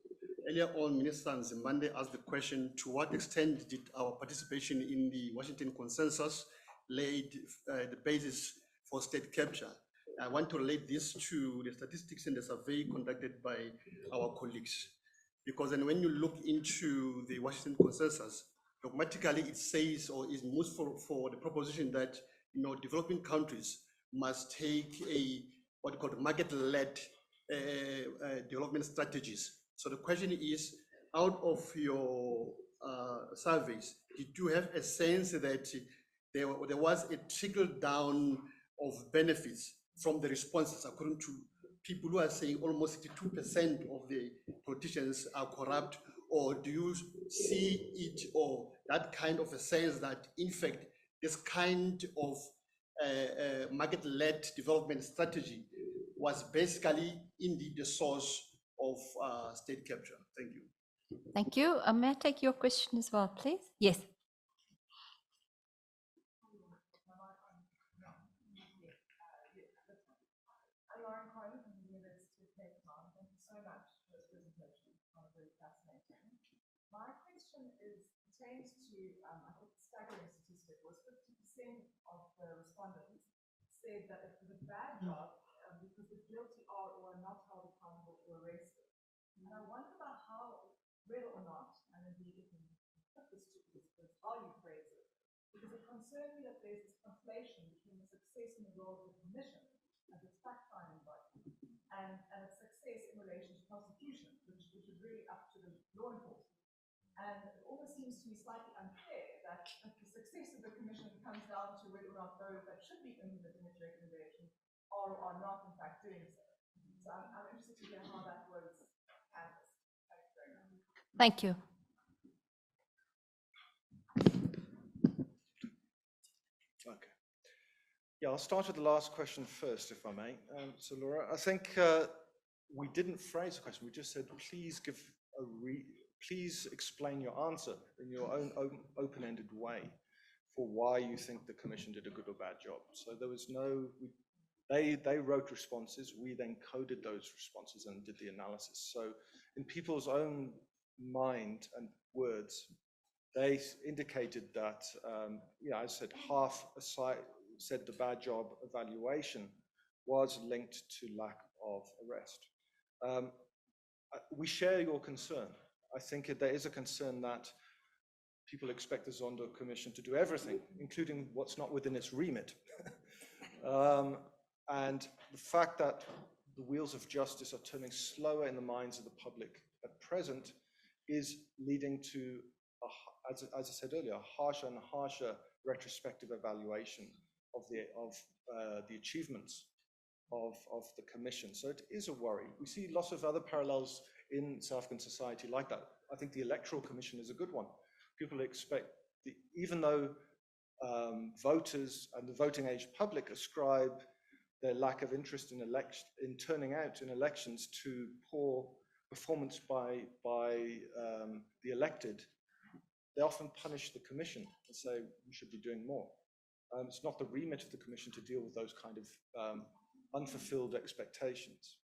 Earlier on, Minister Nzimande asked the question, to what extent did our participation in the Washington Consensus lay the basis for state capture? I want to relate this to the statistics and the survey conducted by our colleagues. Because then when you look into the Washington Consensus, dogmatically it says, or is moves for the proposition that developing countries must take what you call market-led development strategies. So the question is, out of your surveys, did you have a sense that there was a trickle down of benefits from the responses, according to people who are saying almost 62% of the politicians are corrupt? Or do you see it, or that kind of a sense that, in fact, this kind of market-led development strategy was basically indeed the source of state capture? Thank you. Thank you. May I take your question as well, please? Yes. My question pertains to, I think, the staggering statistic was 50% of the respondents said that it was a bad job because the guilty are or are not held accountable or arrested. And I wonder about how, whether or not, and indeed if you put this to this, how you phrase it, because it concerns me that there's this conflation between the success and the role of the Commission as its fact-finding body and its success in relation to prosecution, which is really up to the law enforcement. And it almost seems to me slightly unfair that the success of the Commission comes down to whether or not those that should be implementing its recommendation are or are not, in fact, doing so. I'm interested to hear how that was canvassed. Thank you very much. Thank you. Okay. Yeah, I'll start with the last question first, if I may. So, Laura, I think we didn't phrase the question. We just said, please please explain your answer in your own open-ended way for why you think the Commission did a good or bad job. So there was no, they wrote responses. We then coded those responses and did the analysis. So in people's own mind and words, they indicated that, I said half aside, said the bad job evaluation was linked to lack of arrest. We share your concern. I think there is a concern that people expect the Zondo Commission to do everything, including what's not within its remit. And the fact that the wheels of justice are turning slower in the minds of the public at present is leading to, as I said earlier, a harsher and harsher retrospective evaluation of the achievements of the Commission. So it is a worry. We see lots of other parallels in South African society like that. I think the Electoral Commission is a good one. People expect, even though voters and the voting age public ascribe their lack of interest in turning out in elections to poor performance by the elected, they often punish the Commission and say we should be doing more. It's not the remit of the Commission to deal with those kind of unfulfilled expectations.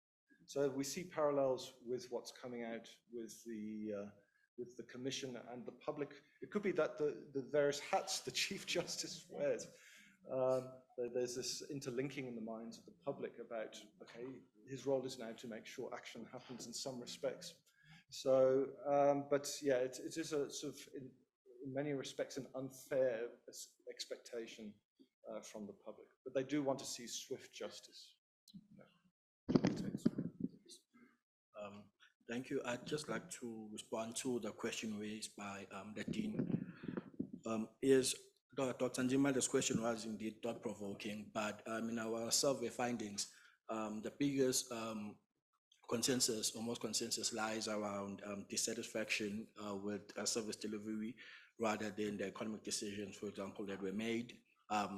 So we see parallels with what's coming out with the Commission and the public. It could be that the various hats the Chief Justice wears, there's this interlinking in the minds of the public about, okay, his role is now to make sure action happens in some respects. So, but yeah, it is a sort of, in many respects, an unfair expectation from the public. But they do want to see swift justice. Thank you. I'd just like to respond to the question raised by the Dean. Dr. Njima's question was indeed thought-provoking, but in our survey findings, the biggest consensus, almost consensus, lies around dissatisfaction with service delivery rather than the economic decisions, for example, that were made.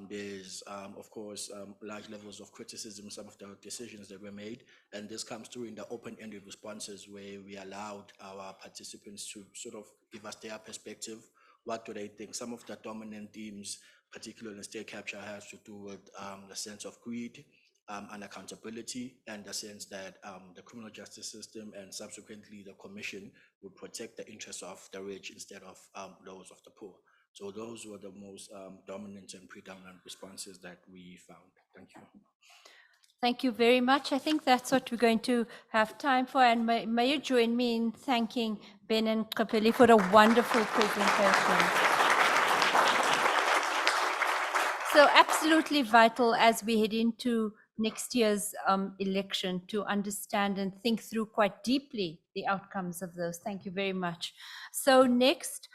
There's, of course, large levels of criticism, some of the decisions that were made, and this comes through in the open-ended responses where we allowed our participants to sort of give us their perspective. What do they think? Some of the dominant themes, particularly in state capture, has to do with the sense of greed and accountability, and the sense that the criminal justice system and subsequently the Commission would protect the interests of the rich instead of those of the poor. So those were the most dominant and predominant responses that we found. Thank you. Thank you very much. I think that's what we're going to have time for. And may you join me in thanking Ben and Kapeli for a wonderful presentation. So absolutely vital as we head into next year's election to understand and think through quite deeply the outcomes of those. Thank you very much. So next,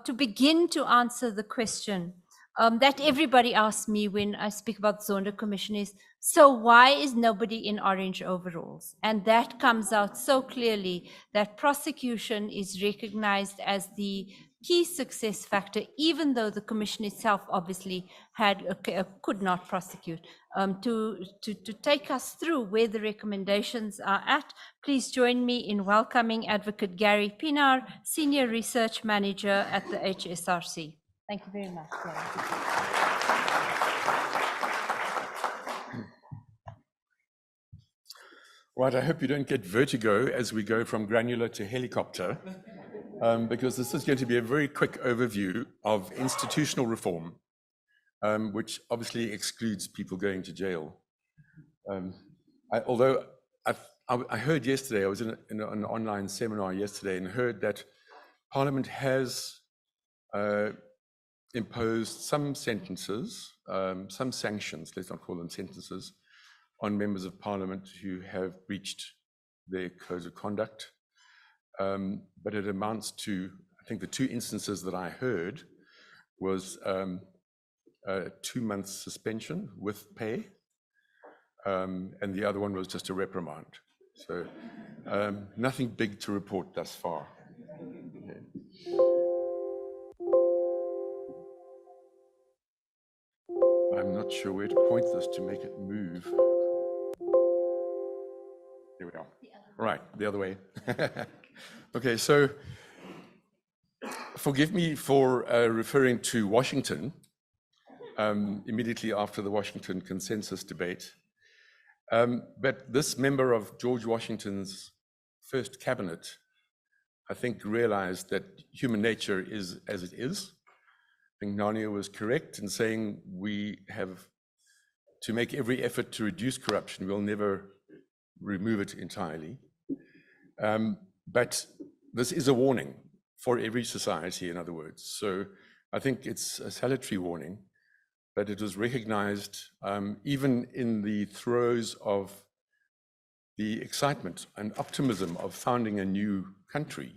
to begin to answer the question that everybody asks me when I speak about Zondo Commission is, so why is nobody in orange overalls? And that comes out so clearly that prosecution is recognized as the key success factor, even though the Commission itself obviously could not prosecute. To take us through where the recommendations are at, please join me in welcoming Advocate Gary Pienaar, Senior Research Manager at the HSRC. Thank you very much. Right, I hope you don't get vertigo as we go from granular to helicopter, because this is going to be a very quick overview of institutional reform, which obviously excludes people going to jail. Although I heard yesterday, I was in an online seminar yesterday and heard that Parliament has imposed some sentences, some sanctions, let's not call them sentences, on members of Parliament who have breached their codes of conduct. But it amounts to, I think the two instances that I heard was a 2-month suspension with pay, and the other one was just a reprimand. So nothing big to report thus far. Okay. I'm not sure where to point this to make it move. Here we are. Right, the other way. Okay, so forgive me for referring to Washington immediately after the Washington consensus debate. But this member of George Washington's first cabinet, I think, realized that human nature is as it is. I think Nania was correct in saying we have to make every effort to reduce corruption. We'll never remove it entirely. But this is a warning for every society, in other words. So I think it's a salutary warning, but it was recognized even in the throes of the excitement and optimism of founding a new country,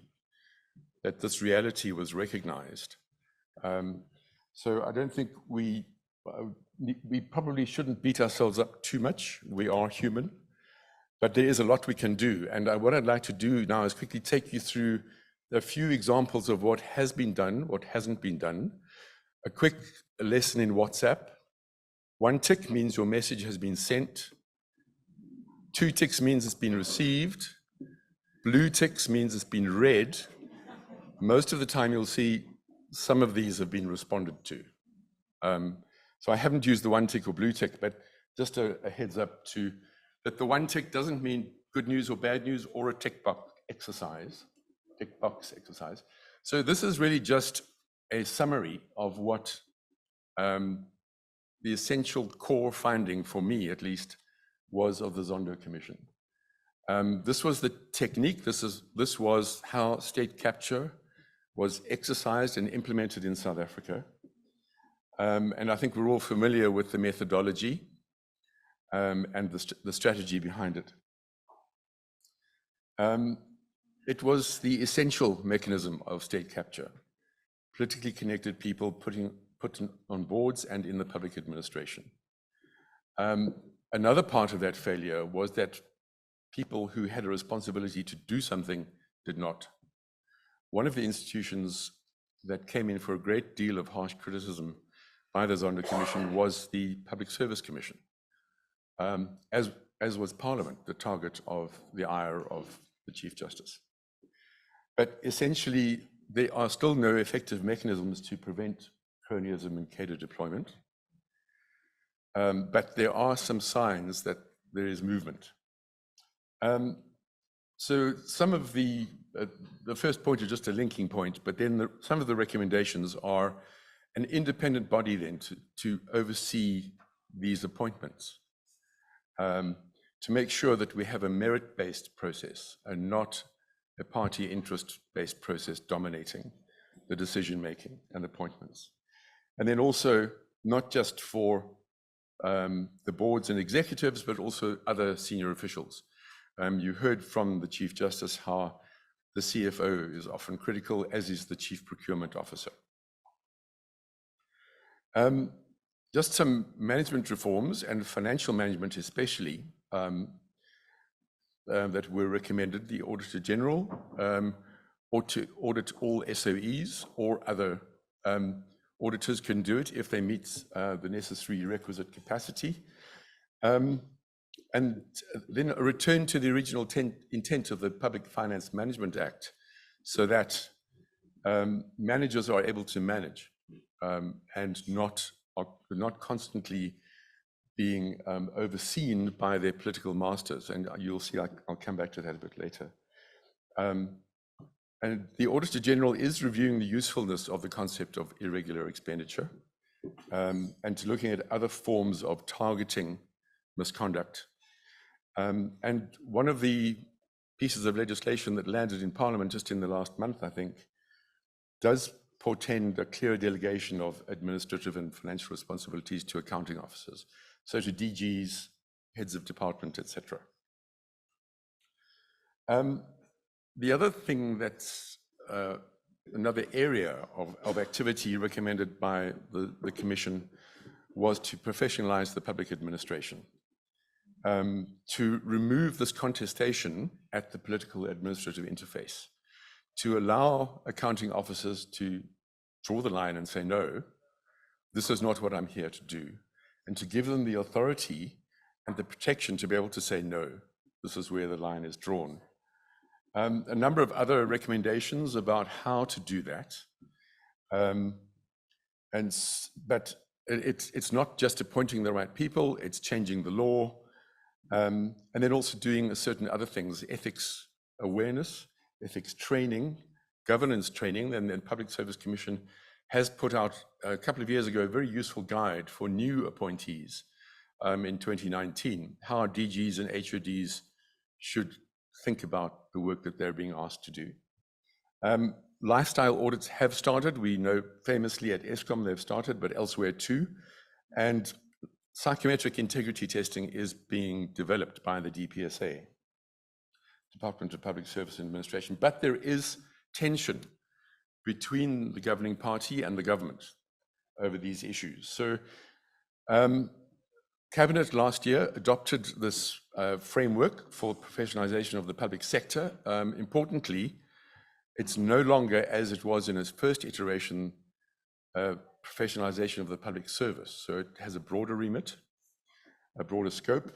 that this reality was recognized. So I don't think we probably shouldn't beat ourselves up too much. We are human, but there is a lot we can do. And what I'd like to do now is quickly take you through a few examples of what has been done, what hasn't been done. A quick lesson in WhatsApp. 1 tick means your message has been sent. 2 ticks means it's been received. Blue ticks means it's been read. Most of the time you'll see some of these have been responded to. So I haven't used the 1 tick or blue tick, but just a heads up to that the 1 tick doesn't mean good news or bad news or a tick box exercise. So this is really just a summary of what the essential core finding, for me at least, was of the Zondo Commission. This was the technique, this was how state capture was exercised and implemented in South Africa. And I think we're all familiar with the methodology and the strategy behind it. It was the essential mechanism of state capture. Politically connected people put on boards and in the public administration. Another part of that failure was that people who had a responsibility to do something did not. One of the institutions that came in for a great deal of harsh criticism by the Zondo Commission was the Public Service Commission, as was Parliament, the target of the ire of the Chief Justice. But essentially, there are still no effective mechanisms to prevent cronyism and cadre deployment. But there are some signs that there is movement. So some of the first point is just a linking point, but then some of the recommendations are an independent body then to oversee these appointments, to make sure that we have a merit-based process and not a party interest-based process dominating the decision-making and appointments. And then also not just for the boards and executives, but also other senior officials. You heard from the Chief Justice how the CFO is often critical, as is the Chief Procurement Officer. Just some management reforms and financial management especially that were recommended. The Auditor General ought to audit all SOEs, or other auditors can do it if they meet the necessary requisite capacity. And then a return to the original intent of the Public Finance Management Act, so that managers are able to manage and not constantly being overseen by their political masters. And you'll see, I'll come back to that a bit later. And the Auditor General is reviewing the usefulness of the concept of irregular expenditure and to looking at other forms of targeting misconduct. And one of the pieces of legislation that landed in Parliament just in the last month, I think, does portend a clear delegation of administrative and financial responsibilities to accounting officers, so to DGs, heads of department, etc. The other thing that's another area of activity recommended by the Commission was to professionalize the public administration. to remove this contestation at the political administrative interface, to allow accounting officers to draw the line and say, no, this is not what I'm here to do, and to give them the authority and the protection to be able to say, no, this is where the line is drawn. A number of other recommendations about how to do that. But it's not just appointing the right people, it's changing the law, and then also doing certain other things, ethics awareness, ethics training, governance training. And the Public Service Commission has put out a couple of years ago a very useful guide for new appointees in 2019, how DGs and HODs should think about the work that they're being asked to do. Lifestyle audits have started. We know famously at Eskom they've started, but elsewhere too. And psychometric integrity testing is being developed by the DPSA, Department of Public Service Administration. But there is tension between the governing party and the government over these issues. So Cabinet last year adopted this framework for professionalization of the public sector. Importantly, it's no longer, as it was in its first iteration, professionalization of the public service. So it has a broader remit, a broader scope.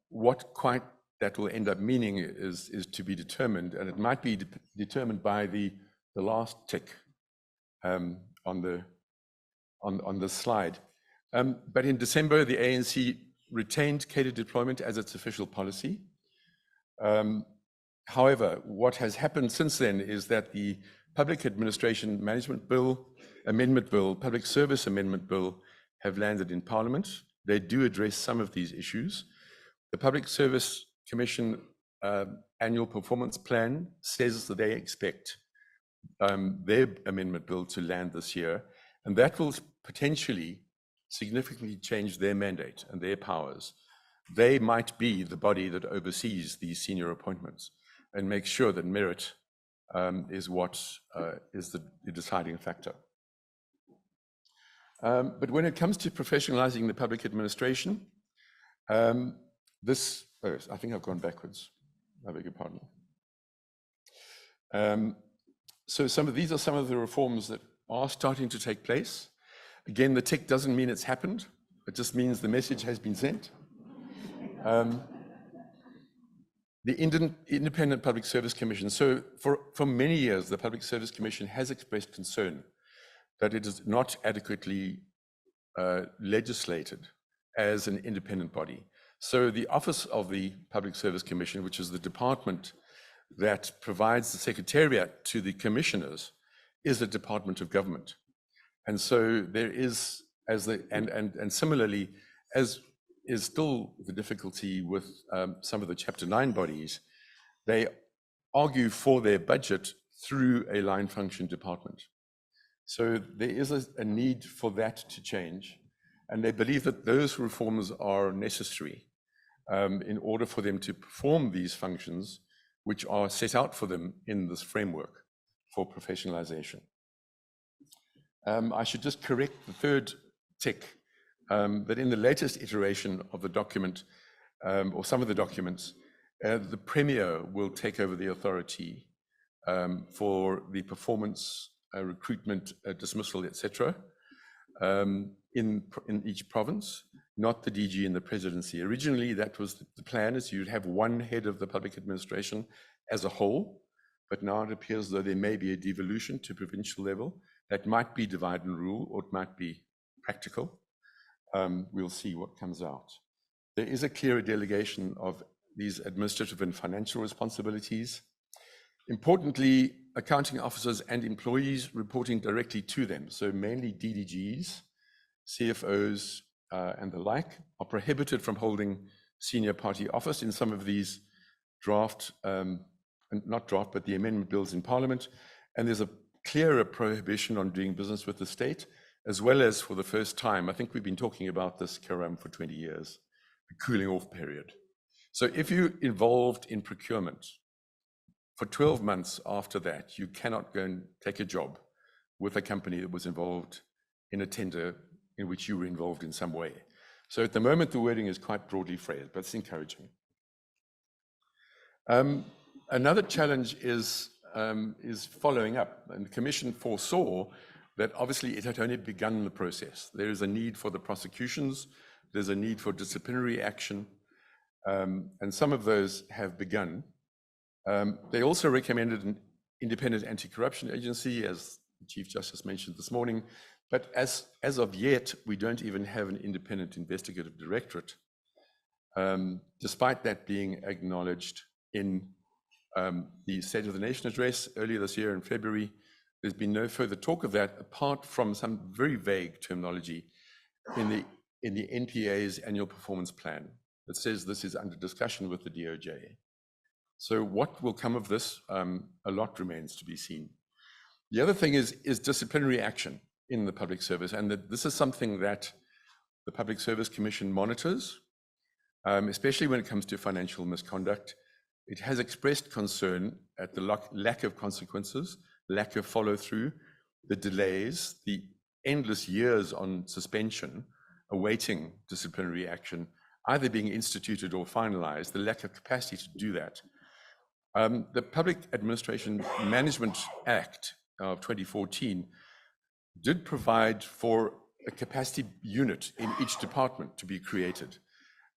What quite that will end up meaning is to be determined, and it might be determined by the last tick on the slide. But in December, the ANC retained cadre deployment as its official policy. However, what has happened since then is that the Public Administration Management Bill, Amendment Bill, Public Service Amendment Bill have landed in Parliament. They do address some of these issues. The Public Service Commission annual performance plan says that they expect their amendment bill to land this year, and that will potentially significantly change their mandate and their powers. They might be the body that oversees these senior appointments and makes sure that merit is what is the deciding factor. But when it comes to professionalizing the public administration, I think I've gone backwards. I beg your pardon. So these are some of the reforms that are starting to take place. Again, the tick doesn't mean it's happened. It just means the message has been sent. The Independent Public Service Commission. So for many years, the Public Service Commission has expressed concern that it is not adequately legislated as an independent body. So the Office of the Public Service Commission, which is the department that provides the secretariat to the commissioners, is a department of government. And so there is, and similarly, as is still the difficulty with some of the Chapter 9 bodies, they argue for their budget through a line function department. So there is a need for that to change, and they believe that those reforms are necessary in order for them to perform these functions which are set out for them in this framework for professionalization. I should just correct the third tick, that in the latest iteration of the document, or some of the documents, the Premier will take over the authority for the performance, recruitment, dismissal, etc., in each province, not the DG and the presidency. Originally, that was the plan, is you'd have one head of the public administration as a whole, but now it appears though there may be a devolution to provincial level. That might be divide and rule, or it might be practical. We'll see what comes out. There is a clearer delegation of these administrative and financial responsibilities. Importantly, accounting officers and employees reporting directly to them, so mainly DDGs, CFOs, and the like, are prohibited from holding senior party office in some of these draft, not draft, but the amendment bills in Parliament. And there's a clearer prohibition on doing business with the state, as well as, for the first time, I think we've been talking about this, Karam, for 20 years, the cooling off period. So if you're involved in procurement, for 12 months after that, you cannot go and take a job with a company that was involved in a tender in which you were involved in some way. So at the moment, the wording is quite broadly phrased, but it's encouraging. Another challenge is following up, and the Commission foresaw that obviously it had only begun the process. There is a need for the prosecutions, there's a need for disciplinary action, and some of those have begun. They also recommended an independent anti-corruption agency, as the Chief Justice mentioned this morning, but as of yet, we don't even have an independent investigative directorate, despite that being acknowledged in the State of the Nation address earlier this year in February. There's been no further talk of that, apart from some very vague terminology in the NPA's annual performance plan that says this is under discussion with the DOJ. So what will come of this? A lot remains to be seen. The other thing is disciplinary action in the public service, and that this is something that the Public Service Commission monitors, especially when it comes to financial misconduct. It has expressed concern at the lack of consequences, lack of follow-through, the delays, the endless years on suspension, awaiting disciplinary action, either being instituted or finalized, the lack of capacity to do that. The Public Administration Management Act of 2014 did provide for a capacity unit in each department to be created.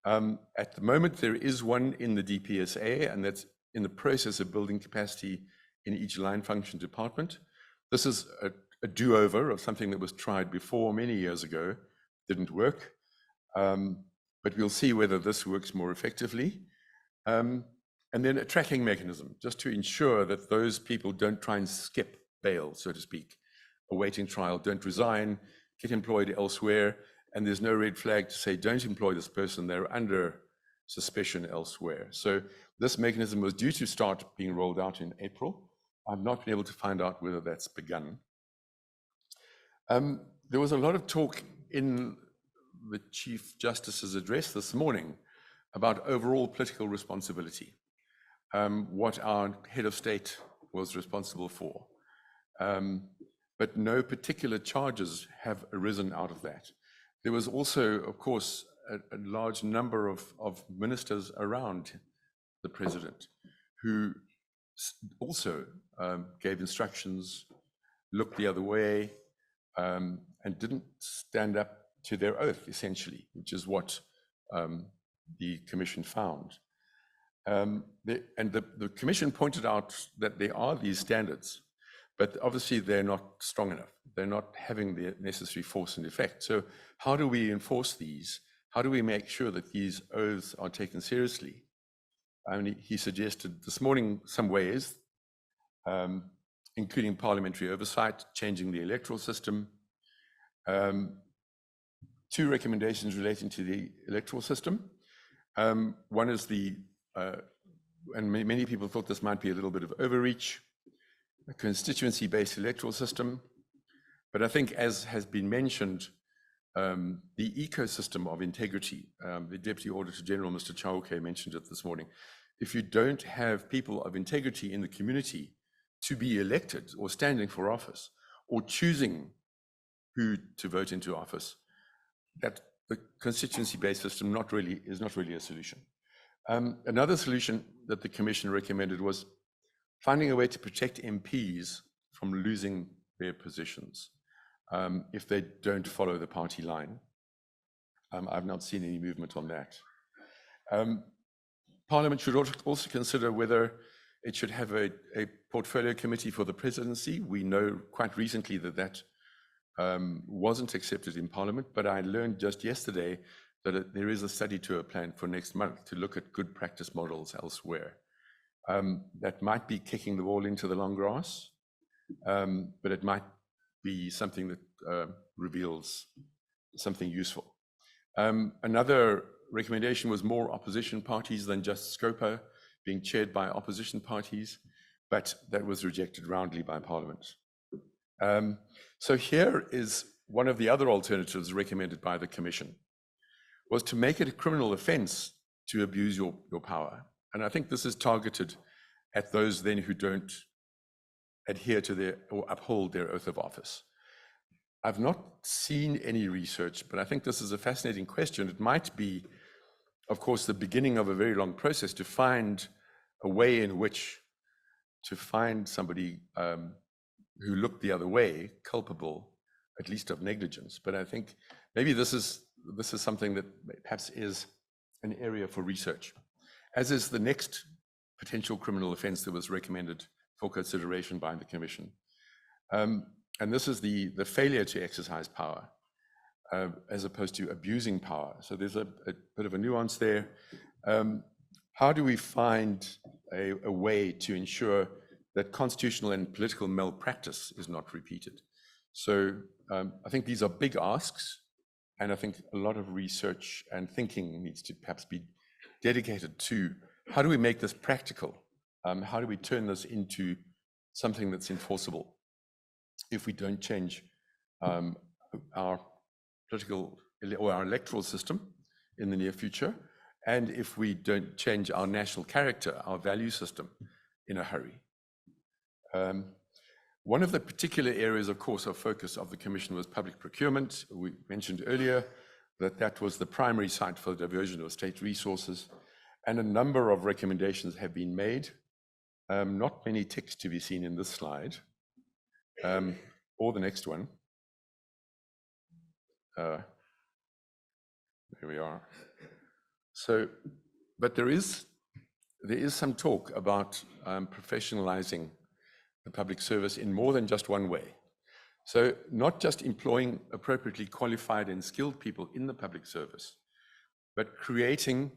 At the moment, there is one in the DPSA, and that's in the process of building capacity in each line function department. This is a do-over of something that was tried before many years ago, didn't work, but we'll see whether this works more effectively. And then a tracking mechanism, just to ensure that those people don't try and skip bail, so to speak, awaiting trial, don't resign, get employed elsewhere, and there's no red flag to say, don't employ this person, they're under suspicion elsewhere. So this mechanism was due to start being rolled out in April. I've not been able to find out whether that's begun. There was a lot of talk in the Chief Justice's address this morning about overall political responsibility, what our head of state was responsible for. But no particular charges have arisen out of that. There was also, of course, a large number of ministers around the president who also gave instructions, looked the other way, and didn't stand up to their oath, essentially, which is what the commission found. The commission pointed out that there are these standards, but obviously they're not strong enough. They're not having the necessary force and effect. So how do we enforce these? How do we make sure that these oaths are taken seriously? I mean, he suggested this morning some ways, including parliamentary oversight, changing the electoral system. Two recommendations relating to the electoral system. One is and many people thought this might be a little bit of overreach, a constituency-based electoral system. But I think, as has been mentioned, the ecosystem of integrity, the Deputy Auditor General, Mr. Chauke, mentioned it this morning. If you don't have people of integrity in the community to be elected or standing for office or choosing who to vote into office, that the constituency-based system is not really a solution. Another solution that the Commission recommended was finding a way to protect MPs from losing their positions if they don't follow the party line. I've not seen any movement on that. Parliament should also consider whether it should have a portfolio committee for the presidency. We know quite recently that wasn't accepted in Parliament, but I learned just yesterday that there is a study tour planned for next month to look at good practice models elsewhere. That might be kicking the ball into the long grass, but it might be something that reveals something useful. Another recommendation was more opposition parties than just SCOPA being chaired by opposition parties, but that was rejected roundly by Parliament. So here is one of the other alternatives recommended by the Commission, was to make it a criminal offence to abuse your power. And I think this is targeted at those then who don't adhere to or uphold their oath of office. I've not seen any research, but I think this is a fascinating question. It might be, of course, the beginning of a very long process to find a way in which to find somebody who looked the other way, culpable, at least of negligence. But I think maybe this is something that perhaps is an area for research, as is the next potential criminal offence that was recommended for consideration by the Commission. And this is the failure to exercise power, as opposed to abusing power. So there's a bit of a nuance there. How do we find a way to ensure that constitutional and political malpractice is not repeated? So I think these are big asks, and I think a lot of research and thinking needs to perhaps be dedicated to how do we make this practical? How do we turn this into something that's enforceable if we don't change our political or our electoral system in the near future, and if we don't change our national character, our value system in a hurry? One of the particular areas, of course, of focus of the Commission was public procurement. We mentioned earlier that that was the primary site for the diversion of state resources, and a number of recommendations have been made. Not many ticks to be seen in this slide, or the next one. There we are. So, but there is some talk about professionalizing the public service in more than just one way. So not just employing appropriately qualified and skilled people in the public service, but creating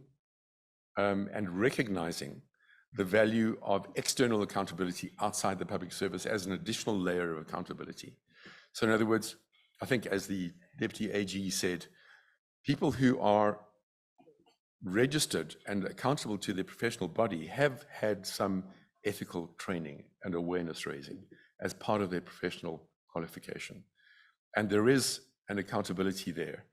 and recognizing the value of external accountability outside the public service as an additional layer of accountability. So in other words, I think as the Deputy AG said, people who are registered and accountable to their professional body have had some ethical training and awareness raising as part of their professional qualification. And there is an accountability there.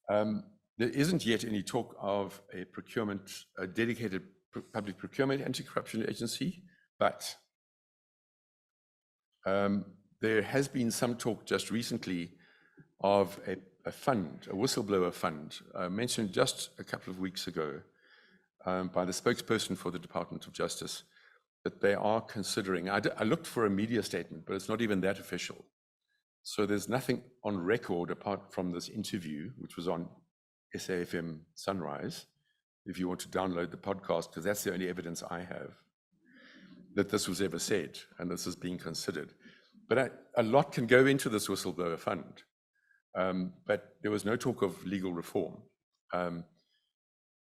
There isn't yet any talk of a dedicated public procurement anti-corruption agency, but there has been some talk just recently of a fund, a whistleblower fund, mentioned just a couple of weeks ago by the spokesperson for the Department of Justice, that they are considering. I looked for a media statement, but it's not even that official. So there's nothing on record apart from this interview, which was on SAFM Sunrise, if you want to download the podcast, because that's the only evidence I have that this was ever said and this is being considered. But a lot can go into this whistleblower fund, but there was no talk of legal reform.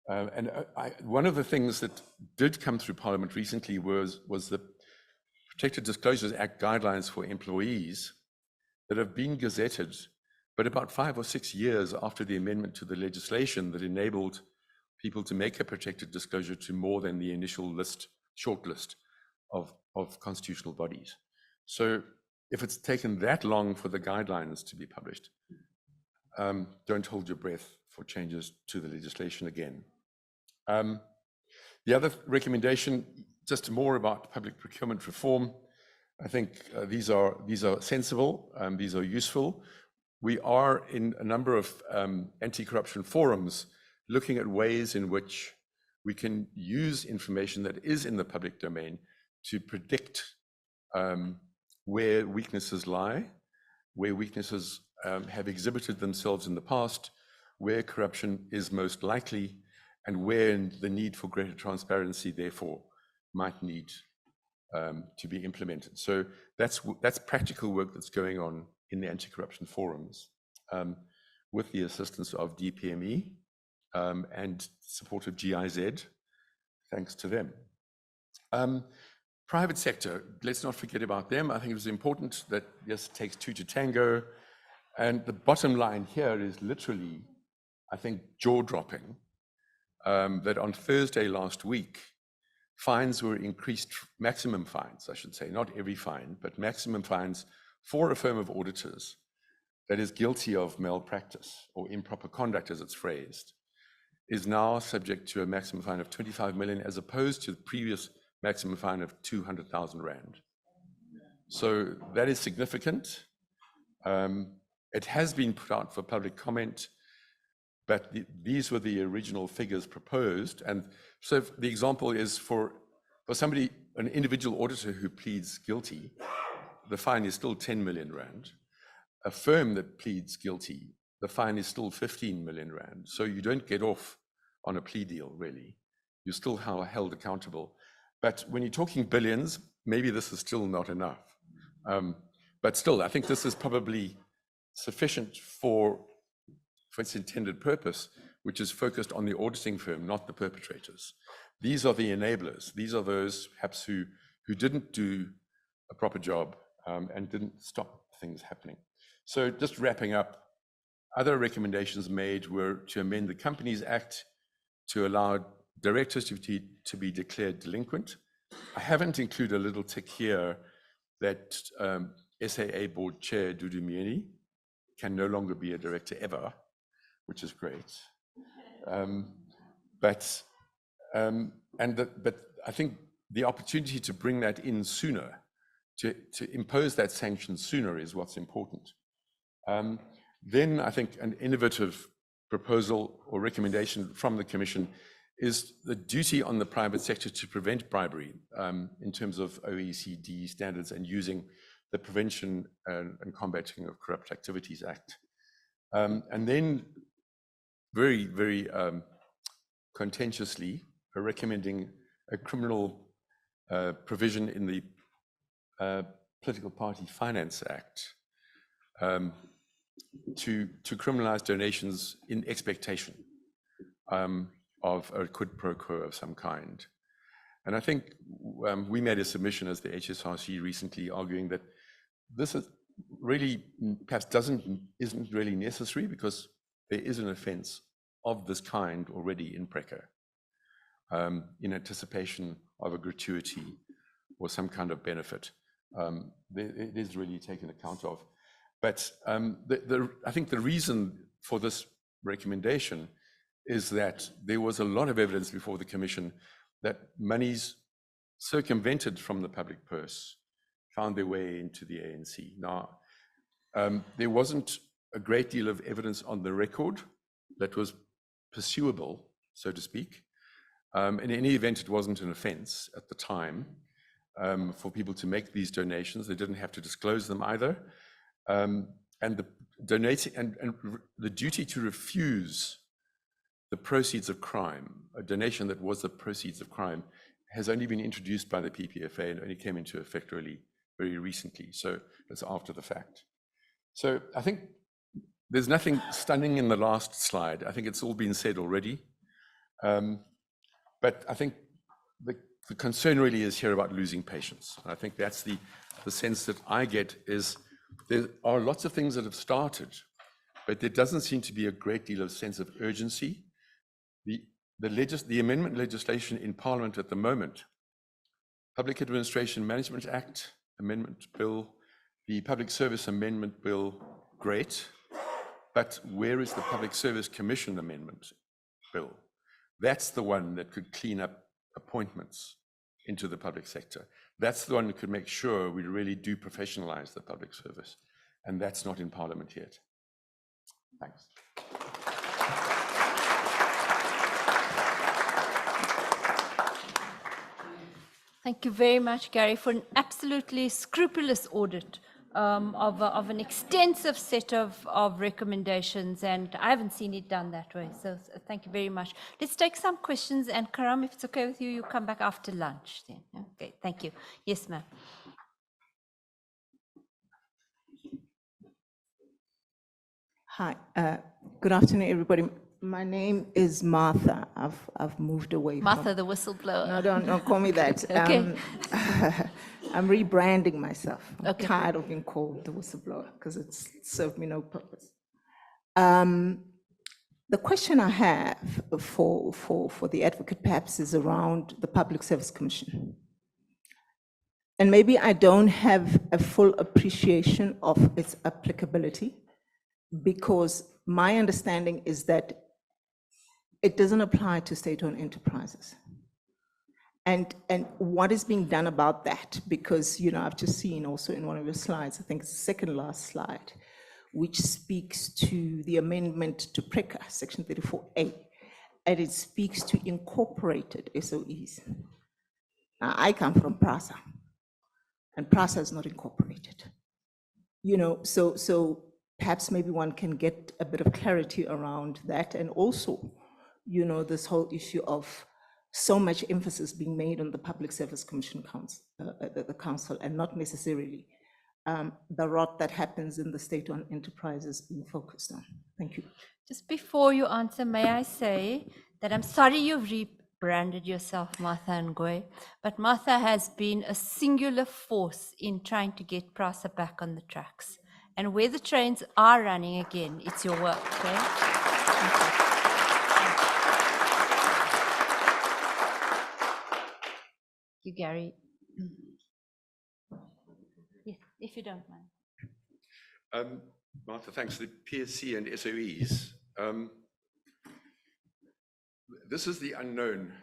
One of the things that did come through Parliament recently was the Protected Disclosures Act guidelines for employees that have been gazetted, but about 5 or 6 years after the amendment to the legislation that enabled people to make a protected disclosure to more than the initial short list of constitutional bodies. So if it's taken that long for the guidelines to be published, don't hold your breath for changes to the legislation again. The other recommendation, just more about public procurement reform. I think these are sensible, these are useful. We are in a number of anti-corruption forums looking at ways in which we can use information that is in the public domain to predict where weaknesses lie, where weaknesses have exhibited themselves in the past, where corruption is most likely, and where the need for greater transparency, therefore, might need to be implemented. So that's practical work that's going on in the anti-corruption forums with the assistance of DPME and support of GIZ, thanks to them. Private sector, let's not forget about them. I think it was important that, yes, it takes two to tango. And the bottom line here is literally, I think, jaw-dropping, that on Thursday last week, fines were increased, maximum fines, I should say, not every fine, but maximum fines for a firm of auditors that is guilty of malpractice or improper conduct, as it's phrased, is now subject to a maximum fine of 25 million, as opposed to the previous maximum fine of 200,000 Rand. So that is significant. It has been put out for public comment, but these were the original figures proposed. And so the example is for somebody, an individual auditor who pleads guilty, the fine is still 10 million rand. A firm that pleads guilty, the fine is still 15 million rand. So you don't get off on a plea deal, really. You're still held accountable. But when you're talking billions, maybe this is still not enough. But still, I think this is probably sufficient for its intended purpose, which is focused on the auditing firm, not the perpetrators. These are the enablers. These are those perhaps who didn't do a proper job and didn't stop things happening. So just wrapping up, other recommendations made were to amend the Companies Act to allow directors to be declared delinquent. I haven't included a little tick here that SAA board chair Dudu Mieni can no longer be a director ever, which is great. But I think the opportunity to bring that in sooner, to impose that sanction sooner, is what's important. Then I think an innovative proposal or recommendation from the Commission is the duty on the private sector to prevent bribery in terms of OECD standards and using the Prevention and Combating of Corrupt Activities Act. And then very, very contentiously recommending a criminal provision in the Political Party Finance Act to criminalize donations in expectation of a quid pro quo of some kind. And I think we made a submission as the HSRC recently arguing that this is really perhaps isn't really necessary because there is an offence of this kind already in PRECA in anticipation of a gratuity or some kind of benefit. It is really taken account of. But I think the reason for this recommendation is that there was a lot of evidence before the Commission that monies circumvented from the public purse found their way into the ANC. Now, there wasn't a great deal of evidence on the record that was pursuable, so to speak. In any event, it wasn't an offence at the time for people to make these donations. They didn't have to disclose them either. And the the duty to refuse the proceeds of crime, a donation that was the proceeds of crime, has only been introduced by the PPFA and only came into effect really very recently. So it's after the fact. So I think there's nothing stunning in the last slide. I think it's all been said already. But I think the concern really is here about losing patience. I think that's the sense that I get is there are lots of things that have started, but there doesn't seem to be a great deal of sense of urgency. The amendment legislation in Parliament at the moment, Public Administration Management Act Amendment Bill, the Public Service Amendment Bill, great, but where is the Public Service Commission Amendment Bill? That's the one that could clean up appointments into the public sector. That's the one that could make sure we really do professionalize the public service. And that's not in Parliament yet. Thanks. Thank you very much, Gary, for an absolutely scrupulous audit of an extensive set of recommendations, and I haven't seen it done that way, so thank you very much. Let's take some questions, and Karam, if it's okay with you, you come back after lunch then. Okay, thank you. Yes, ma'am. Hi, good afternoon, everybody. My name is Martha. I've moved away. Martha, the whistleblower. No, don't call me that. Okay. I'm rebranding myself. I'm Okay. tired of being called the whistleblower because it's served me no purpose. The question I have for the advocate perhaps is around the Public Service Commission. And maybe I don't have a full appreciation of its applicability, because my understanding is that it doesn't apply to state-owned enterprises. And what is being done about that? Because, I've just seen also in one of your slides, I think it's the second last slide, which speaks to the amendment to PRECA, Section 34A, and it speaks to incorporated SOEs. Now, I come from PRASA, and PRASA is not incorporated. You know, so perhaps maybe one can get a bit of clarity around that, and also, you know, this whole issue of so much emphasis being made on the Public Service Commission Council, the council, and not necessarily the rot that happens in the state-owned enterprises being focused on. Thank you. Just before you answer, may I say that I'm sorry you've rebranded yourself Martha Ngoy, but Martha has been a singular force in trying to get PRASA back on the tracks. And where the trains are running again, it's your work, okay? Thank you. You, Gary. Yes, if you don't mind. Martha, thanks. The PSC and SOEs. This is the unknown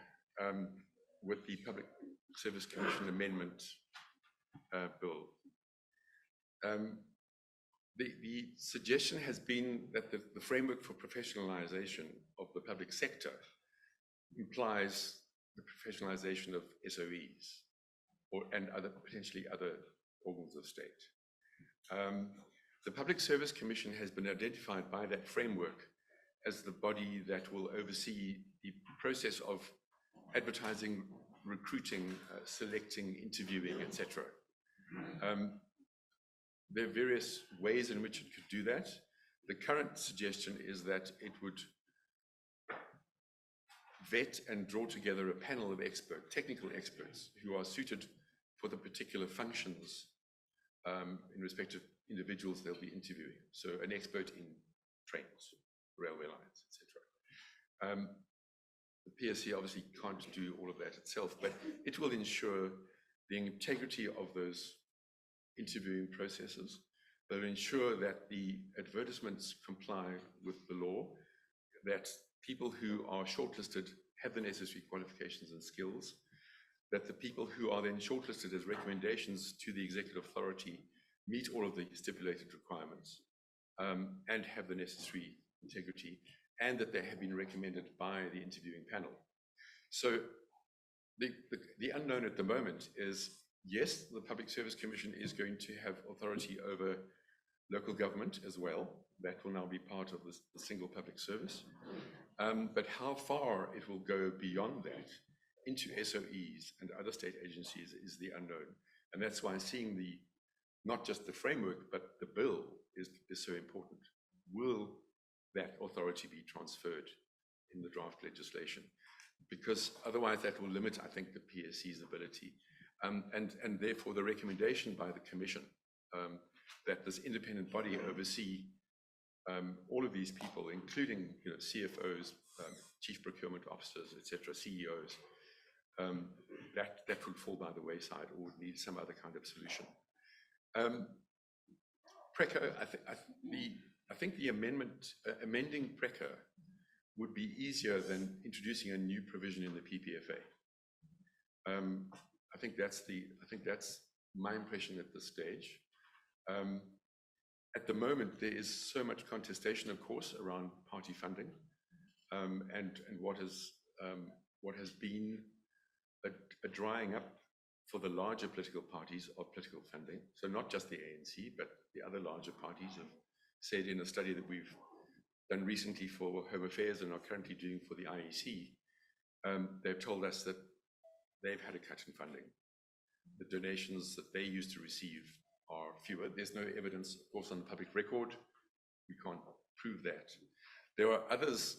with the Public Service Commission Amendment Bill. The suggestion has been that the framework for professionalization of the public sector implies the professionalization of SOEs and potentially other organs of state. The Public Service Commission has been identified by that framework as the body that will oversee the process of advertising, recruiting, selecting, interviewing, etc. There are various ways in which it could do that. The current suggestion is that it would vet and draw together a panel of technical experts who are suited for the particular functions in respect of individuals they'll be interviewing. So an expert in trains, railway lines, etc. The PSC obviously can't do all of that itself, but it will ensure the integrity of those interviewing processes. They'll ensure that the advertisements comply with the law, that people who are shortlisted have the necessary qualifications and skills, that the people who are then shortlisted as recommendations to the executive authority meet all of the stipulated requirements and have the necessary integrity, and that they have been recommended by the interviewing panel. So the unknown at the moment is, yes, the Public Service Commission is going to have authority over local government as well. That will now be part of the single public service. But how far it will go beyond that into SOEs and other state agencies is the unknown. And that's why seeing not just the framework, but the bill is so important. Will that authority be transferred in the draft legislation? Because otherwise that will limit, I think, the PSC's ability. And therefore the recommendation by the Commission that this independent body oversee all of these people, including CFOs, chief procurement officers, etc., CEOs, that would fall by the wayside or would need some other kind of solution. PRECA, I think the amending PRECA would be easier than introducing a new provision in the PPFA. I think that's my impression at this stage. At the moment, there is so much contestation, of course, around party funding, and what has been a drying up for the larger political parties of political funding. So not just the ANC, but the other larger parties have said in a study that we've done recently for Home Affairs and are currently doing for the IEC, they've told us that they've had a cut in funding. The donations that they used to receive are fewer. There's no evidence, of course, on the public record. We can't prove that. There are others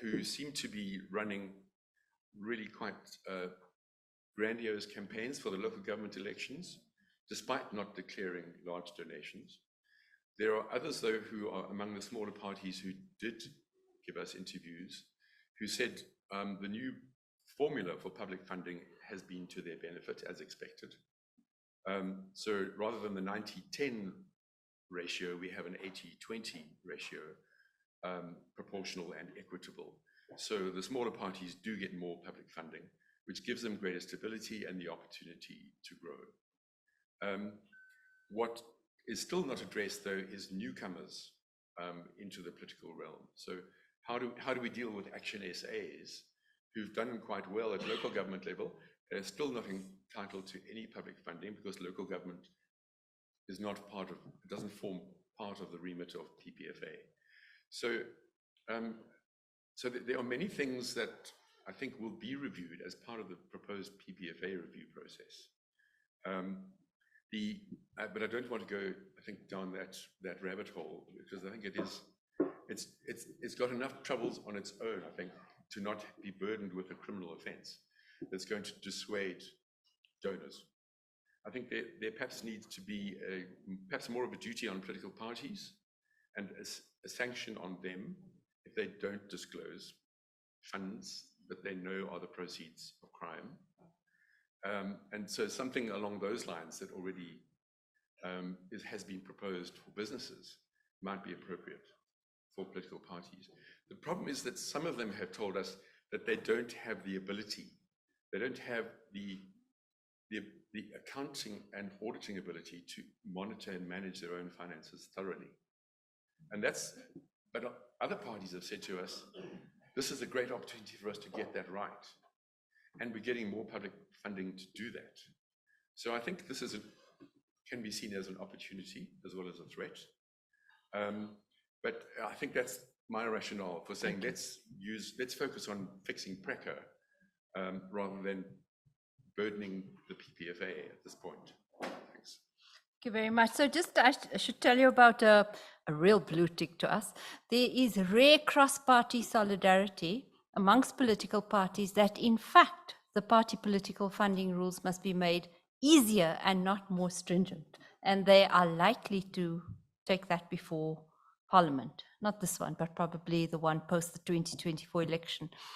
who seem to be running really quite grandiose campaigns for the local government elections, despite not declaring large donations. There are others, though, who are among the smaller parties who did give us interviews, who said the new formula for public funding has been to their benefit, as expected. So rather than the 90-10 ratio, we have an 80-20 ratio, proportional and equitable. So the smaller parties do get more public funding, which gives them greater stability and the opportunity to grow. What is still not addressed, though, is newcomers into the political realm. So how do we deal with action SAs who've done quite well at local government level? They're still not entitled to any public funding because local government is not part of, it doesn't form part of the remit of PPFA. So, there are many things that I think will be reviewed as part of the proposed PPFA review process. But I don't want to go, I think, down that rabbit hole, because I think it's got enough troubles on its own, I think, to not be burdened with a criminal offence that's going to dissuade donors. I think there perhaps needs to be perhaps more of a duty on political parties and a sanction on them if they don't disclose funds that they know are the proceeds of crime. And so something along those lines that already has been proposed for businesses might be appropriate for political parties. The problem is that some of them have told us that they don't have the ability, they don't have the accounting and auditing ability to monitor and manage their own finances thoroughly. But other parties have said to us, this is a great opportunity for us to get that right. And we're getting more public funding to do that. So I think this can be seen as an opportunity as well as a threat. But I think that's my rationale for saying let's focus on fixing PRECA rather than burdening the PPFA at this point. Thanks. Thank you very much. So just I should tell you about a real blue tick to us. There is rare cross-party solidarity amongst political parties that in fact the party political funding rules must be made easier and not more stringent. And they are likely to take that before Parliament. Not this one, but probably the one post the 2024 election.